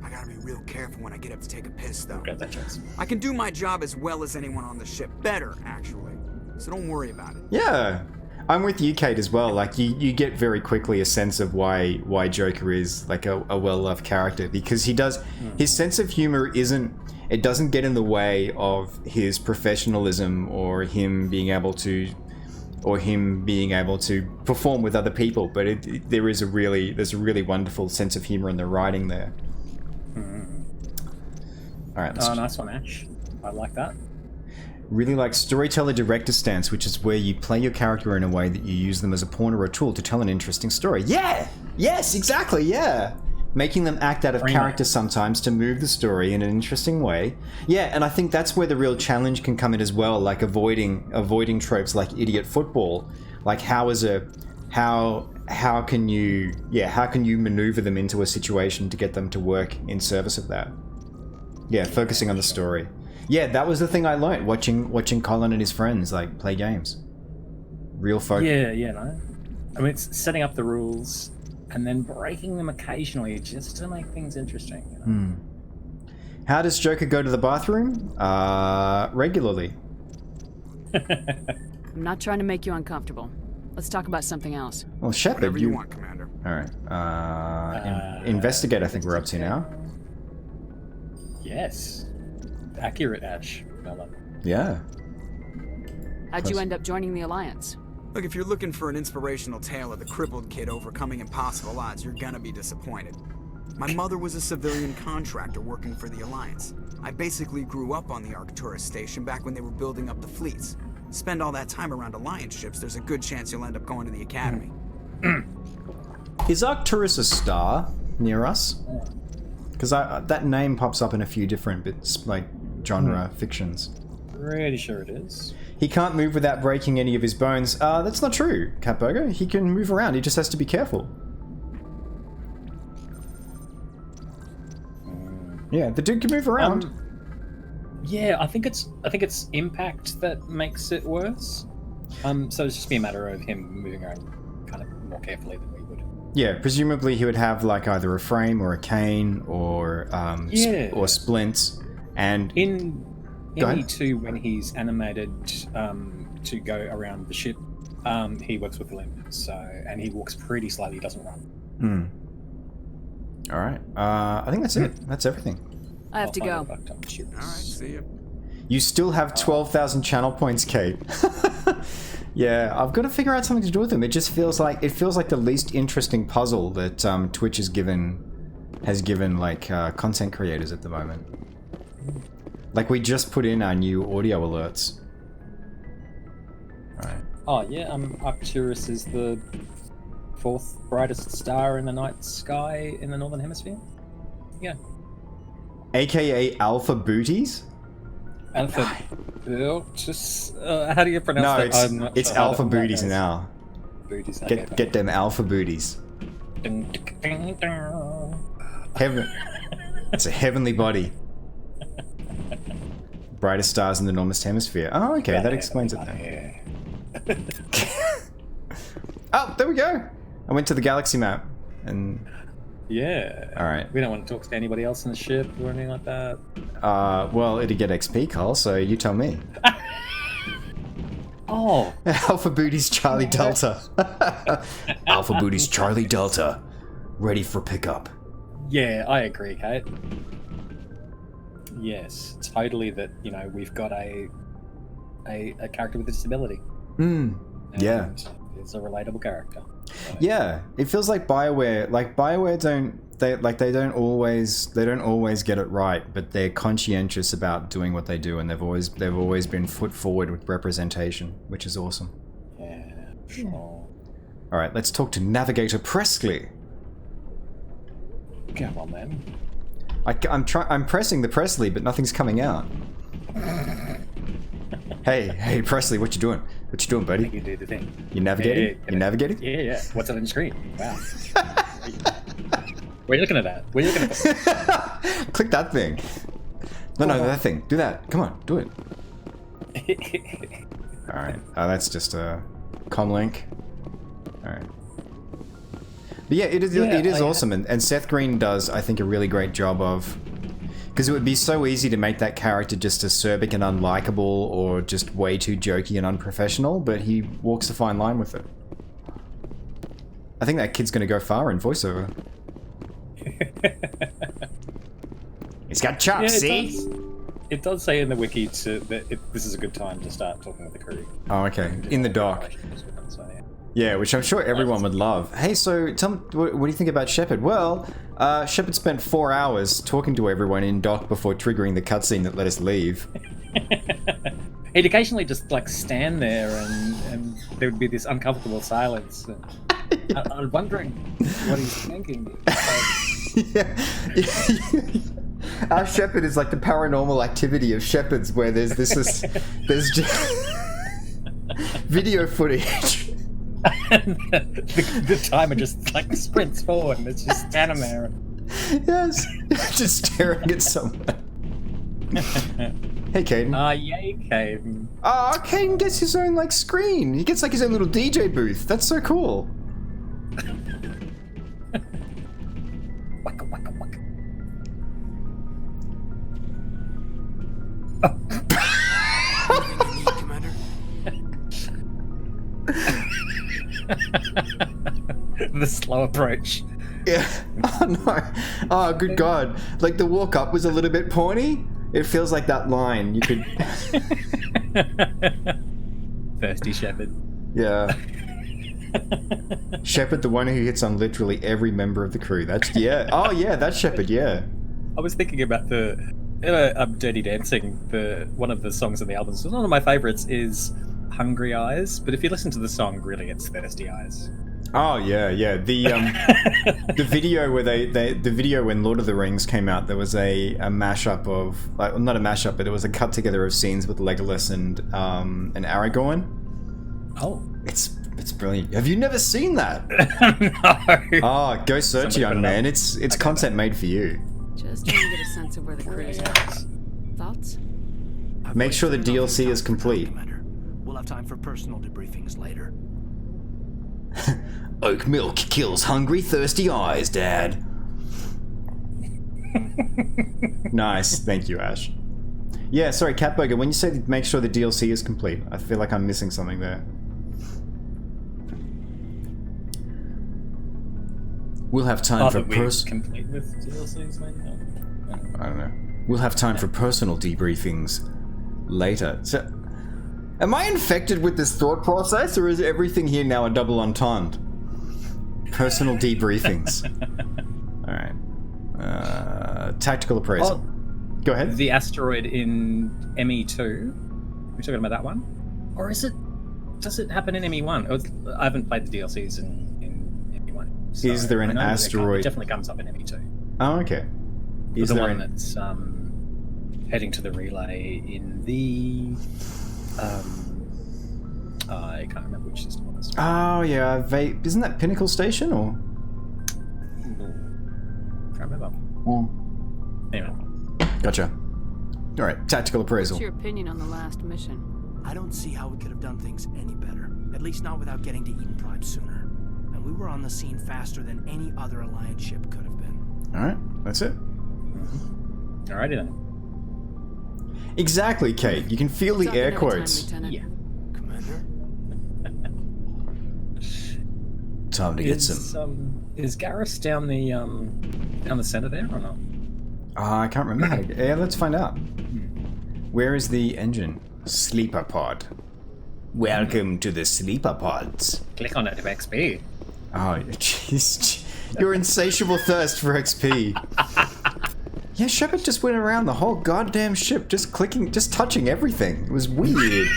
I gotta be real careful when I get up to take a piss, though. Got that chance. I can do my job as well as anyone on the ship. Better, actually. So don't worry about it. Yeah. I'm with you, Kate, as well. Like, you get very quickly a sense of why Joker is, like, a well-loved character. Because he does... His sense of humor isn't... It doesn't get in the way of his professionalism or him being able to perform with other people. But there's a really wonderful sense of humor in the writing there. All right. Nice one, Ash. I like that. Really like storyteller director stance, which is where you play your character in a way that you use them as a pawn or a tool to tell an interesting story. Yeah! Yes, exactly, yeah! Making them act out of character sometimes to move the story in an interesting way. Yeah, and I think that's where the real challenge can come in as well, like avoiding tropes like idiot football. Like how can you maneuver them into a situation to get them to work in service of that? Yeah, focusing on the story. Yeah, that was the thing I learned watching Colin and his friends like play games. Real focus. Yeah, no. I mean, it's setting up the rules and then breaking them occasionally just to make things interesting. You know? How does Joker go to the bathroom? Regularly. I'm not trying to make you uncomfortable. Let's talk about something else. Well, Shepard, Whatever you want, Commander. All right. Investigate, I think we're up to now. Yes. Accurate, Ash. Yeah. How'd you end up joining the Alliance? Look, if you're looking for an inspirational tale of the crippled kid overcoming impossible odds, you're gonna be disappointed. My mother was a civilian contractor working for the Alliance. I basically grew up on the Arcturus station back when they were building up the fleets. Spend all that time around Alliance ships, there's a good chance you'll end up going to the Academy. Is Arcturus a star near us? Because that name pops up in a few different bits, like genre fictions. Pretty sure it is. He can't move without breaking any of his bones. That's not true, Catburger. He can move around. He just has to be careful. Yeah, the dude can move around. Yeah, I think it's impact that makes it worse. So it's just be a matter of him moving around kind of more carefully than we would. Yeah, presumably he would have like either a frame or a cane or or splints. And in ME2, when he's animated to go around the ship, he works with the limbs. And he walks pretty slowly. He doesn't run. All right. I think that's it. That's everything. I have to go. All right, see ya. You still have 12,000 channel points, Kate. Yeah, I've got to figure out something to do with them. It just feels like the least interesting puzzle that Twitch has given like content creators at the moment. Like we just put in our new audio alerts. All right. Oh yeah, Arcturus is the 4th brightest star in the night sky in the northern hemisphere. Yeah. AKA Alpha Booties. Alpha. Just how do you pronounce that? No, it's Alpha Booties now. Booties. Get them Alpha Booties. Heaven. It's a heavenly body. Brightest stars in the northern hemisphere. Oh, okay, that explains it then. Oh, there we go. I went to the galaxy map and. Yeah. All right. We don't want to talk to anybody else in the ship or anything like that. Well, it'd get XP, Cole, so you tell me. Oh. Alpha Booties Charlie Delta. Alpha Booties Charlie Delta. Ready for pickup. Yeah, I agree, Kate. Yes, totally that, we've got a character with a disability. Yeah. It's a relatable character. So. Yeah, it feels like BioWare don't always get it right, but they're conscientious about doing what they do, and they've always been foot forward with representation, which is awesome. Yeah, sure. All right, let's talk to Navigator Presley. Come on, then. I'm pressing the Presley, but nothing's coming out. Hey, Presley, what you doing? What you doing, buddy? You do the thing. You navigating? Yeah. You navigating? Yeah. What's on the screen? Wow. We're looking at that. We're looking at that. Click that thing. No, that thing. Do that. Come on, do it. Alright. Oh, that's just a comlink. Alright. But yeah, it is awesome, and Seth Green does, I think, a really great job of... Because it would be so easy to make that character just acerbic and unlikable, or just way too jokey and unprofessional, but he walks a fine line with it. I think that kid's gonna go far in voiceover. He's got chops, see? It does say in the wiki that this is a good time to start talking with the crew. Oh, okay. In the dock. Yeah, which I'm sure everyone would love. Hey, so tell me, what do you think about Shepard? Well, Shepard spent 4 hours talking to everyone in dock before triggering the cutscene that let us leave. He'd occasionally just like stand there, and there would be this uncomfortable silence. I'm wondering what he's thinking. Our Shepard is like the paranormal activity of Shepards, where there's just video footage. the timer just like sprints forward, and it's just standing there. Yes, just staring at someone. Hey, Caden. Yay, Caden. Caden gets his own like screen. He gets like his own little DJ booth. That's so cool. Waka, waka, waka. The slow approach. Yeah. Oh no. Oh, good God. Like the walk up was a little bit pointy. It feels like that line. You could. Thirsty Shepard. Yeah. Shepard, the one who hits on literally every member of the crew. That's Oh yeah, that's Shepard. Yeah. I was thinking about the Dirty Dancing. One of the songs in the album. So one of my favorites is Hungry Eyes, but if you listen to the song, really it's Thirsty Eyes. Oh yeah. The video where the video when Lord of the Rings came out, there was a mashup of not a mashup, but it was a cut together of scenes with Legolas and Aragorn. Oh, it's brilliant. Have you never seen that? No. Oh, go search, young man. It's content made for you. Just trying to get a sense of where the crew is at. Thoughts? Make sure the DLC is complete. We'll have time for personal debriefings later. Oak milk kills hungry, thirsty eyes, Dad. Nice, thank you, Ash. Yeah, sorry, Catburger, when you say make sure the DLC is complete, I feel like I'm missing something there. We'll have time for complete with DLCs, maybe? I don't know. We'll have time for personal debriefings later. So, am I infected with this thought process, or is everything here now a double entendre? Personal debriefings. Alright. Tactical appraisal. Go ahead. The asteroid in ME2. We're talking about that one? Or is it... Does it happen in ME1? I haven't played the DLCs in ME1. So is there an asteroid? It definitely comes up in ME2. Oh, okay. Is the one that's heading to the relay in the... I can't remember which system it was. Oh, yeah. Isn't that Pinnacle Station, or...? Can't remember. Anyway. Gotcha. Alright, tactical appraisal. What's your opinion on the last mission? I don't see how we could have done things any better. At least not without getting to Eden Prime sooner. And we were on the scene faster than any other Alliance ship could have been. Alright, that's it. Alrighty then. Exactly, Kate. You can feel the air quotes. Yeah. Commander? Time to get some. Is Garrus down the center there or not? I can't remember how to... Yeah, let's find out. Where is the engine? Sleeper pod. Welcome to the sleeper pods. Click on it to XP. Oh, jeez. Your insatiable thirst for XP. Yeah, Shepard just went around the whole goddamn ship, just touching everything. It was weird.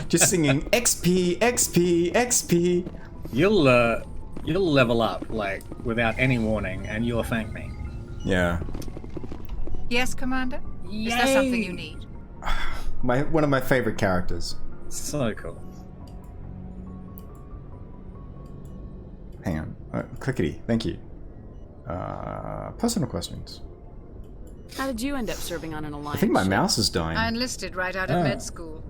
Just singing XP, XP, XP. You'll level up, like, without any warning, and you'll thank me. Yeah. Yes, Commander? Yay. Is there something you need? One of my favorite characters. So cool. Hang on. Clickety. Thank you. Personal questions. How did you end up serving on an Alliance? I think my mouse is dying. I enlisted right out of med school.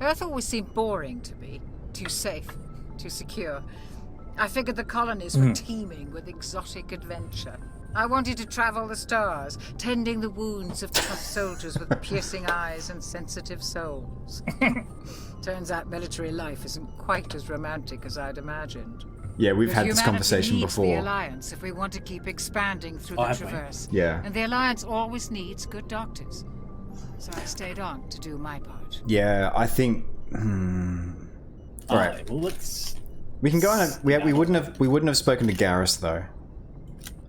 Earth always seemed boring to me. Too safe, too secure. I figured the colonies were teeming with exotic adventure. I wanted to travel the stars, tending the wounds of tough soldiers with piercing eyes and sensitive souls. Turns out military life isn't quite as romantic as I'd imagined. Yeah, we've had this conversation Humanity needs before. the Alliance if we want to keep expanding through the Traverse. Yeah. And the Alliance always needs good doctors. So I stayed on to do my part. Yeah, I think. Alright. Well, let's. We can go on. We wouldn't have spoken to Garrus though.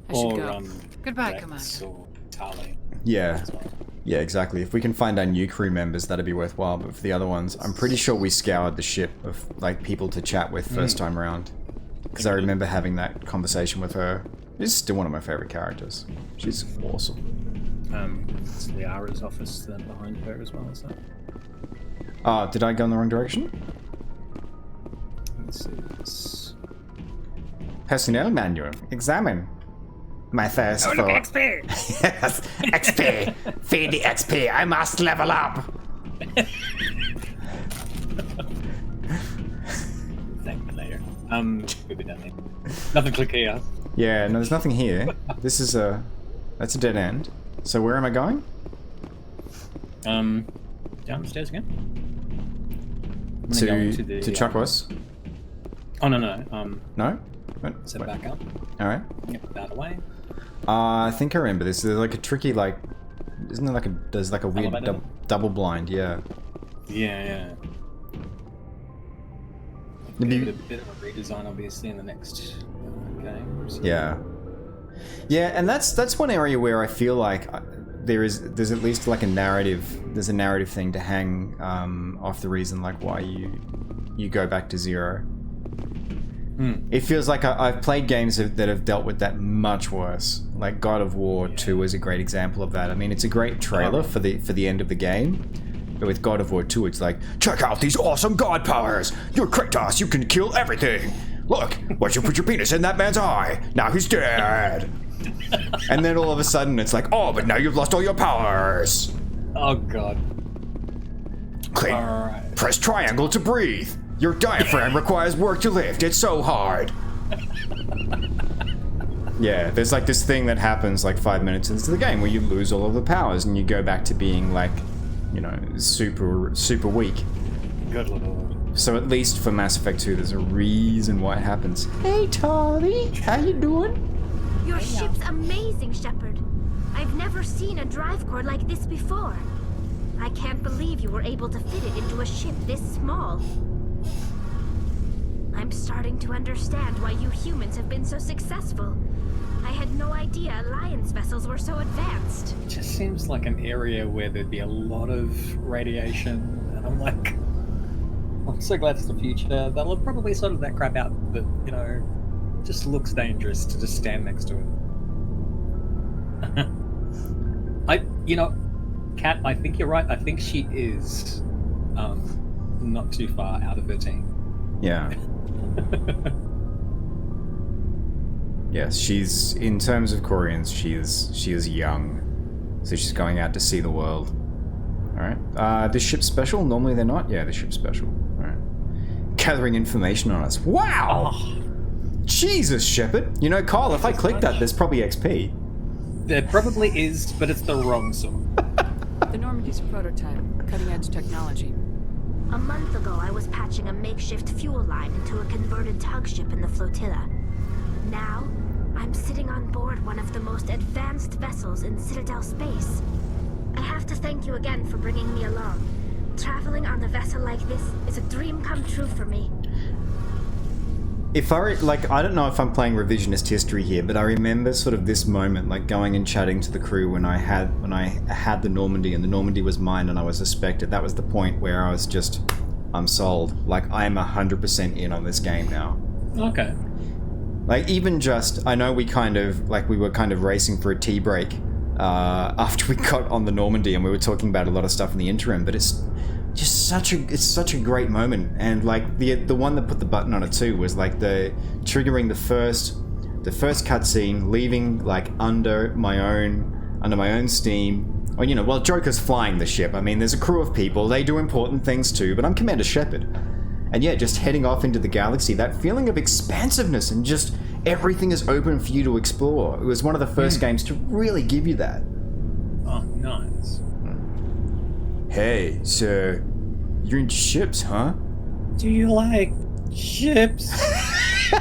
I should go. Goodbye, Commander. Or Tali. Yeah. Yeah, exactly. If we can find our new crew members, that'd be worthwhile. But for the other ones, I'm pretty sure we scoured the ship of like people to chat with first time around. Because I remember having that conversation with her. She's still one of my favorite characters. She's awesome. It's Liara's office then behind her as well, is that? Did I go in the wrong direction? Let's see this. Personnel manual. Examine. My thirst for... XP! Yes, XP! Feed the XP! I must level up! Thank you later. Maybe nothing. Nothing click here. Yeah, no, there's nothing here. This is a... That's a dead end. So where am I going? Down the stairs again. To Chakwas? Oh, no. No? Set back up. Alright. Get that away. I think I remember this. There's like a tricky, like... Isn't there like a... There's like a weird double blind, yeah. Yeah. A bit of a redesign, obviously, in the next game. So. Yeah. Yeah, and that's one area where I feel like there's at least like a narrative. There's a narrative thing to hang off the reason like why you go back to zero. It feels like I've played games that have dealt with that much worse. Like God of War 2 is a great example of that. I mean, it's a great trailer for the end of the game. But with God of War 2, it's like, check out these awesome god powers! You're Kratos, you can kill everything! Look, why'd you put your penis in that man's eye? Now he's dead! And then all of a sudden it's like, oh, but now you've lost all your powers! Oh god. Click. Right. Press triangle to breathe! Your diaphragm requires work to lift, it's so hard! Yeah, there's like this thing that happens like 5 minutes into the game where you lose all of the powers and you go back to being like, you know, super weak. Good lord. So at least for Mass Effect 2, there's a reason why it happens. Hey, Tali, how you doing? Your ship's amazing, Shepard. I've never seen a drive core like this before. I can't believe you were able to fit it into a ship this small. I'm starting to understand why you humans have been so successful. I had no idea Alliance vessels were so advanced. It just seems like an area where there'd be a lot of radiation, and I'm like, I'm so glad it's the future. They'll probably sort of that crap out, but, you know, it just looks dangerous to just stand next to it. Kat, I think you're right. I think she is not too far out of her team. Yeah. Yes, she's, in terms of Quarians, she is young. So she's going out to see the world. Alright. This ship's special? Normally they're not? Yeah, this ship's special. Alright. Gathering information on us. Wow! Oh. Jesus, Shepard! You know, Kyle, if I click that, there's probably XP. There probably is, but it's the wrong sort. The Normandy's a prototype, cutting-edge technology. A month ago, I was patching a makeshift fuel line into a converted tug ship in the flotilla. Now, I'm sitting on board one of the most advanced vessels in Citadel space. I have to thank you again for bringing me along. Traveling on a vessel like this is a dream come true for me. If I don't know if I'm playing revisionist history here, but I remember sort of this moment, like going and chatting to the crew when I had the Normandy and the Normandy was mine and I was suspected. That was the point where I was just, I'm sold. Like, I'm 100% in on this game now. Okay. Like, even just, I know we were kind of racing for a tea break after we got on the Normandy and we were talking about a lot of stuff in the interim, but it's just such a great moment. And like the one that put the button on it too was like the triggering the first cutscene, leaving like under my own steam Or, you know, well, Joker's flying the ship. I mean, there's a crew of people. They do important things too, but I'm Commander Shepard. And yeah, just heading off into the galaxy, that feeling of expansiveness and just everything is open for you to explore. It was one of the first games to really give you that. Oh, nice. Hey, so you're into ships, huh? Do you like ships? I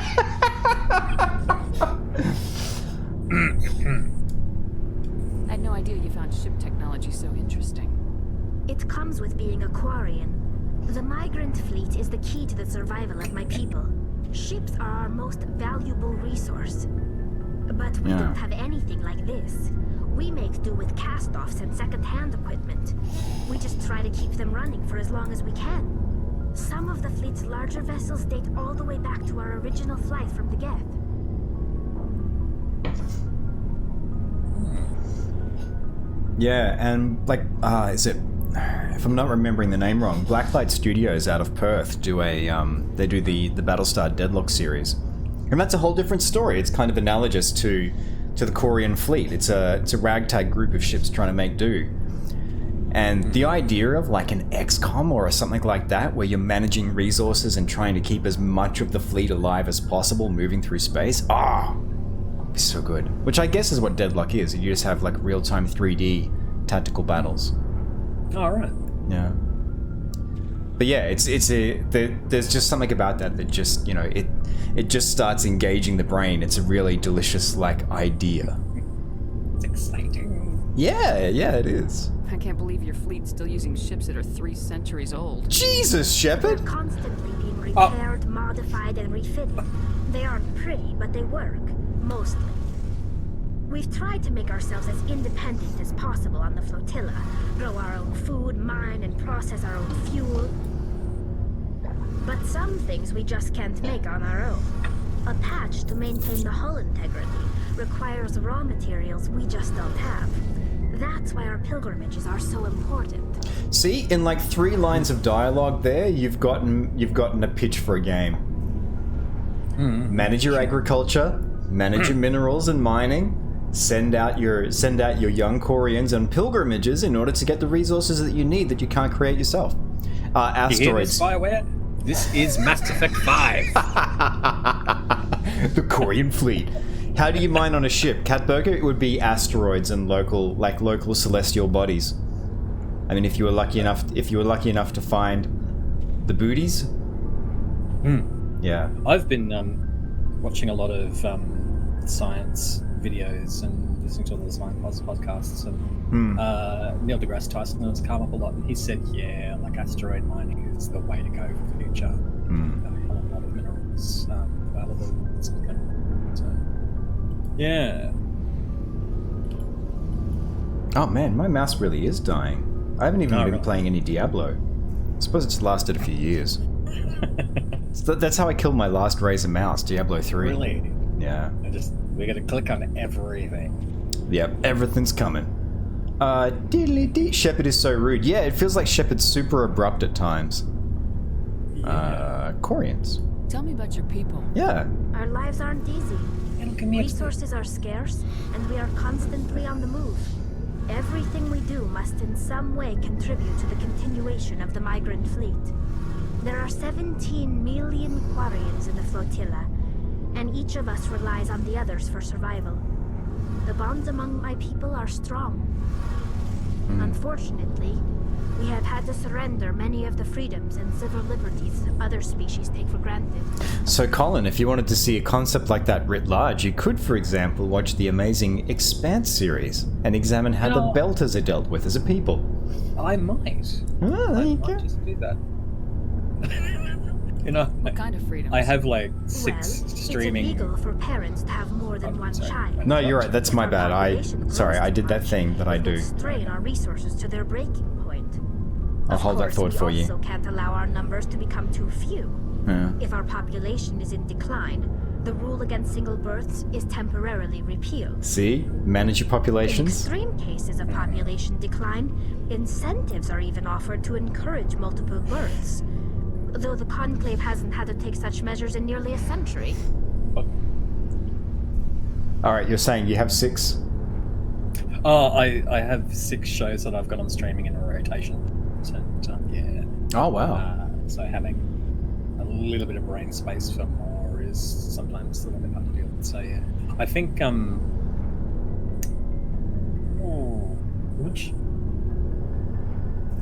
had no idea you found ship technology so interesting. It comes with being a Quarian. The migrant fleet is the key to the survival of my people. Ships are our most valuable resource. But we don't have anything like this. We make do with cast-offs and second-hand equipment. We just try to keep them running for as long as we can. Some of the fleet's larger vessels date all the way back to our original flight from the Geth. Yeah, and like, is it, if I'm not remembering the name wrong, Blacklight Studios out of Perth do they do the Battlestar Deadlock series. And that's a whole different story. It's kind of analogous to the Quarian fleet. It's a ragtag group of ships trying to make do. And the idea of like an XCOM or something like that, where you're managing resources and trying to keep as much of the fleet alive as possible moving through space, it's so good. Which I guess is what Deadlock is. You just have like real-time 3D tactical battles. All right. Yeah. But yeah, there's just something about that just, you know, it just starts engaging the brain. It's a really delicious like idea. It's exciting. Yeah, it is. I can't believe your fleet's still using ships that are 3 centuries old. Jesus, Shepard! They're constantly being repaired, modified, and refitted. They aren't pretty, but they work. Mostly. We've tried to make ourselves as independent as possible on the flotilla. Grow our own food, mine, and process our own fuel. But some things we just can't make on our own. A patch to maintain the hull integrity requires raw materials we just don't have. That's why our pilgrimages are so important. See, in like 3 lines of dialogue there, you've gotten a pitch for a game. Manage your agriculture, manage your minerals and mining, send out your young Quarians on pilgrimages in order to get the resources that you need that you can't create yourself. Asteroids. You hear this, BioWare? This is Mass Effect 5. The Quarian fleet. How do you mine on a ship? Catburger? It would be asteroids and local celestial bodies. I mean, if you were lucky enough to find the booties. Yeah. I've been watching a lot of science videos and listening to all the science podcasts, and Neil deGrasse Tyson has come up a lot, and he said, yeah, like asteroid mining is the way to go for the future. A lot of minerals available. So, yeah. Oh man, my mouse really is dying. I haven't even been playing any Diablo. I suppose it's lasted a few years. That's how I killed my last Razer mouse, Diablo 3. Really? Yeah. We gotta click on everything. Yep, everything's coming. Shepard is so rude. Yeah, it feels like Shepard's super abrupt at times. Quarians. Tell me about your people. Yeah. Our lives aren't easy. Resources are scarce, and we are constantly on the move. Everything we do must in some way contribute to the continuation of the migrant fleet. There are 17 million Quarians in the flotilla, and each of us relies on the others for survival. The bonds among my people are strong. Unfortunately, we have had to surrender many of the freedoms and civil liberties other species take for granted. So Colin, if you wanted to see a concept like that writ large, you could, for example, watch the amazing Expanse series and examine how the Belters are dealt with as a people. I might. There you go. Just do that. You know, what kind of freedom? I have like 6 streaming. It's illegal for parents to have more than one child. No, you're right. That's my bad. I did that thing that I do. Strain our resources to their breaking point. I'll hold that thought for you. We also can't allow our numbers to become too few. Yeah. If our population is in decline, the rule against single births is temporarily repealed. See? Manage your populations. In extreme cases of population decline, incentives are even offered to encourage multiple births. Though the Conclave hasn't had to take such measures in nearly a century. Alright, you're saying you have 6? Oh, I have 6 shows that I've got on streaming in a rotation. And, yeah. Oh, wow. So having a little bit of brain space for more is sometimes a little bit hard to deal with. So, yeah. I think, which...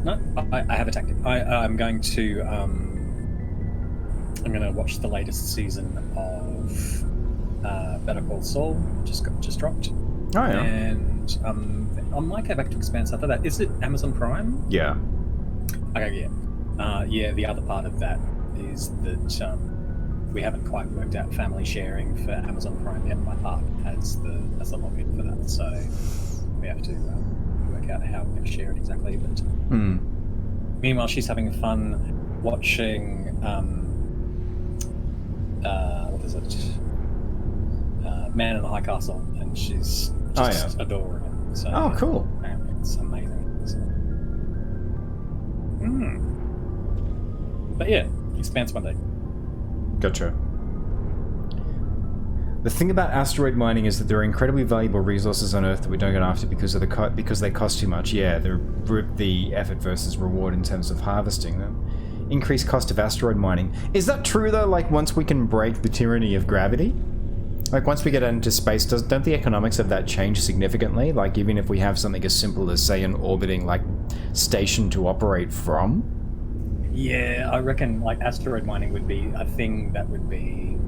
No, I have a tactic. I'm going to, I'm going to watch the latest season of Better Call Saul. Just dropped. Oh, yeah. And I might go back to Expanse after that. Is it Amazon Prime? Yeah. Okay, yeah. Yeah, the other part of that is that we haven't quite worked out family sharing for Amazon Prime yet. My partner has the login for that, so we have to work out how we're going to share it exactly. But meanwhile, she's having fun watching what is it? Man in the High Castle, and she's just adoring it. So, oh, cool. It's amazing. So, But yeah, Expanse one day. Gotcha. The thing about asteroid mining is that there are incredibly valuable resources on Earth that we don't get after because of because they cost too much. Yeah, the effort versus reward in terms of harvesting them. Increased cost of asteroid mining. Is that true though? Like once we can break the tyranny of gravity? Like once we get out into space, don't the economics of that change significantly? Like even if we have something as simple as say an orbiting like station to operate from? Yeah, I reckon like asteroid mining would be a thing that would be,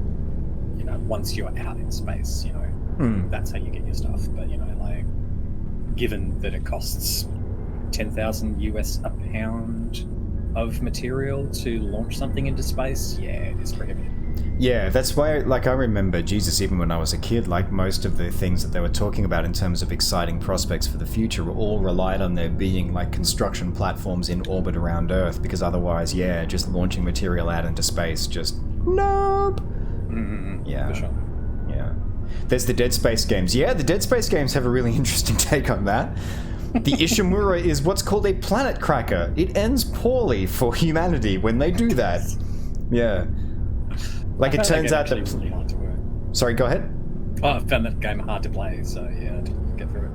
you know, once you're out in space, you know, that's how you get your stuff. But you know, like given that it costs 10,000 US a pound of material to launch something into space, yeah, it is prohibitive. Yeah, that's why, like, I remember, Jesus, even when I was a kid, like, most of the things that they were talking about in terms of exciting prospects for the future were all relied on there being, like, construction platforms in orbit around Earth, because otherwise, yeah, just launching material out into space, just, nope! Yeah. For sure. Yeah. There's the Dead Space games. Yeah, the Dead Space games have a really interesting take on that. The Ishimura is what's called a planet cracker. It ends poorly for humanity when they do that. Yeah. Like it turns out that... Really hard to work. Sorry, go ahead. Oh, I found that game hard to play, so yeah, I didn't get through it.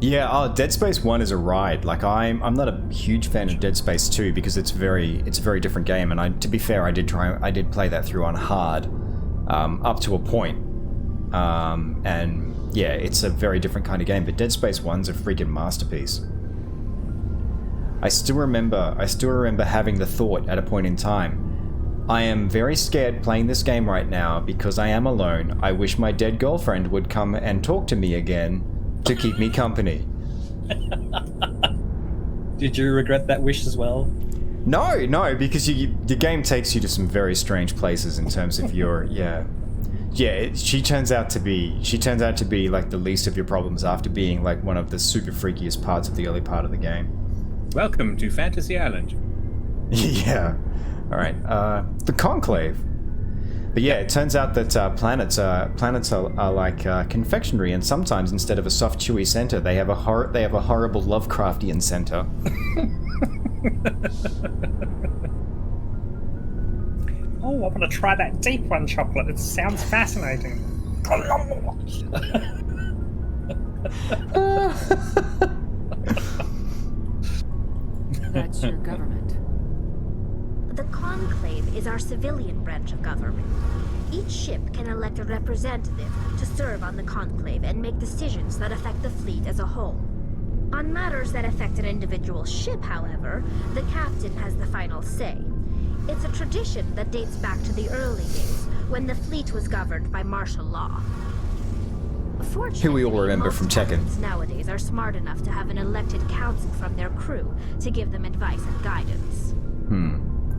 Yeah, Dead Space 1 is a ride. Like I'm not a huge fan of Dead Space 2 because it's a very different game, and to be fair, I did play that through on hard, up to a point. And yeah, it's a very different kind of game, but Dead Space 1's a freaking masterpiece. I still remember having the thought at a point in time, I am very scared playing this game right now because I am alone. I wish my dead girlfriend would come and talk to me again to keep me company. Did you regret that wish as well? No, because the game takes you to some very strange places in terms of your she turns out to be like the least of your problems after being like one of the super freakiest parts of the early part of the game. Welcome to Fantasy Island. Yeah. All right. The Conclave. But yeah, it turns out that planets are like confectionery, and sometimes instead of a soft, chewy center, they have a horrible Lovecraftian center. Oh, I want to try that deep one chocolate. It sounds fascinating. That's your government. The Conclave is our civilian branch of government. Each ship can elect a representative to serve on the Conclave and make decisions that affect the fleet as a whole. On matters that affect an individual ship, however, the captain has the final say. It's a tradition that dates back to the early days, when the fleet was governed by martial law. Who we all remember from Tekken. Captains nowadays are smart enough to have an elected council from their crew to give them advice and guidance.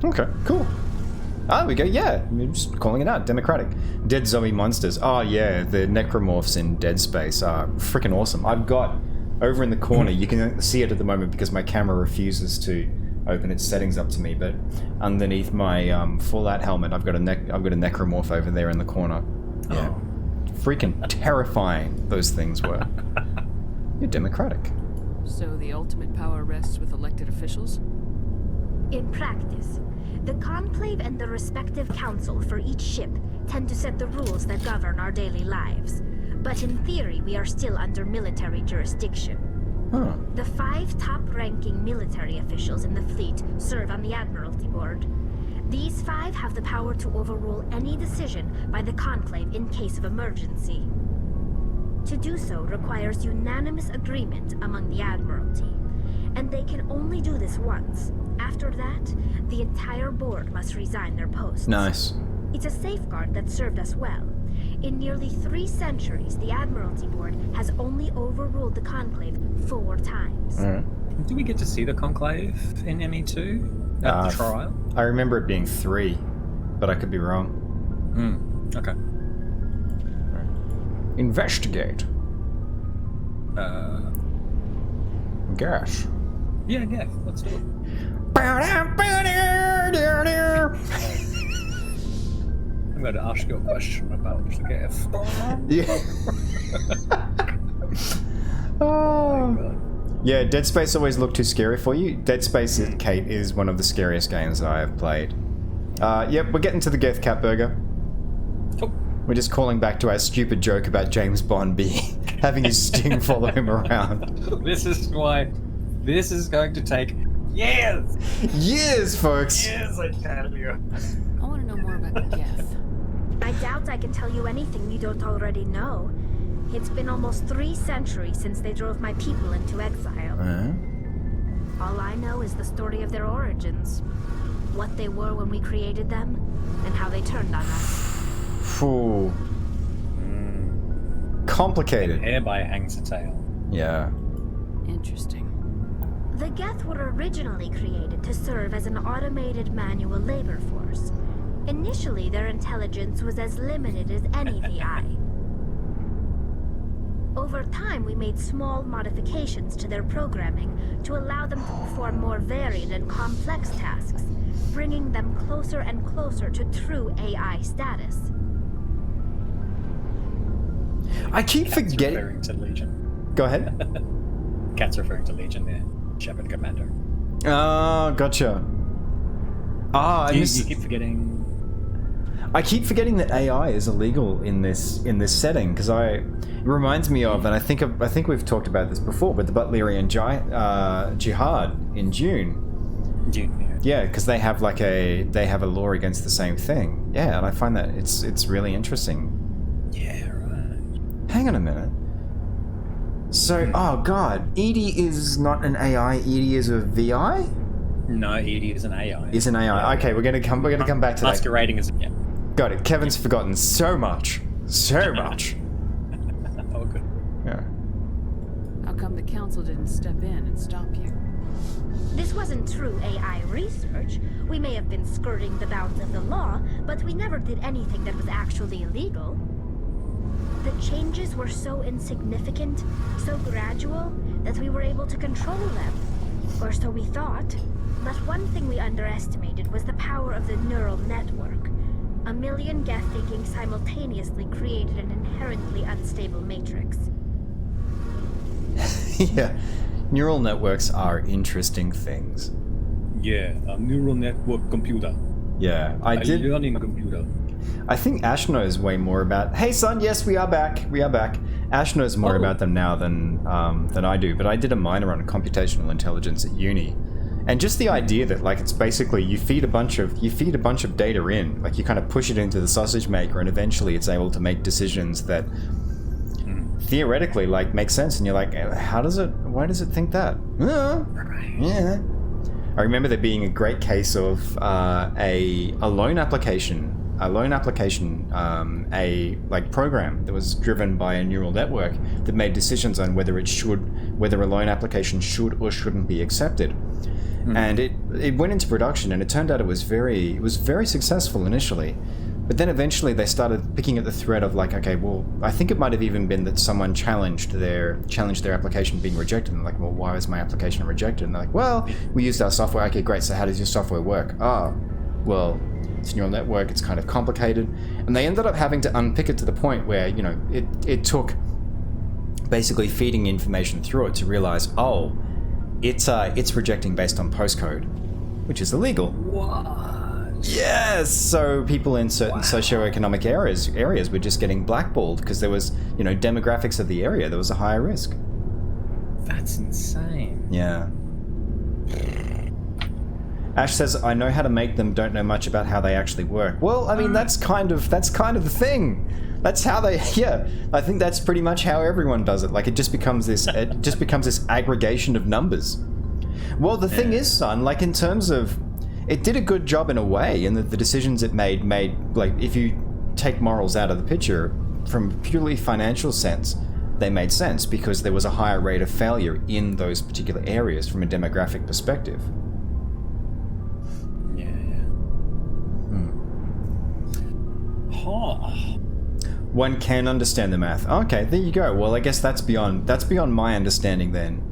Okay, cool. Ah, there we go, yeah. I'm just calling it out. Democratic. Dead zombie monsters. Oh, yeah, the necromorphs in Dead Space are freaking awesome. I've got, over in the corner, you can see it at the moment because my camera refuses to open its settings up to me, but underneath my Fallout helmet, I've got a necromorph over there in the corner. Yeah. Freaking terrifying those things were. You're democratic. So the ultimate power rests with elected officials? In practice, the Conclave and the respective council for each ship tend to set the rules that govern our daily lives. But in theory, we are still under military jurisdiction. Huh. The 5 top-ranking military officials in the fleet serve on the Admiralty Board. These 5 have the power to overrule any decision by the Conclave in case of emergency. To do so requires unanimous agreement among the Admiralty, and they can only do this once. After that, the entire board must resign their posts. Nice. It's a safeguard that served us well. In nearly 3 centuries, the Admiralty Board has only overruled the Conclave 4 times. Do we get to see the Conclave in ME2 at the trial? I remember it being 3, but I could be wrong. Okay. Investigate. Gosh. Yeah, let's do it. I'm going to ask you a question about the gift. Yeah. Oh. Yeah, Dead Space always looked too scary for you. Dead Space, Kate, is one of the scariest games that I have played. Yep, we're getting to the Geth Cat Burger. Oh. We're just calling back to our stupid joke about James Bond having his sting follow him around. This is why this is going to take years! Years, folks! Years, I tell you. I want to know more about the Geth. I doubt I can tell you anything you don't already know. It's been almost 3 centuries since they drove my people into exile. All I know is the story of their origins. What they were when we created them, and how they turned on us. Phew. Complicated. Hereby hangs a tail. Yeah. Interesting. The Geth were originally created to serve as an automated manual labor force. Initially, their intelligence was as limited as any VI. Over time, we made small modifications to their programming to allow them to perform more varied and complex tasks, bringing them closer and closer to true AI status. I keep forgetting. Referring to Legion. Go ahead. Cat's referring to Legion there. Shepard Commander. Oh, gotcha. You keep forgetting. I keep forgetting that AI is illegal in this setting because it reminds me of, and I think we've talked about this before, but the Butlerian Jihad in June. Yeah, because they have a law against the same thing. Yeah, and I find that it's really interesting. Yeah, right. Hang on a minute. So, oh god, Edie is not an AI. Edie is a VI. No, Edie is an AI. Is an AI. Yeah. Okay, we're gonna come back to that. Masquerading as Got it. Kevin's forgotten so much. So much. Oh, good. Yeah. How come the council didn't step in and stop you? This wasn't true AI research. We may have been skirting the bounds of the law, but we never did anything that was actually illegal. The changes were so insignificant, so gradual, that we were able to control them. Or so we thought. But one thing we underestimated was the power of the neural network. 1 million Geth thinking simultaneously created an inherently unstable matrix. Yeah. Neural networks are interesting things. Yeah, a neural network computer. Yeah, a learning computer. I think Ash knows way more about... Hey son, yes, we are back. We are back. Ash knows more about them now than I do, but I did a minor on computational intelligence at uni. And just the idea that, like, it's basically you feed a bunch of data in, like you kind of push it into the sausage maker, and eventually it's able to make decisions that theoretically like make sense. And you're like, why does it think that? Yeah. I remember there being a great case of a loan application, program that was driven by a neural network that made decisions on whether a loan application should or shouldn't be accepted. And it went into production, and it turned out it was very successful initially, but then eventually they started picking at the thread of like, okay, well, I think it might have even been that someone challenged their application being rejected, and like, well, why was my application rejected? And they're like, well, we used our software. Okay, great. So how does your software work? Well, it's a neural network. It's kind of complicated, and they ended up having to unpick it to the point where it took basically feeding information through it to realize, it's rejecting based on postcode, which is illegal. What? Yes. So people in certain socioeconomic areas were just getting blackballed because there was, demographics of the area. There was a higher risk. That's insane. Yeah. Ash says, "I know how to make them. Don't know much about how they actually work." Well, I mean, that's kind of the thing. That's how they. Yeah, I think that's pretty much how everyone does it. Like, it just becomes this aggregation of numbers. Well, the thing is, son, like, in terms of, it did a good job in a way, in that the decisions it made, like, if you take morals out of the picture, from a purely financial sense, they made sense because there was a higher rate of failure in those particular areas from a demographic perspective. One can understand the math. Okay, there you go. Well, I guess that's beyond my understanding then.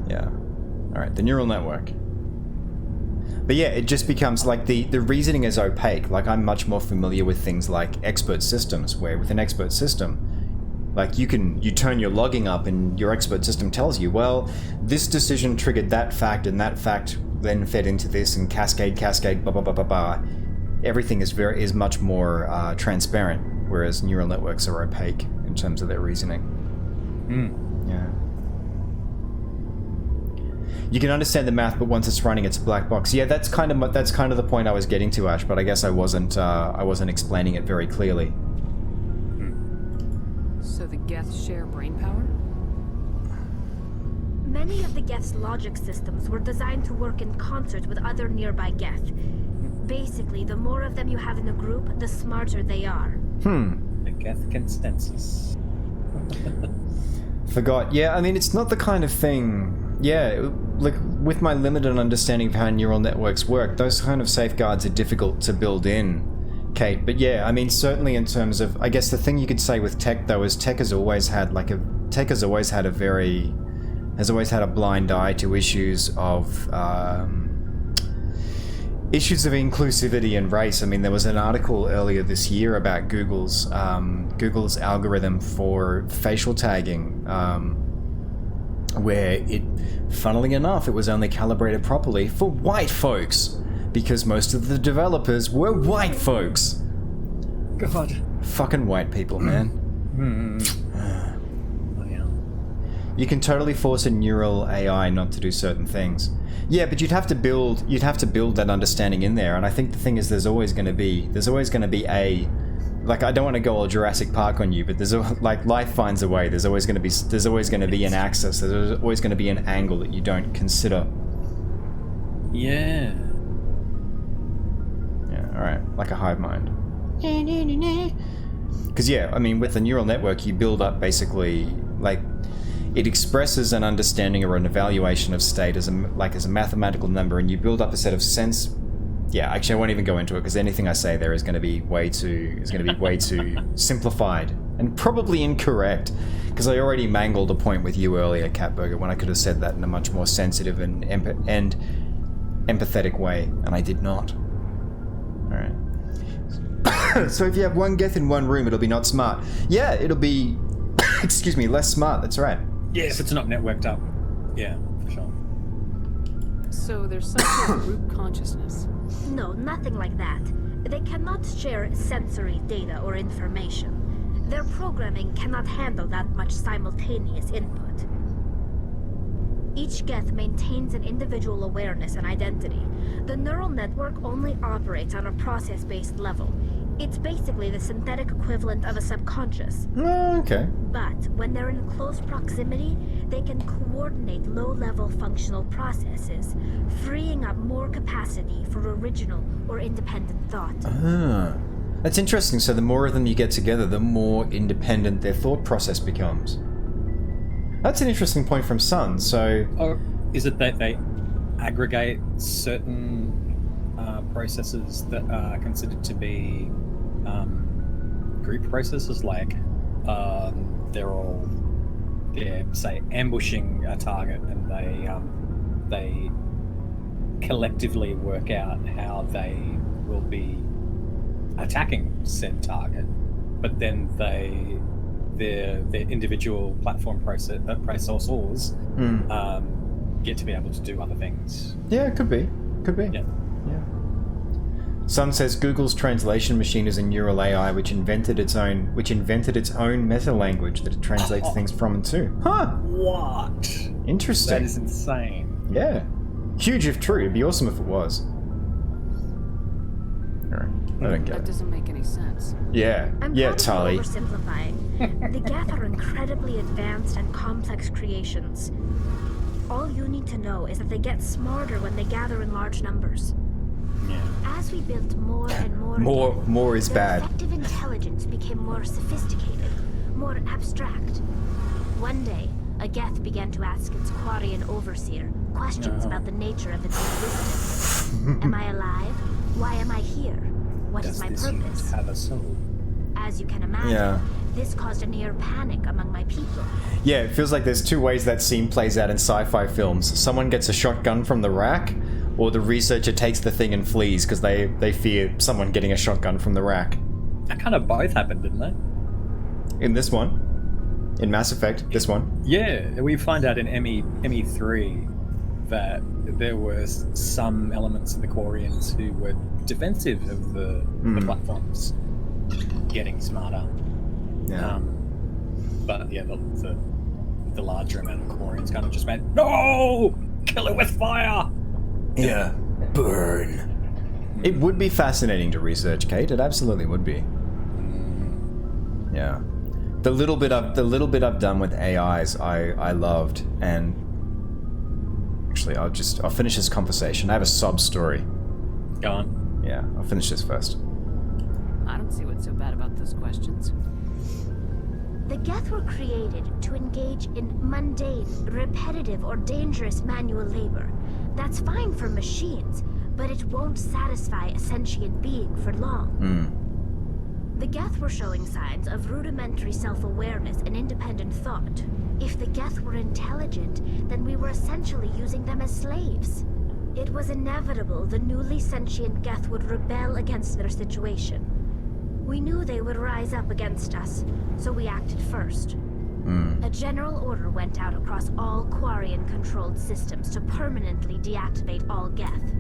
Yeah. All right, the neural network. But yeah, it just becomes like the reasoning is opaque. Like, I'm much more familiar with things like expert systems, where with an expert system, like you turn your logging up and your expert system tells you, well, this decision triggered that fact and that fact then fed into this and cascade, blah blah blah blah blah. Everything is much more transparent, whereas neural networks are opaque in terms of their reasoning. Yeah. You can understand the math, but once it's running, it's a black box. Yeah, that's kind of the point I was getting to, Ash. But I guess I wasn't explaining it very clearly. So the Geths share brain power? Many of the Geth's logic systems were designed to work in concert with other nearby Geth. Basically, the more of them you have in a group, the smarter they are. The Geth consensus. Forgot. Yeah, I mean, it's not the kind of thing... Yeah, like, with my limited understanding of how neural networks work, those kind of safeguards are difficult to build in, Kate. But yeah, I mean, certainly in terms of... I guess the thing you could say with tech, though, is tech has always had a blind eye to issues of inclusivity and race. I mean, there was an article earlier this year about Google's algorithm for facial tagging, where funnily enough, it was only calibrated properly for white folks, because most of the developers were white folks. God. Fucking white people, man. You can totally force a neural AI not to do certain things. Yeah, but you'd have to build that understanding in there, and I think the thing is there's always going to be a, like, I don't want to go all Jurassic Park on you, but like, life finds a way. There's always going to be an axis. There's always going to be an angle that you don't consider. Yeah. Yeah, all right, like a hive mind. Because yeah, I mean, with the neural network, you build up basically, like, it expresses an understanding or an evaluation of state as a mathematical number, and you build up a set of sense. Yeah, actually, I won't even go into it because anything I say there is going to be way too simplified and probably incorrect. Because I already mangled a point with you earlier, Catburger, when I could have said that in a much more sensitive and empathetic way, and I did not. All right. So if you have one Geth in one room, it'll be not smart. Yeah, it'll be, excuse me, less smart. That's right. Yeah, if it's not networked up. Yeah, for sure. So there's some sort of group consciousness. No, nothing like that. They cannot share sensory data or information. Their programming cannot handle that much simultaneous input. Each Geth maintains an individual awareness and identity. The neural network only operates on a process-based level. It's basically the synthetic equivalent of a subconscious. Okay. But when they're in close proximity, they can coordinate low-level functional processes, freeing up more capacity for original or independent thought. That's interesting. So the more of them you get together, the more independent their thought process becomes. That's an interesting point from Sun. So, or is it that they aggregate certain processes that are considered to be group processes, like they're say ambushing a target, and they collectively work out how they will be attacking said target, but then their individual platform processors get to be able to do other things. Yeah, it could be. Yeah. Sun says Google's translation machine is a neural AI which invented its own meta language that it translates things from and to. Huh? What? Interesting. That is insane. Yeah. Huge if true. It'd be awesome if it was. Alright. I don't get That it. doesn't make any sense. Yeah. Yeah, Tali. Oversimplifying. The Geth are incredibly advanced and complex creations. All you need to know is that they get smarter when they gather in large numbers. Yeah. As we built more and more More is their bad. effective intelligence became more sophisticated, more abstract. One day, a Geth began to ask its Quarian overseer questions about the nature of its existence. Am I alive? Why am I here? What is my purpose? Have a soul? As you can imagine, this caused a near panic among my people. Yeah, it feels like there's two ways that scene plays out in sci-fi films. Someone gets a shotgun from the rack, or the researcher takes the thing and flees because they fear someone getting a shotgun from the rack. That kind of both happened, didn't they? In this one. In Mass Effect, this one. Yeah, we find out in ME3 that there were some elements of the Quarians who were defensive of the platforms getting smarter. Yeah. But yeah, the larger amount of Quarians kind of just went, no! Kill it with fire! Yeah. Burn. It would be fascinating to research, Kate. It absolutely would be. Yeah. The little bit I've done with AIs, I loved, and actually, I'll finish this conversation. I have a sob story. Go on. Yeah, I'll finish this first. I don't see what's so bad about those questions. The Geth were created to engage in mundane, repetitive, or dangerous manual labor. That's fine for machines, but it won't satisfy a sentient being for long. The Geth were showing signs of rudimentary self-awareness and independent thought. If the Geth were intelligent, then we were essentially using them as slaves. It was inevitable the newly sentient Geth would rebel against their situation. We knew they would rise up against us, so we acted first. A general order went out across all Quarian-controlled systems to permanently deactivate all Geth.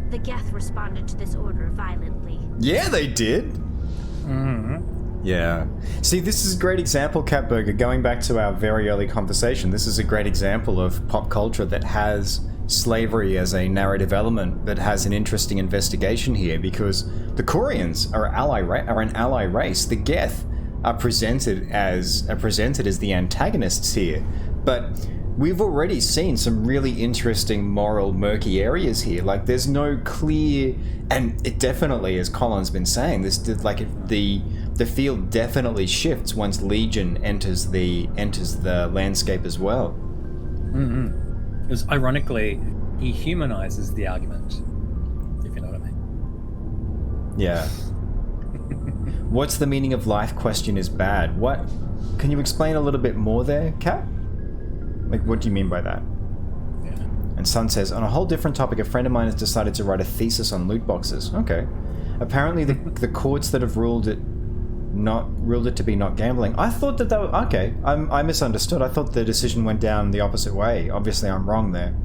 The Geth responded to this order violently. Yeah, they did. Yeah. See, this is a great example, Catburger, going back to our very early conversation. This is a great example of pop culture that has slavery as a narrative element, that has an interesting investigation here, because the Quarians are an ally race. The Geth are presented as the antagonists here, but we've already seen some really interesting moral murky areas here. Like, there's no clear, and it definitely, as Colin's been saying, the field definitely shifts once Legion enters the landscape as well. Because ironically, he humanizes the argument, if you know what I mean. Yeah. What's the meaning of life question is bad. What? Can you explain a little bit more there, Kat? Like, what do you mean by that? Yeah. And Sun says, on a whole different topic, a friend of mine has decided to write a thesis on loot boxes. Okay. Apparently the courts that have ruled it to be not gambling. I thought that was... Okay, I misunderstood. I thought the decision went down the opposite way. Obviously, I'm wrong there.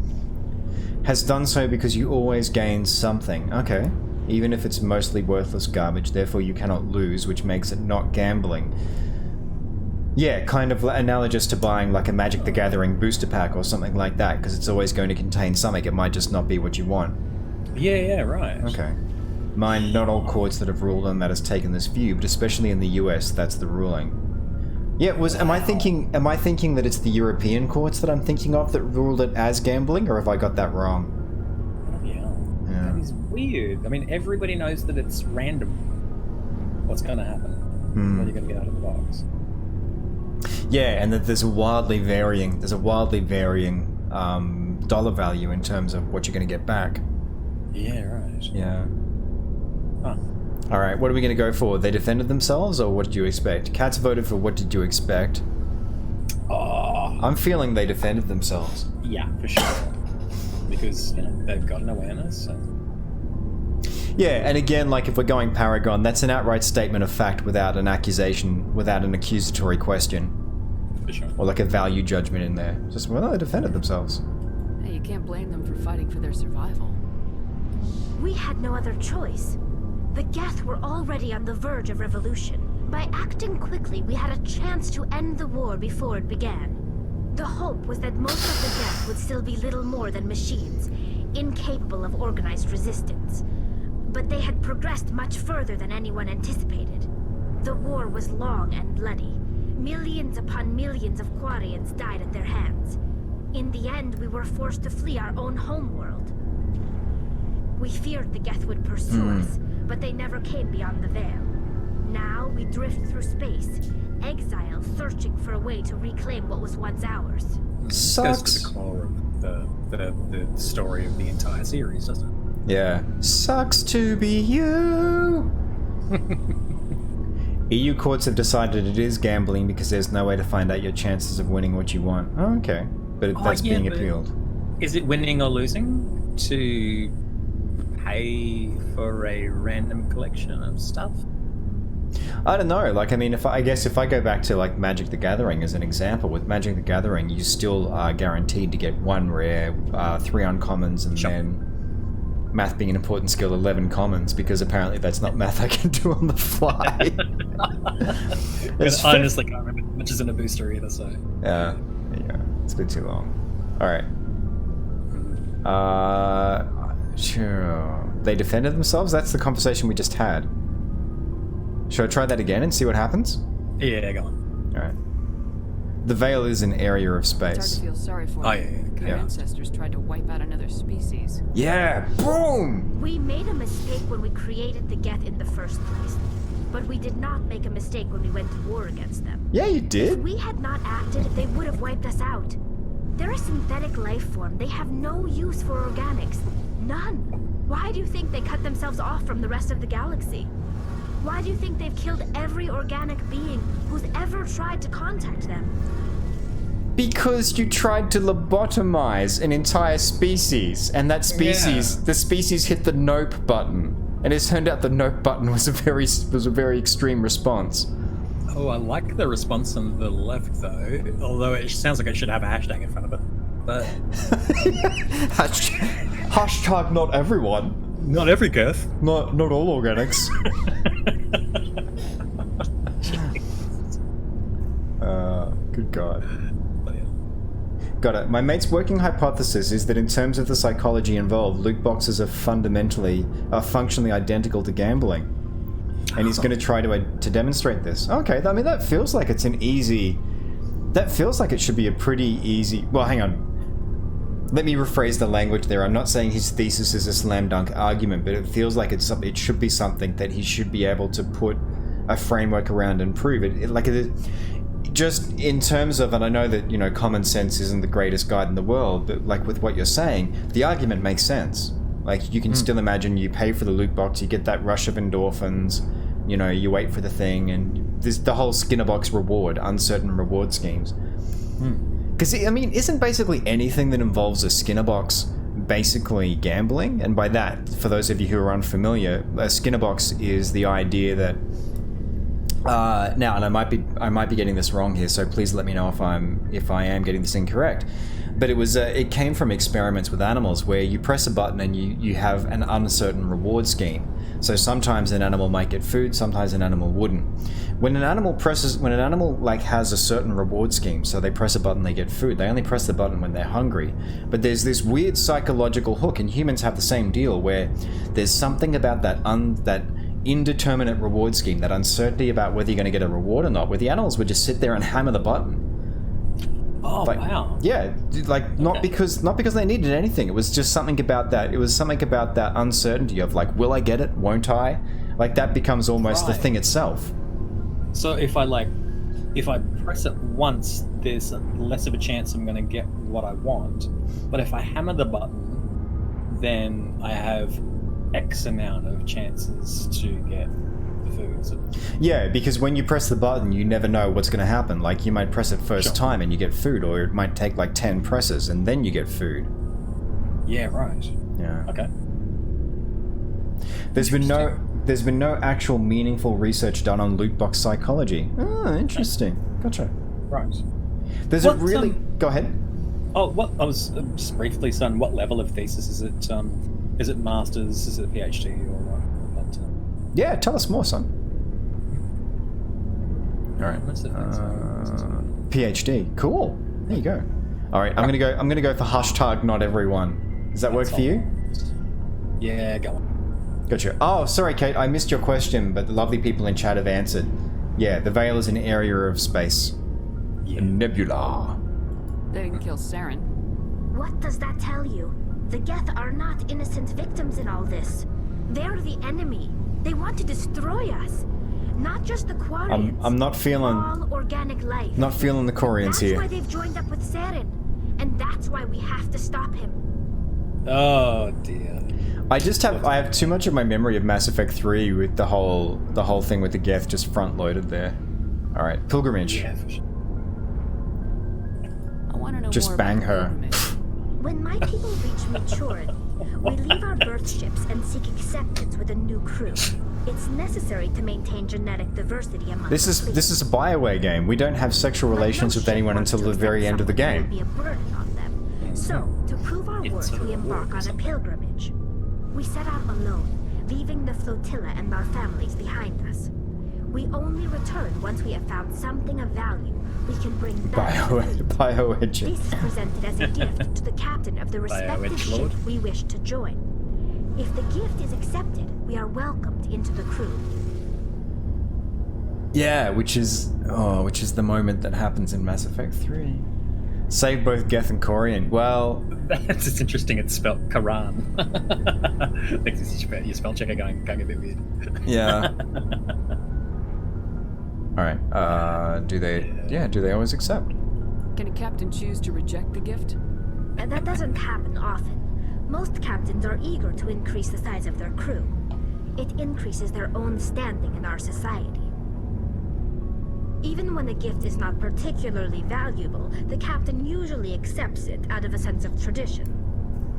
Has done so because you always gain something. Okay. Even if it's mostly worthless garbage, therefore you cannot lose, which makes it not gambling. Yeah, kind of analogous to buying like a Magic the Gathering booster pack or something like that, because it's always going to contain something. It might just not be what you want. Yeah, right. Okay. Mind, not all courts that have ruled on that has taken this view, but especially in the US, that's the ruling. Yeah, am I thinking that it's the European courts that I'm thinking of that ruled it as gambling, or have I got that wrong? Yeah. That is weird. I mean, everybody knows that it's random what's going to happen when you're going to get out of the box. Yeah, and that there's a wildly varying dollar value in terms of what you're going to get back. Yeah, right. Yeah. Huh. All right, what are we going to go for? They defended themselves, or what did you expect? Cats voted for what did you expect? Oh. I'm feeling they defended themselves. Yeah, for sure. Because, they've got an awareness. So. Yeah, and again, like if we're going Paragon, that's an outright statement of fact without an accusation, without an accusatory question. For sure. Or like a value judgment in there. Just, well, they defended themselves. Hey, you can't blame them for fighting for their survival. We had no other choice. The Geth were already on the verge of revolution. By acting quickly, we had a chance to end the war before it began. The hope was that most of the Geth would still be little more than machines, incapable of organized resistance. But they had progressed much further than anyone anticipated. The war was long and bloody. Millions upon millions of Quarians died at their hands. In the end, we were forced to flee our own homeworld. We feared the Geth would pursue us, but they never came beyond the veil. Now we drift through space, exile, searching for a way to reclaim what was once ours. This goes to the core of the story of the entire series, doesn't it? Yeah. Sucks to be you. EU courts have decided it is gambling because there's no way to find out your chances of winning what you want. Oh, okay. But that's being appealed. Is it winning or losing to pay for a random collection of stuff? I don't know. Like, I mean, I guess if I go back to like Magic the Gathering as an example, with Magic the Gathering, you still are guaranteed to get 1 rare, 3 uncommons, and then math being an important skill, 11 commons, because apparently that's not math I can do on the fly. I honestly can't remember much is in a booster either, so. Yeah, it's been too long. Alright. Sure. They defended themselves? That's the conversation we just had. Should I try that again and see what happens? Yeah, go on. Alright. The Veil is an area of space. It's hard to feel sorry for them. Your ancestors tried to wipe out another species. Yeah, boom! We made a mistake when we created the Geth in the first place. But we did not make a mistake when we went to war against them. Yeah, you did. If we had not acted, they would have wiped us out. They're a synthetic life form. They have no use for organics. None. Why do you think they cut themselves off from the rest of the galaxy? Why do you think they've killed every organic being who's ever tried to contact them? Because you tried to lobotomize an entire species, and that species, the species hit the nope button, and it turned out the nope button was a very extreme response. Oh, I like the response on the left though, although it sounds like it should have a hashtag in front of it. But hashtag not everyone. Not every Geth. Not all organics. Good God. Got it. My mate's working hypothesis is that in terms of the psychology involved, loot boxes are functionally identical to gambling, and he's going to try to demonstrate this. Okay, I mean that feels like it's an easy. That feels like it should be a pretty easy. Well, hang on. Let me rephrase the language there. I'm not saying his thesis is a slam dunk argument, but it feels like it should be something that he should be able to put a framework around and prove it. Just in terms of, and I know that, you know, common sense isn't the greatest guide in the world, but like with what you're saying, the argument makes sense. Like, you can still imagine you pay for the loot box, you get that rush of endorphins, you know, you wait for the thing, and there's the whole Skinner box reward, uncertain reward schemes. Because, I mean, isn't basically anything that involves a Skinner box basically gambling? And by that, for those of you who are unfamiliar, a Skinner box is the idea that now, and I might be getting this wrong here, so please let me know if I am getting this incorrect. But it came from experiments with animals where you press a button and you have an uncertain reward scheme. So sometimes an animal might get food, sometimes an animal wouldn't. When an animal like has a certain reward scheme, so they press a button, they get food. They only press the button when they're hungry. But there's this weird psychological hook, and humans have the same deal, where there's something about that indeterminate reward scheme, that uncertainty about whether you're going to get a reward or not, where the animals would just sit there and hammer the button. Oh, like, wow. Yeah, like not because they needed anything. It was just something about that. It was something about that uncertainty of like, will I get it? Won't I? Like that becomes almost the thing itself. So if I press it once, there's less of a chance I'm going to get what I want. But if I hammer the button, then I have X amount of chances to get the food. So. Yeah, because when you press the button, you never know what's going to happen. Like, you might press it first time and you get food, or it might take like 10 presses and then you get food. Yeah, right. Yeah. Okay. There's been no actual meaningful research done on loot box psychology. Oh, interesting. Gotcha. Right. There's a really... Go ahead. Oh, what I was just briefly saying, what level of thesis is it? Is it master's? Is it PhD or what? Yeah, tell us more, son. All right. PhD. Cool. There you go. All right, I'm gonna go for hashtag not everyone. Does that work for you? Yeah, go on. Gotcha. Oh, sorry, Kate. I missed your question, but the lovely people in chat have answered. Yeah, the Veil is an area of space. Yeah. A nebula. They didn't kill Saren. What does that tell you? The Geth are not innocent victims in all this. They're the enemy. They want to destroy us. Not just the Quarians. I'm not feeling... all organic life. Not feeling the Quarians here. That's why they've joined up with Saren. And that's why we have to stop him. Oh, dear. I have too much of my memory of Mass Effect 3 with the whole thing with the Geth just front-loaded there. Alright, Pilgrimage. Yeah, for sure. I want to know just more bang about her. When my people reach maturity, we leave our birth ships and seek acceptance with a new crew. It's necessary to maintain genetic diversity among This is a BioWare game. We don't have sexual relations with anyone until the very end of the game. Be a burden on them. So, to prove our worth, we embark on a pilgrimage. We set out alone, leaving the flotilla and our families behind us. We only return once we have found something of value we can bring back. BioWare. This is presented as a gift to the captain of the respective ship we wish to join. If the gift is accepted, we are welcomed into the crew. Yeah, which is the moment that happens in Mass Effect 3. Save both Geth and Corian. Well, that's just interesting. It's spelled Quran. Your spell checker going a bit weird. Yeah. All right. Do they always accept? Can a captain choose to reject the gift? That doesn't happen often. Most captains are eager to increase the size of their crew. It increases their own standing in our society. Even when the gift is not particularly valuable, the captain usually accepts it out of a sense of tradition.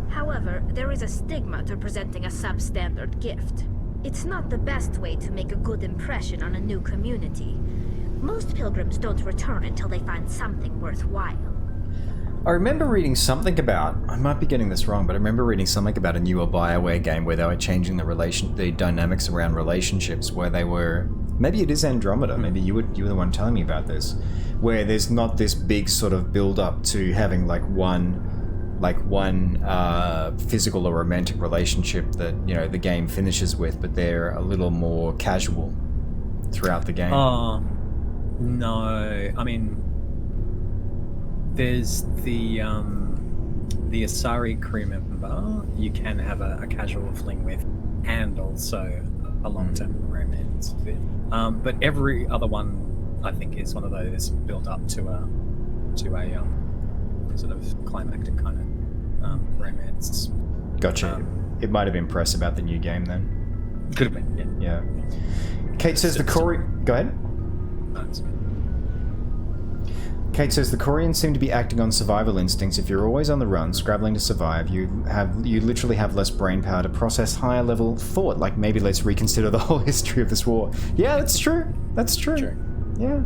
However, there is a stigma to presenting a substandard gift. It's not the best way to make a good impression on a new community. Most pilgrims don't return until they find something worthwhile. I remember reading something about, I might be getting this wrong, but I remember reading something about a newer BioWare game where they were changing the dynamics around relationships, where they were, maybe it is Andromeda, maybe you were the one telling me about this, where there's not this big sort of build up to having like one physical or romantic relationship that, you know, the game finishes with, but they're a little more casual throughout the game. No, I mean, there's the Asari crew member you can have a casual fling with, and also a long-term romance with. But every other one, I think, is one of those build up to a sort of climactic kind of romance. Gotcha. It might have been press about the new game then. Could have been, yeah. Kate says the Corian... Go ahead. Kate says the Corians seem to be acting on survival instincts. If you're always on the run, scrabbling to survive, you literally have less brain power to process higher level thought. Like, maybe let's reconsider the whole history of this war. Yeah, that's true. That's true. Yeah.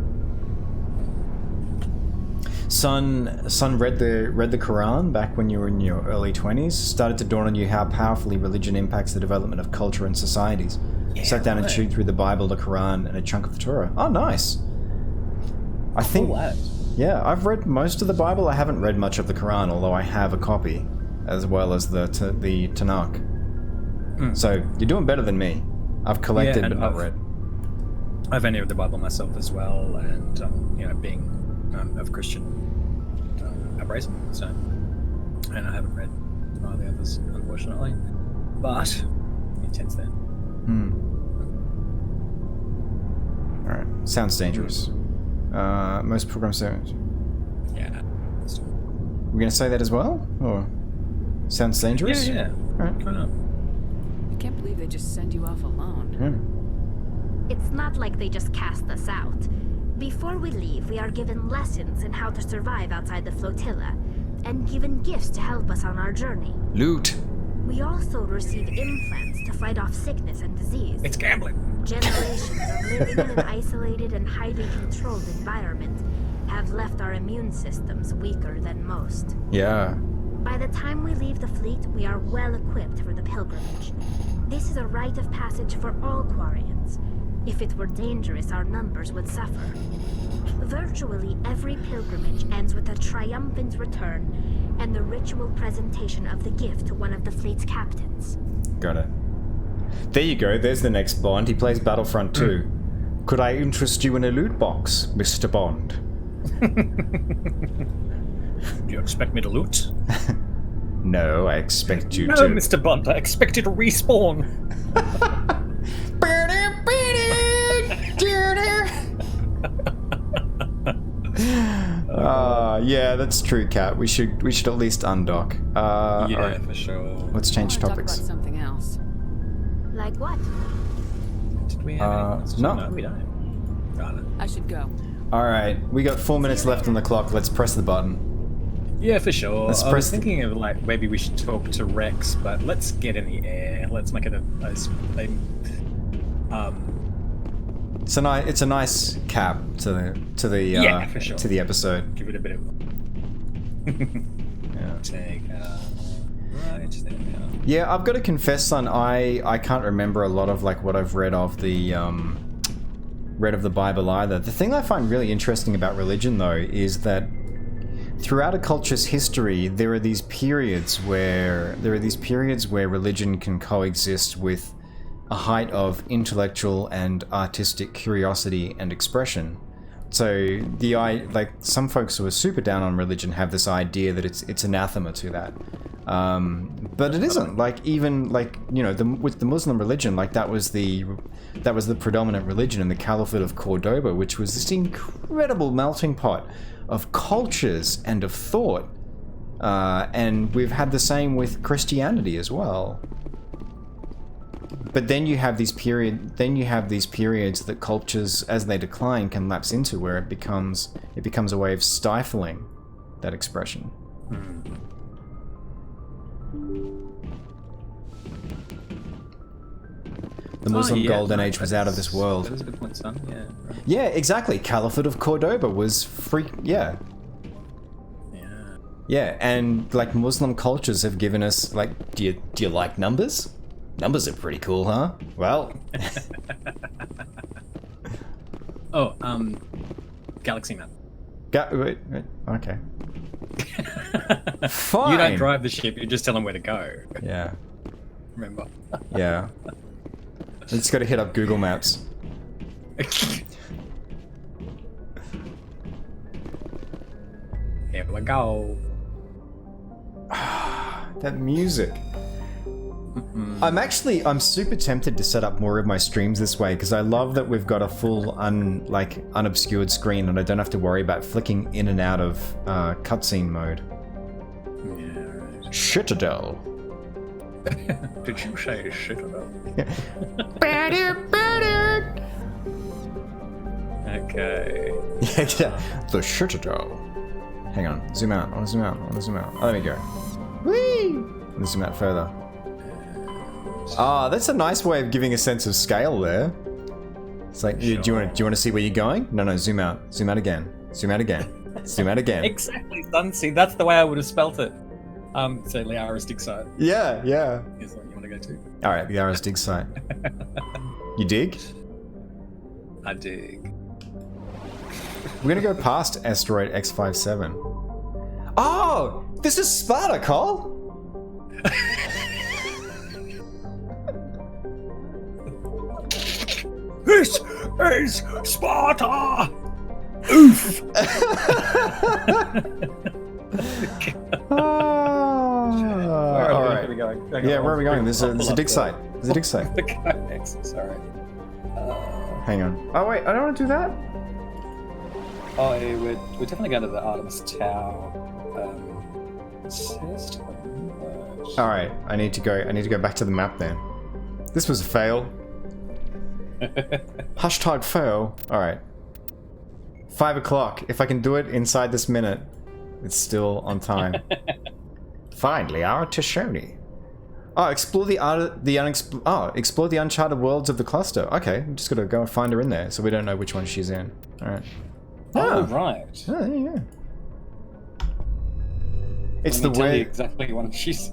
Son read the Quran back when you were in your early 20s. Started to dawn on you how powerfully religion impacts the development of culture and societies. Sat down and chewed through the Bible, the Quran, and a chunk of the Torah. Oh, nice. I think... Yeah, I've read most of the Bible. I haven't read much of the Quran, although I have a copy, as well as the Tanakh. So you're doing better than me. I've collected, but not read. I've only read the Bible myself as well, and being of Christian upbringing, so, and I haven't read all the others, unfortunately. But the intent's there. All right, sounds dangerous. Most programs don't. Yeah. We're gonna say that as well, or sounds dangerous? Yeah. All right. I can't believe they just send you off alone. It's not like they just cast us out. Before we leave, we are given lessons in how to survive outside the flotilla, and given gifts to help us on our journey. Loot. We also receive implants to fight off sickness and disease. It's gambling. Generations of living in an isolated and highly controlled environment have left our immune systems weaker than most. Yeah. By the time we leave the fleet, we are well equipped for the pilgrimage. This is a rite of passage for all Quarians. If it were dangerous, our numbers would suffer. Virtually every pilgrimage ends with a triumphant return and the ritual presentation of the gift to one of the fleet's captains. Got it. There you go, there's the next Bond. He plays Battlefront 2. Could I interest you in a loot box, Mr. Bond? Do you expect me to loot? No, I expect you no, to... No, Mr. Bond, I expect you to respawn. Yeah, that's true, Kat. We should at least undock. Yeah, right. for sure. Let's change topics. Talk about something else. Like what? Did we have no, we don't. Got it. I should go. All right, we got 4 minutes left on the clock. Let's press the button. Yeah, for sure. Let's I press was thinking of like maybe we should talk to Rex, but let's get in the air. Let's make it It's a nice cap to the yeah, for sure. to the episode. Give it a bit of yeah. Take right there. Yeah, I've got to confess, son. I can't remember a lot of like what I've read of the Bible either. The thing I find really interesting about religion, though, is that throughout a culture's history, there are these periods where religion can coexist with a height of intellectual and artistic curiosity and expression. So some folks who are super down on religion have this idea that it's anathema to that, but it isn't. Like even like with the Muslim religion, like that was the predominant religion in the Caliphate of Cordoba, which was this incredible melting pot of cultures and of thought, and we've had the same with Christianity as well. But then you have these periods that cultures, as they decline, can lapse into, where it becomes a way of stifling that expression. The Muslim Golden Age was out of this world. That is a good point, son. Yeah. Right. Yeah, exactly. Caliphate of Cordoba was free. Yeah. Yeah, and like Muslim cultures have given us like, do you like numbers? Numbers are pretty cool, huh? Well. Galaxy map. Wait, okay. Fine. You don't drive the ship, you just tell them where to go. Yeah. Remember? Yeah. I just gotta hit up Google Maps. Here we go. That music. I'm super tempted to set up more of my streams this way, because I love that we've got a full unobscured screen and I don't have to worry about flicking in and out of cutscene mode. Yeah, right. Citadel. Did you say Citadel? Okay. Yeah, the Citadel. Hang on, zoom out. I want to zoom out. Oh, there we go. Whee! Let me zoom out further. Ah, that's a nice way of giving a sense of scale there. It's like, Sure. do you want to see where you're going? No, zoom out. Zoom out again. Zoom out again. Zoom out again. Exactly, son. See, that's the way I would have spelt it. So Liara's dig site. Yeah. Is what you want to go to. All right, the Liara's dig site. You dig? I dig. We're gonna go past asteroid X57. Oh, this is Sparta, Cole. This is Sparta! Oof! Where are we going? Yeah, where are we going? There's a dig site. There's a dig site. The guy next, sorry. Hang on. Oh wait, I don't want to do that. Oh, we're definitely going to the Artemis Tower system. All right, I need to go back to the map then. This was a fail. Hashtag fail. All right. 5 o'clock. If I can do it inside this minute, it's still on time. Finally, our Tishoni. Oh, explore explore the uncharted worlds of the cluster. Okay, I'm just gonna go and find her in there, so we don't know which one she's in. All right. Oh, right. Oh, yeah. It's Let me the tell way. you exactly what she's.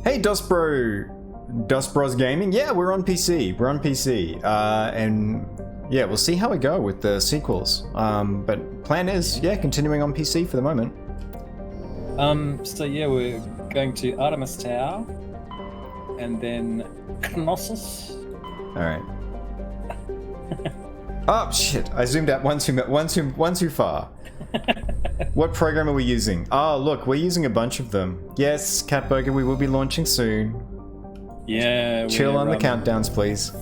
Hey, Dosbros Gaming. Yeah, we're on PC. We're on PC. And yeah, we'll see how we go with the sequels. But plan is, yeah, continuing on PC for the moment. So yeah, we're going to Artemis Tower, and then Knossos. All right. Oh shit! I zoomed out one too far. What program are we using? Oh look, we're using a bunch of them. Yes, Catburger, we will be launching soon. Yeah. Chill on the countdowns, please.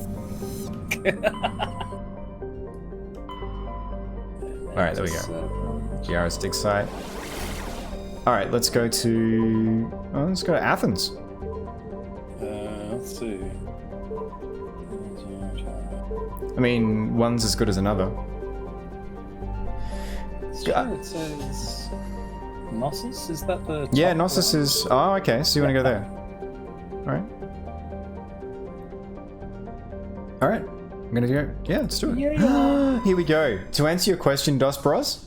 All right, there we go. Giara's dig site. All right, let's go to Athens. Let's see. I mean, one's as good as another. Sure, it says Knossos. Is that the? Yeah, Knossos is. Oh, okay. So you want to go there? All right. All right. I'm gonna go. Yeah, let's do it. Yeah. Here we go. To answer your question, Dos Bros,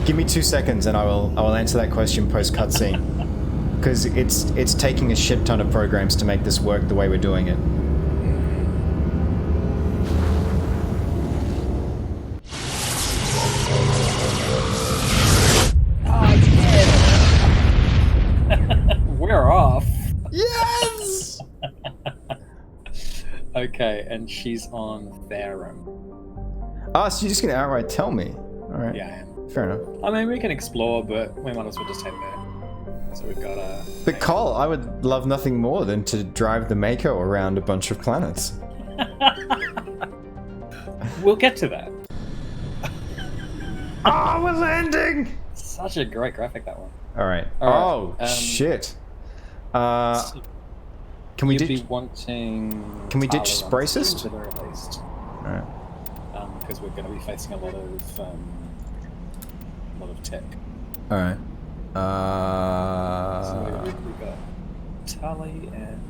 give me 2 seconds and I will answer that question post cutscene, because it's taking a shit ton of programs to make this work the way we're doing it. We're off. Yes. Okay, and she's on Therum. Ah, so you're just gonna outright tell me? All right. Yeah, I am. Fair enough. I mean, we can explore, but we might as well just head there. So we've got a. But Cole, I would love nothing more than to drive the Mako around a bunch of planets. We'll get to that. Oh, we're landing! Such a great graphic, that one. All right. All right, Shit. Can we ditch? Can we ditch Spracist? At the very least. All right. Because we're going to be facing a lot of tech. All right. So we've got Tully and.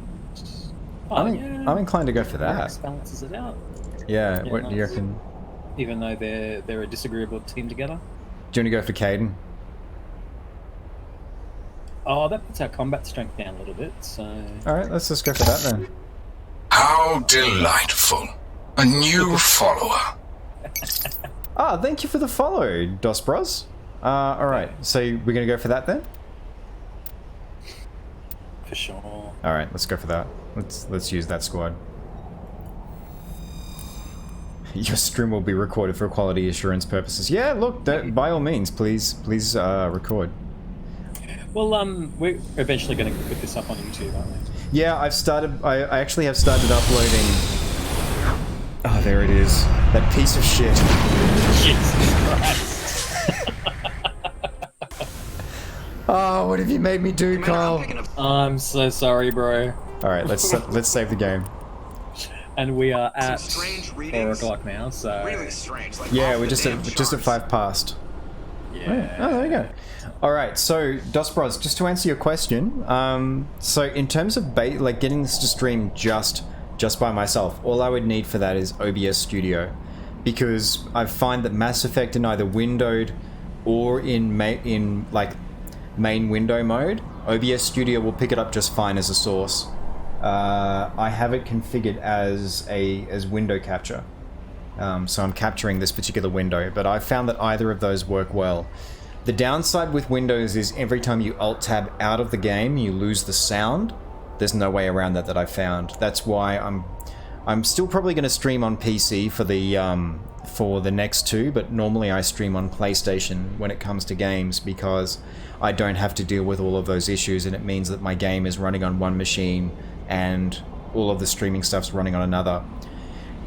I'm inclined to go for that. Rex balances it out. Yeah. What nice. do you reckon? Even though they're a disagreeable team together. Do you want to go for Caden? Oh, that puts our combat strength down a little bit, so... Alright, let's just go for that then. How delightful. A new follower. Ah, thank you for the follow, Dos Bros. Alright, so we're gonna go for that then? For sure. Alright, let's go for that. Let's use that squad. Your stream will be recorded for quality assurance purposes. Yeah, look, by all means, please record. Well, we're eventually going to put this up on YouTube, aren't we? Yeah, I actually have started uploading... Oh, there it is. That piece of shit. Jesus Christ. Oh, what have you made me do, Carl? I'm so sorry, bro. Alright, let's save the game. And we are at 4 o'clock now, so... Really strange. Like yeah, we're just at 5 past. Yeah. Oh, there you go. Alright, so, Dos Bros, just to answer your question, so in terms of getting this to stream just by myself, all I would need for that is OBS Studio, because I find that Mass Effect in either windowed or in main window mode, OBS Studio will pick it up just fine as a source. I have it configured as window capture, so I'm capturing this particular window, but I found that either of those work well. The downside with Windows is every time you Alt-Tab out of the game, you lose the sound. There's no way around that I found. That's why I'm still probably going to stream on PC for the next two, but normally I stream on PlayStation when it comes to games, because I don't have to deal with all of those issues, and it means that my game is running on one machine and all of the streaming stuff's running on another.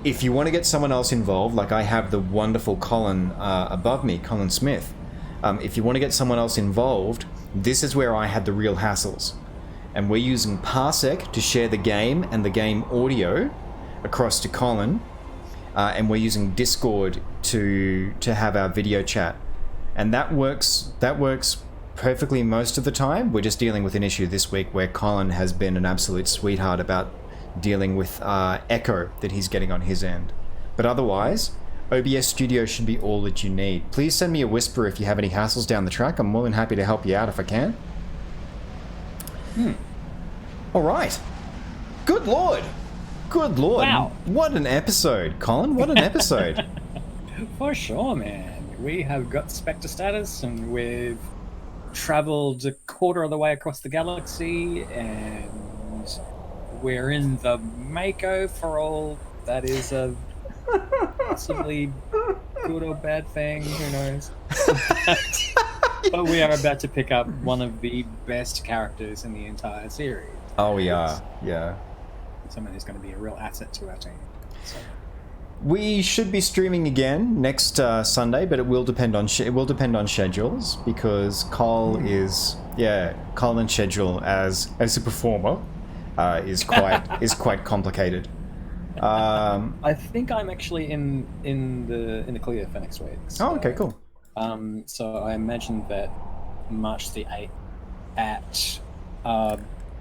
If you want to get someone else involved, like I have the wonderful Colin above me, Colin Smith, if you want to get someone else involved, this is where I had the real hassles. And we're using Parsec to share the game and the game audio across to Colin, and we're using Discord to have our video chat. And that works perfectly most of the time. We're just dealing with an issue this week where Colin has been an absolute sweetheart about dealing with echo that he's getting on his end. But otherwise, OBS Studio should be all that you need. Please send me a whisper if you have any hassles down the track. I'm more than happy to help you out if I can. All right. Good lord. Good lord. Wow. What an episode, Colin. What an episode. For sure, man. We have got Spectre status, and we've traveled a quarter of the way across the galaxy, and we're in the Mako for all that is a possibly good or bad thing, who knows. But we are about to pick up one of the best characters in the entire series. Oh, we are. Yeah. Someone who's going to be a real asset to our team. So. We should be streaming again next Sunday, but it will depend on schedules, because Colin's schedule as a performer is quite complicated. I think I'm actually in the clear for next week. So, oh, okay, cool. So I imagine that March the 8th at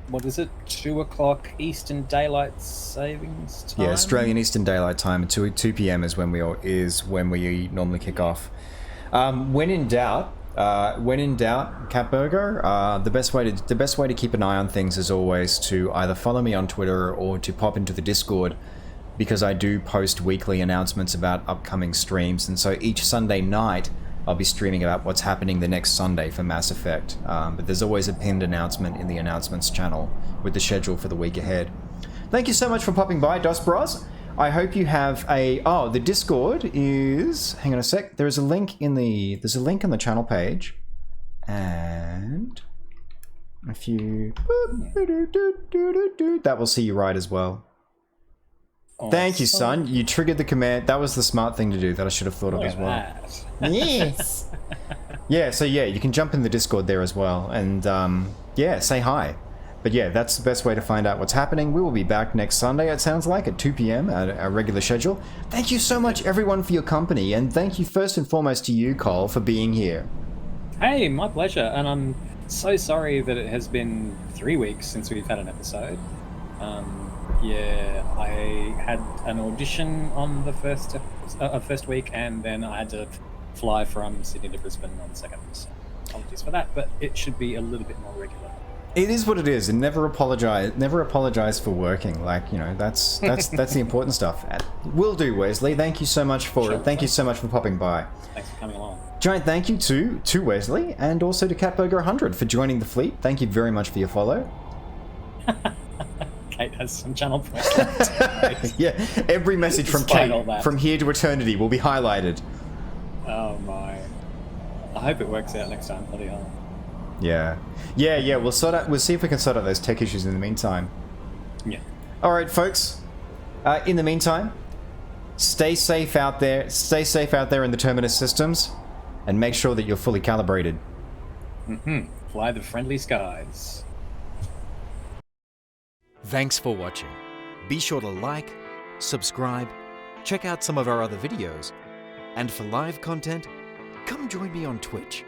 what is it? 2 o'clock Eastern Daylight Savings Time. Yeah, Australian Eastern Daylight Time at 2 p.m. is when we normally kick off. When in doubt, Catburger, the best way to keep an eye on things is always to either follow me on Twitter or to pop into the Discord, because I do post weekly announcements about upcoming streams, and so each Sunday night I'll be streaming about what's happening the next Sunday for Mass Effect. But there's always a pinned announcement in the announcements channel with the schedule for the week ahead. Thank you so much for popping by, Dos Bros. I hope you have the Discord is, hang on a sec, there's a link on the channel page, and if you, that will see you right as well. Awesome. Thank you, son. You triggered the command. That was the smart thing to do that I should have thought of as well. Yes. So you can jump in the Discord there as well, and say hi. But yeah, that's the best way to find out what's happening. We will be back next Sunday, it sounds like, at 2 p.m. at our regular schedule. Thank you so much, everyone, for your company, and thank you first and foremost to you, Cole, for being here. Hey, my pleasure, and I'm so sorry that it has been 3 weeks since we've had an episode. I had an audition on the first week, and then I had to fly from Sydney to Brisbane on the second. So apologies for that, but it should be a little bit more regular. It is what it is, and never apologize for working. Like, you know, that's the important stuff. Will do, Wesley. Thank you so much for it. Thank you so much for popping by. Thanks for coming along. Giant thank you to Wesley, and also to Catburger100 for joining the fleet. Thank you very much for your follow. Kate has some channel points left. Yeah, every message from Kate from here to eternity will be highlighted. Oh my! I hope it works out next time. Bloody hell. Yeah. We'll see if we can sort out those tech issues in the meantime. Yeah. All right, folks. In the meantime, stay safe out there. Stay safe out there in the Terminus systems, and make sure that you're fully calibrated. Fly the friendly skies. Thanks for watching. Be sure to like, subscribe, check out some of our other videos, and for live content, come join me on Twitch.